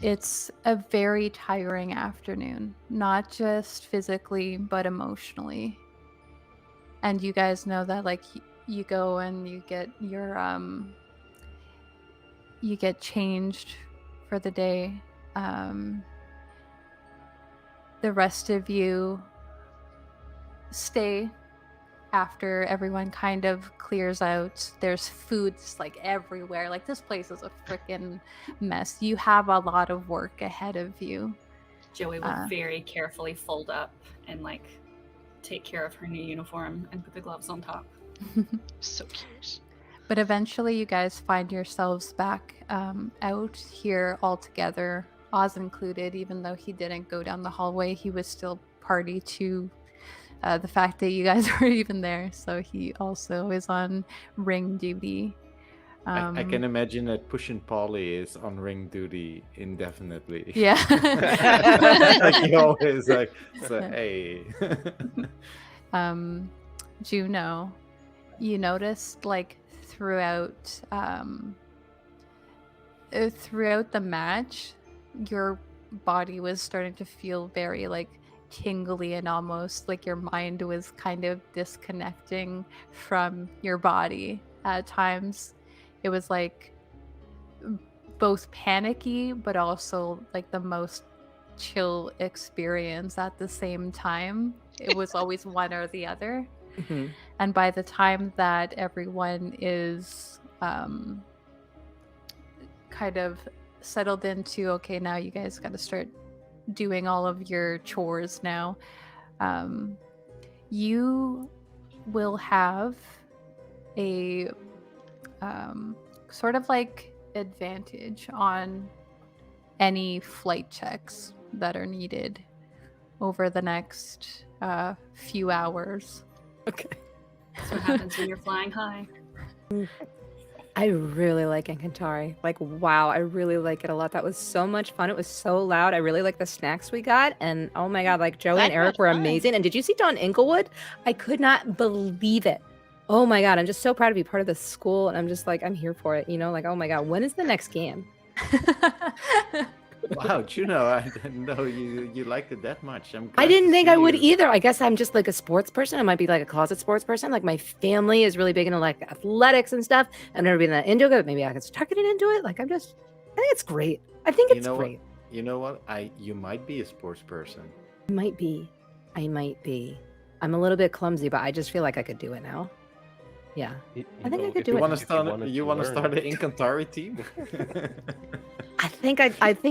Speaker 2: It's a very tiring afternoon, not just physically, but emotionally. And you guys know that, like, you go and you get your you get changed for the day. The rest of you stay after everyone kind of clears out. There's food just like everywhere. Like, this place is a freaking mess. You have a lot of work ahead of you.
Speaker 6: Joey will very carefully fold up and like take care of her new uniform and put the gloves on top.
Speaker 7: So cute.
Speaker 2: But eventually you guys find yourselves back out here all together, Oz included. Even though he didn't go down the hallway, he was still party to the fact that you guys were even there. So he also is on ring duty.
Speaker 5: I can imagine that Pushing Polly is on ring duty indefinitely.
Speaker 2: Yeah.
Speaker 5: Like he always like, so, hey.
Speaker 2: Juno, you noticed like throughout the match, your body was starting to feel very like tingly and almost like your mind was kind of disconnecting from your body at times. It was like both panicky but also like the most chill experience at the same time. It was always one or the other.
Speaker 4: Mhm.
Speaker 2: And by the time that everyone is kind of settled into, okay, now you guys got to start doing all of your chores now, you will have a sort of like advantage on any flight checks that are needed over the next few hours.
Speaker 4: Okay.
Speaker 6: That's what happens when you're flying high.
Speaker 4: I really like Incantre. Like, wow, I really like it a lot. That was so much fun. It was so loud. I really like the snacks we got. And oh my God, like Joey and
Speaker 7: That
Speaker 4: Eric
Speaker 7: was
Speaker 4: were
Speaker 7: fun.
Speaker 4: amazing. And did you see Don Inglewood? I could not believe it. Oh my God, I'm just so proud to be part of this school. And I'm just like, I'm here for it. You know, like, oh my God, when is the next game?
Speaker 5: Wow, Juno, I didn't know you liked it that much.
Speaker 4: I
Speaker 5: glad
Speaker 4: didn't
Speaker 5: to
Speaker 4: think
Speaker 5: see
Speaker 4: I would
Speaker 5: you.
Speaker 4: either. I guess I'm just like a sports person. I might be like a closet sports person. Like my family is really big into like athletics and stuff. I've never been that into it. Maybe I could start getting into it. Like I think it's great. I think
Speaker 5: You
Speaker 4: it's
Speaker 5: know what?
Speaker 4: great.
Speaker 5: You know what? You might be a sports person.
Speaker 4: I might be. I'm a little bit clumsy, but I just feel like I could do it now. Yeah. I think I could do
Speaker 5: You
Speaker 4: it.
Speaker 5: want to
Speaker 8: if you
Speaker 5: start?
Speaker 8: wanted
Speaker 5: You
Speaker 8: to
Speaker 5: want to
Speaker 8: learn
Speaker 5: start an
Speaker 8: it.
Speaker 5: Incantre team?
Speaker 4: I think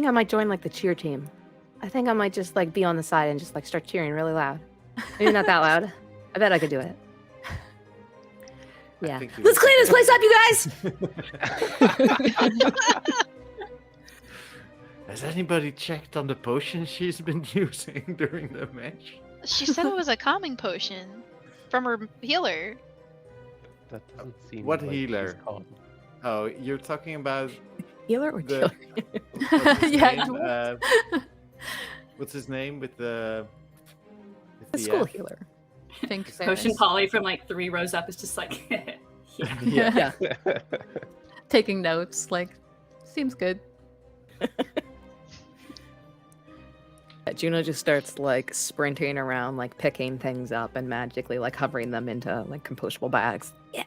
Speaker 4: I might join like the cheer team. I think I might just like be on the side and just like start cheering really loud. Maybe not that loud. I bet I could do it.
Speaker 5: I
Speaker 4: Yeah.
Speaker 5: think you
Speaker 4: Let's
Speaker 5: would.
Speaker 4: clean this place up, you guys.
Speaker 5: Has anybody checked on the potion she's been using during the match?
Speaker 7: She said it was a calming potion from her healer.
Speaker 8: That doesn't seem
Speaker 5: What
Speaker 8: like she's
Speaker 5: healer?
Speaker 8: calm.
Speaker 5: Oh, you're talking about
Speaker 4: Healer or
Speaker 5: the
Speaker 4: killer?
Speaker 5: what's his
Speaker 2: Yeah,
Speaker 5: name?
Speaker 2: dwarf.
Speaker 5: What's his name with the
Speaker 4: The school
Speaker 5: F?
Speaker 4: healer.
Speaker 2: Think
Speaker 6: Potion
Speaker 2: Ferris.
Speaker 6: Polly from like 3 rows up is just like,
Speaker 5: Yeah.
Speaker 4: Yeah.
Speaker 2: Taking notes, like, seems good.
Speaker 4: Juno just starts like sprinting around, like picking things up and magically like hovering them into like compostable bags. Yeah,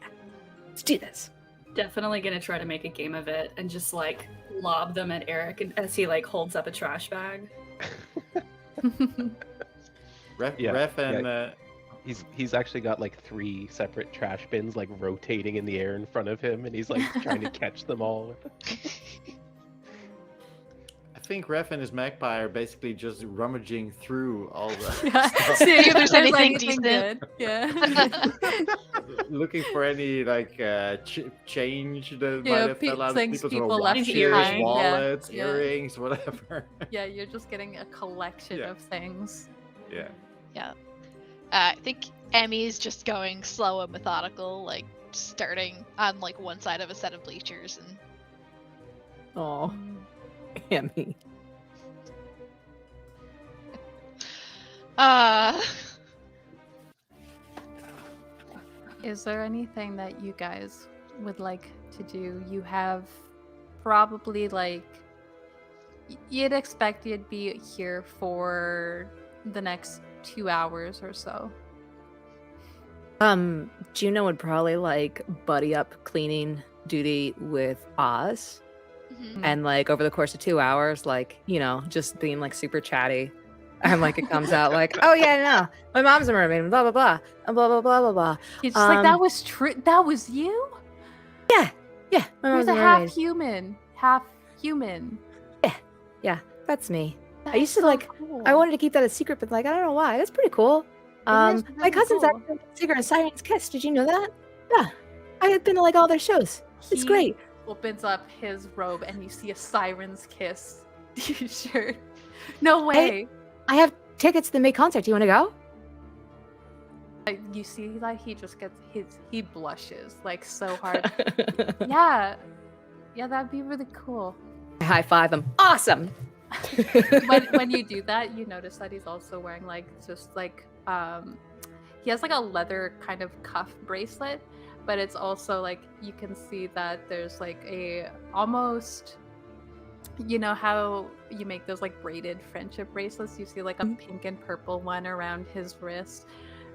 Speaker 4: let's do this.
Speaker 6: definitely gonna try to make a game of it and just like lob them at Eric as he like holds up a trash bag.
Speaker 5: Ref and
Speaker 8: He's actually got like 3 separate trash bins like rotating in the air in front of him, and he's like trying to catch them all.
Speaker 5: I think Ref and his magpie are basically just rummaging through all the
Speaker 2: Yeah.
Speaker 5: stuff,
Speaker 2: See if
Speaker 7: there's
Speaker 2: there's
Speaker 7: anything
Speaker 2: anything
Speaker 7: decent.
Speaker 2: good. Yeah.
Speaker 5: looking for any like change that
Speaker 2: Yeah,
Speaker 5: might have fell out of
Speaker 2: things
Speaker 5: people's
Speaker 2: people
Speaker 6: left
Speaker 5: watches,
Speaker 6: behind,
Speaker 2: yeah,
Speaker 5: wallets,
Speaker 2: yeah.
Speaker 5: earrings, whatever.
Speaker 2: Yeah, you're just getting a collection
Speaker 5: Yeah.
Speaker 2: of things.
Speaker 5: Yeah.
Speaker 7: I think Emmy's just going slow and methodical, like starting on like one side of a set of bleachers and
Speaker 4: Oh, Hammy.
Speaker 2: Is there anything that you guys would like to do? You have probably like you'd expect you'd be here for the next 2 hours or so.
Speaker 4: Juno would probably like buddy up cleaning duty with Oz,
Speaker 7: Mhm.
Speaker 4: and like over the course of 2 hours, like just being like super chatty, and like it comes out like, oh yeah, no, my mom's a mermaid, and blah blah blah, and blah blah blah blah blah.
Speaker 2: He's just like, that
Speaker 4: Um,
Speaker 2: was true. That was you?
Speaker 4: Yeah, my
Speaker 2: There's
Speaker 4: mom's
Speaker 2: a
Speaker 4: a
Speaker 2: half
Speaker 4: mermaid.
Speaker 2: human. Half human.
Speaker 4: Yeah, that's me.
Speaker 2: That's
Speaker 4: used to,
Speaker 2: so
Speaker 4: like,
Speaker 2: cool.
Speaker 4: I wanted to keep that a secret, but like I don't know why. That's pretty cool.
Speaker 2: is
Speaker 4: My
Speaker 2: really
Speaker 4: cousin's
Speaker 2: cool.
Speaker 4: actually a singer in Siren's Kiss. Did you know that? Yeah, I had been to like all their shows. It's
Speaker 2: He
Speaker 4: great.
Speaker 2: Opens up his robe and you see a Siren's Kiss t-shirt. No way.
Speaker 4: I have tickets to the May concert. Do you want to go?
Speaker 2: Like, you see that he just gets he blushes like so hard. Yeah, that'd be really cool.
Speaker 4: High five him. Awesome.
Speaker 2: When you do that, you notice that he's also wearing like just like he has like a leather kind of cuff bracelet, but it's also like you can see that there's like a almost, you know how you make those like braided friendship bracelets, you see like a pink and purple one around his wrist.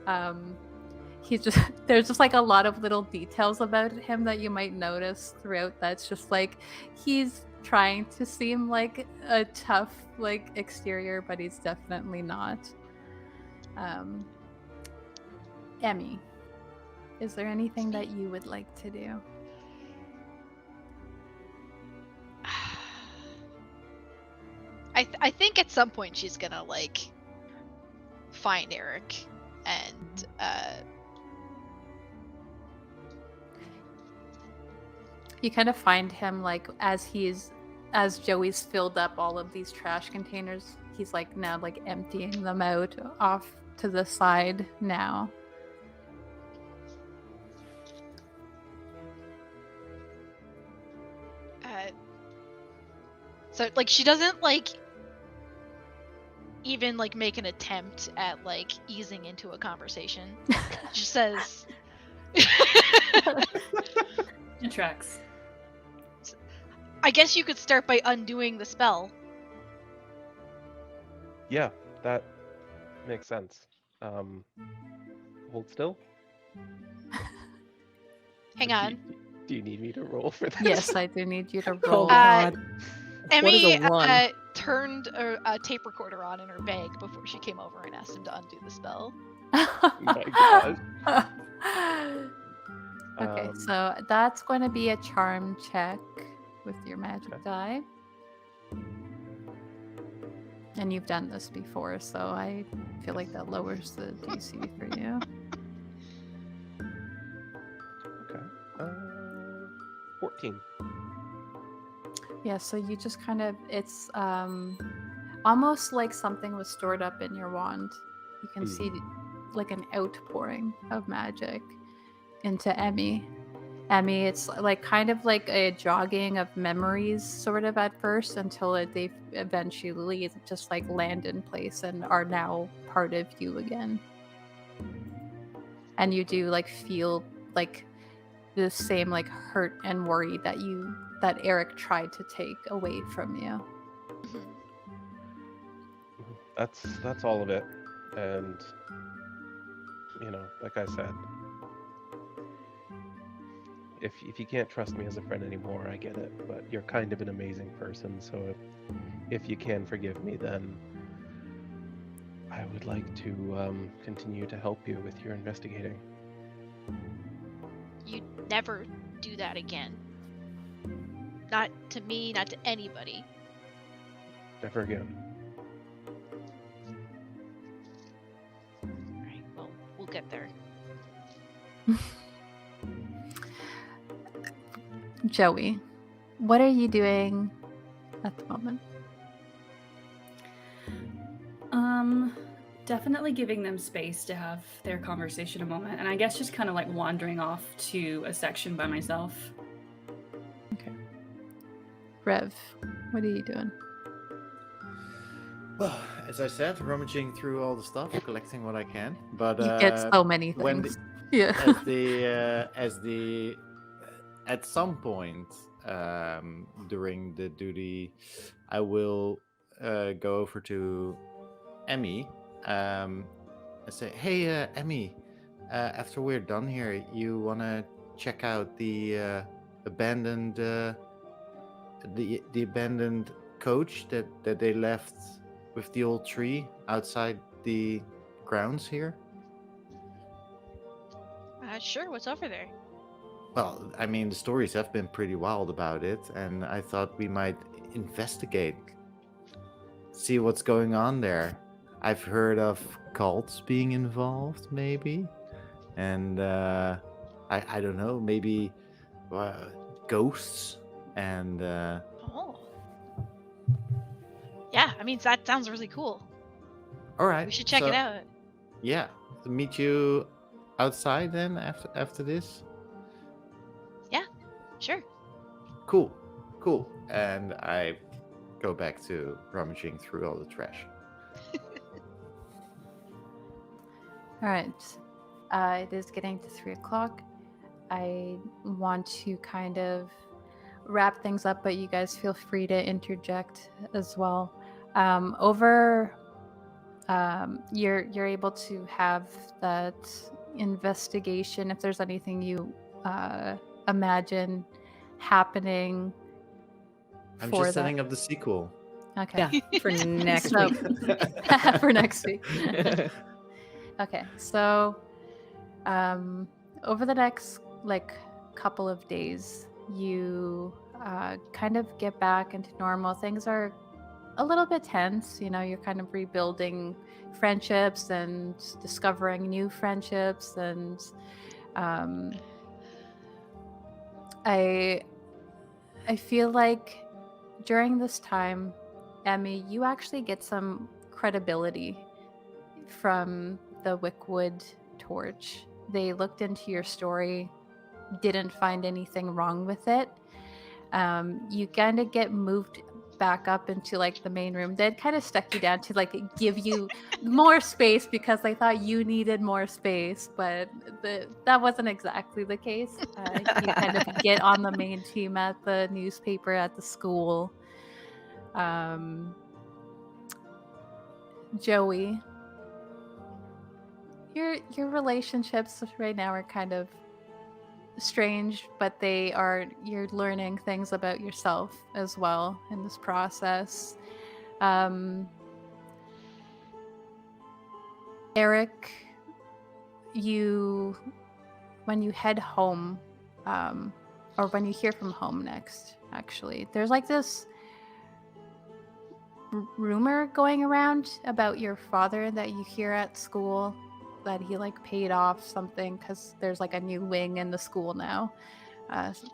Speaker 2: There's just like a lot of little details about him that you might notice throughout that's just like he's trying to seem like a tough like exterior, but he's definitely not. Emmy, is there anything that you would like to do?
Speaker 7: I think at some point she's gonna like find Eric and
Speaker 2: you kind of find him like as Joey's filled up all of these trash containers, he's like now like emptying them out off to the side now.
Speaker 7: So like she doesn't like even like make an attempt at like easing into a conversation. She says
Speaker 6: It tracks.
Speaker 7: I guess you could start by undoing the spell.
Speaker 8: Yeah, that makes sense. Hold still.
Speaker 7: Hang
Speaker 8: Do
Speaker 7: on.
Speaker 8: you- Do you need me to roll for this?
Speaker 2: Yes, I do need you to
Speaker 4: Oh,
Speaker 2: roll.
Speaker 4: God.
Speaker 7: Emmy
Speaker 4: a run?
Speaker 7: turned a tape recorder on in her bag before she came over and asked him to undo the spell.
Speaker 8: My God.
Speaker 2: Okay,
Speaker 8: Um,
Speaker 2: so that's going to be a charm check with your magic
Speaker 8: Okay.
Speaker 2: die. And you've done this before, so I feel like that lowers the DC for you.
Speaker 8: Okay. 14.
Speaker 2: Yeah, so you just kind of, it's almost like something was stored up in your wand. You can see like an outpouring of magic into Emmy. Emmy, it's like kind of like a jogging of memories sort of at first until they eventually just like land in place and are now part of you again. And you do like feel like the same like hurt and worry that Eric tried to take away from you.
Speaker 8: That's all of it. And you know, like I said, if you can't trust me as a friend anymore, I get it. But you're kind of an amazing person, so if you can forgive me, then I would like to continue to help you with your investigating.
Speaker 7: You never do that again. Not to me, not to anybody.
Speaker 8: Never again.
Speaker 7: Alright, well, we'll get there.
Speaker 2: Joey, what are you doing at the moment?
Speaker 6: Definitely giving them space to have their conversation a moment, and I guess just kind of like wandering off to a section by myself.
Speaker 2: Okay. Rev, what are you doing?
Speaker 5: Well, as I said, rummaging through all the stuff, collecting what I can. But
Speaker 2: You get so many
Speaker 5: when
Speaker 2: things. Yeah.
Speaker 5: at some point during the duty, I will go over to Emmy and say, "Hey, Emmy, after we're done here, you wanna check out the abandoned the abandoned coach that they left with the old tree outside the grounds here?"
Speaker 7: Sure, what's over there?
Speaker 5: Well, I mean, the stories have been pretty wild about it, and I thought we might investigate, see what's going on there. I've heard of cults being involved, maybe, and I don't know, maybe ghosts and.
Speaker 7: Oh. Yeah, I mean, that sounds really cool.
Speaker 5: All right,
Speaker 7: We should check it out.
Speaker 5: Yeah, meet you outside then after this?
Speaker 7: Sure.
Speaker 5: Cool. And I go back to rummaging through all the trash.
Speaker 2: All right. It is getting to 3 o'clock. I want to kind of wrap things up, but you guys feel free to interject as well. You're able to have that investigation if there's anything you imagine happening.
Speaker 5: I'm
Speaker 2: for
Speaker 5: just
Speaker 2: that.
Speaker 5: setting up the sequel.
Speaker 2: Okay.
Speaker 4: Yeah, for next
Speaker 2: So-
Speaker 4: week.
Speaker 2: For next week. Okay, so over the next couple of days, you kind of get back into normal. Things are a little bit tense. You're kind of rebuilding friendships and discovering new friendships, and I feel like during this time, Emmy, you actually get some credibility from the Wickwood Torch. They looked into your story, didn't find anything wrong with it. You kind of get moved back up into the main room. They'd kind of stuck you down to give you more space because they thought you needed more space, but that wasn't exactly the case. You kind of get on the main team at the newspaper at the school. Joey, your relationships right now are kind of strange, but you're learning things about yourself as well in this process. Eric, when you head home, or when you hear from home next, actually, there's this rumor going around about your father that you hear at school, that he paid off something because there's a new wing in the school now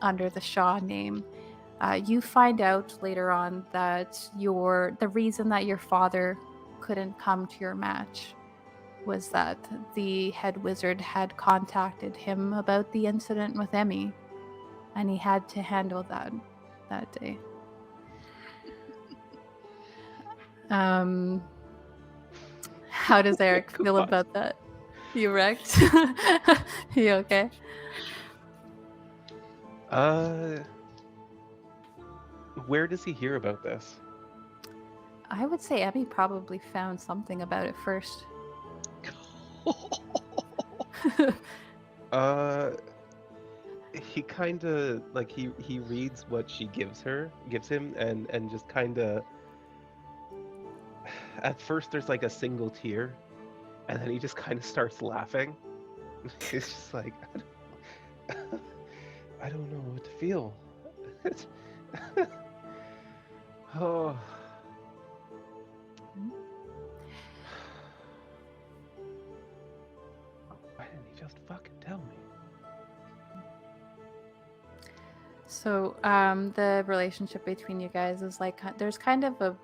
Speaker 2: under the Shaw name. You find out later on that the reason that your father couldn't come to your match was that the head wizard had contacted him about the incident with Emmy, and he had to handle that day. How does Eric feel
Speaker 8: God.
Speaker 2: about that? You wrecked? You okay?
Speaker 8: Where does he hear about this?
Speaker 2: I would say Emmy probably found something about it first.
Speaker 8: He kind of he reads what she gives him, and just kind of. At first, there's a single tear, and then he just kind of starts laughing. It's just I don't know what to feel. Oh. Why didn't he just fucking tell me?
Speaker 2: So, the relationship between you guys is there's kind of a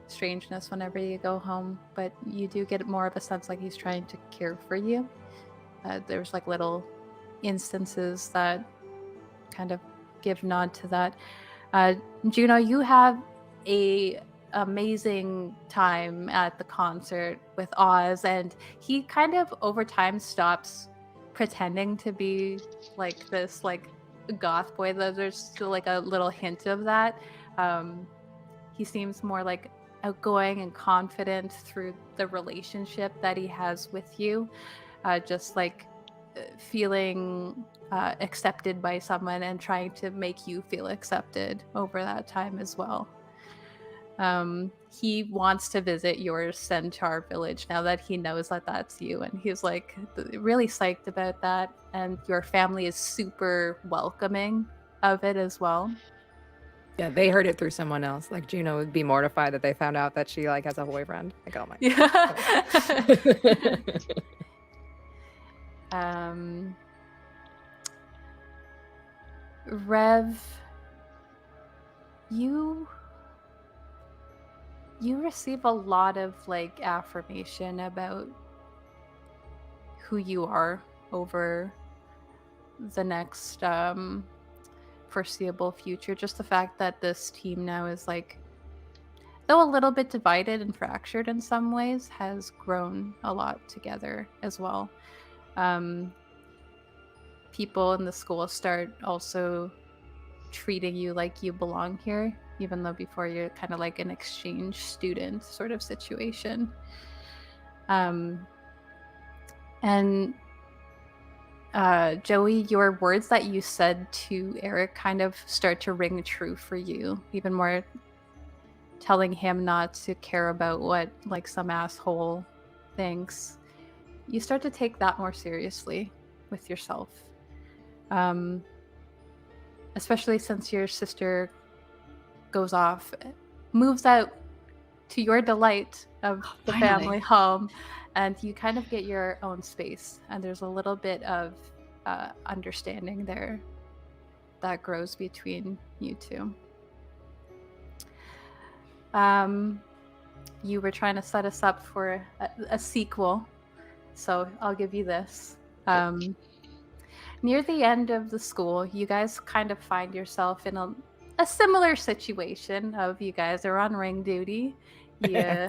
Speaker 2: strangeness whenever you go home, but you do get more of a sense he's trying to care for you. There's little instances that kind of give nod to that. Juno, you have a amazing time at the concert with Oz, and he kind of over time stops pretending to be this goth boy, though there's still a little hint of that. He seems more outgoing and confident through the relationship that he has with you, just feeling accepted by someone and trying to make you feel accepted over that time as well. He wants to visit your centaur village now that he knows that that's you, and he's really psyched about that, and your family is super welcoming of it as well.
Speaker 4: Yeah, they heard it through someone else. Juno would be mortified that they found out that she has a boyfriend. Oh my
Speaker 2: god. Rev, you receive a lot of affirmation about who you are over the next foreseeable future. Just the fact that this team now is like, though a little bit divided and fractured in some ways, has grown a lot together as well. People in the school start also treating you like you belong here, even though before you're kind of like an exchange student sort of situation. And Joey, your words that you said to Eric kind of start to ring true for you, even more, telling him not to care about what like some asshole thinks. You start to take that more seriously with yourself. Especially since your sister goes off, moves out to your delight of the family home, and you kind of get your own space, and there's a little bit of understanding there that grows between you two. You were trying to set us up for a sequel, so I'll give you this. Near the end of the school, you guys kind of find yourself in a similar situation of you guys are on ring duty. You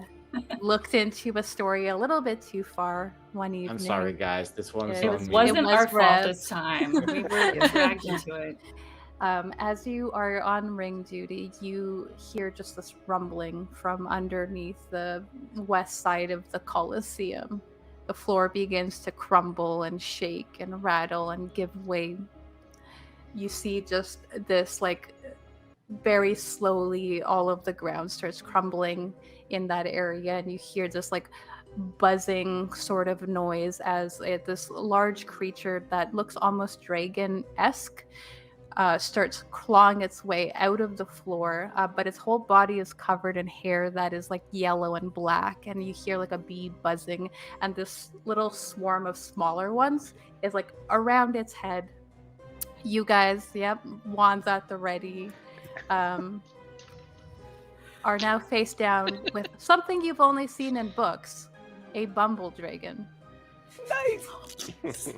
Speaker 2: looked into a story a little bit too far one evening.
Speaker 5: I'm sorry, guys. This one's
Speaker 2: It
Speaker 5: on me.
Speaker 6: Wasn't our
Speaker 2: was
Speaker 6: fault
Speaker 2: Rev.
Speaker 6: this time. We were dragged into it.
Speaker 2: As you are on ring duty, you hear just this rumbling from underneath the west side of the Colosseum. The floor begins to crumble and shake and rattle and give way. You see just this, like, very slowly, all of the ground starts crumbling in that area, and you hear this, like, buzzing sort of noise as this large creature that looks almost dragon-esque starts clawing its way out of the floor, but its whole body is covered in hair that is like yellow and black, and you hear like a bee buzzing, and this little swarm of smaller ones is like around its head. You guys, wands at the ready, are now face down with something you've only seen in books, a bumble dragon.
Speaker 4: Nice.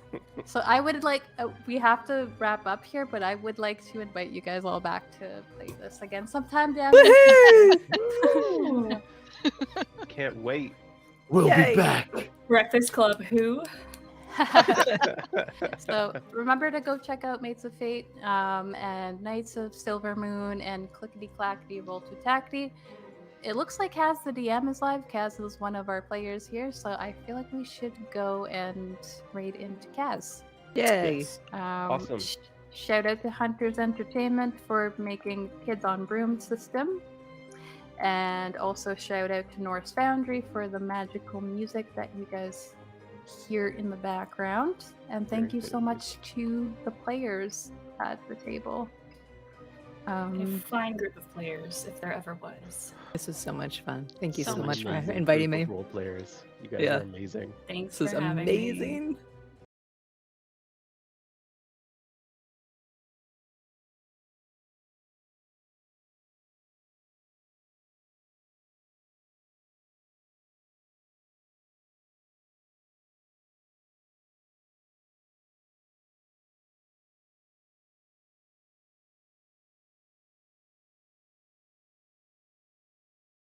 Speaker 2: So I would like, we have to wrap up here, but I would like to invite you guys all back to play this again sometime down the line.
Speaker 8: Can't wait.
Speaker 3: We'll
Speaker 4: Yay.
Speaker 3: be back.
Speaker 6: Breakfast Club who?
Speaker 2: So remember to go check out Mates of Fate and Knights of Silver Moon and Clickety Clackety Roll to Tackety. It looks like Kaz the DM is live. Kaz is one of our players here, so I feel like we should go and raid into Kaz.
Speaker 4: Yay.
Speaker 5: Yes.
Speaker 8: Awesome.
Speaker 2: Shout out to Hunters Entertainment for making Kids on Brooms system. And also shout out to Norse Foundry for the magical music that you guys hear in the background. And thank you so much to the players at the table.
Speaker 6: A fine group of players, if there ever was.
Speaker 4: This was so much fun. Thank you
Speaker 7: So
Speaker 4: so
Speaker 7: much
Speaker 4: much for
Speaker 8: Amazing
Speaker 4: inviting
Speaker 8: group
Speaker 4: me.
Speaker 8: of role players. You guys
Speaker 4: Yeah.
Speaker 8: are amazing.
Speaker 6: Thanks
Speaker 4: This is
Speaker 6: for having me.
Speaker 4: amazing.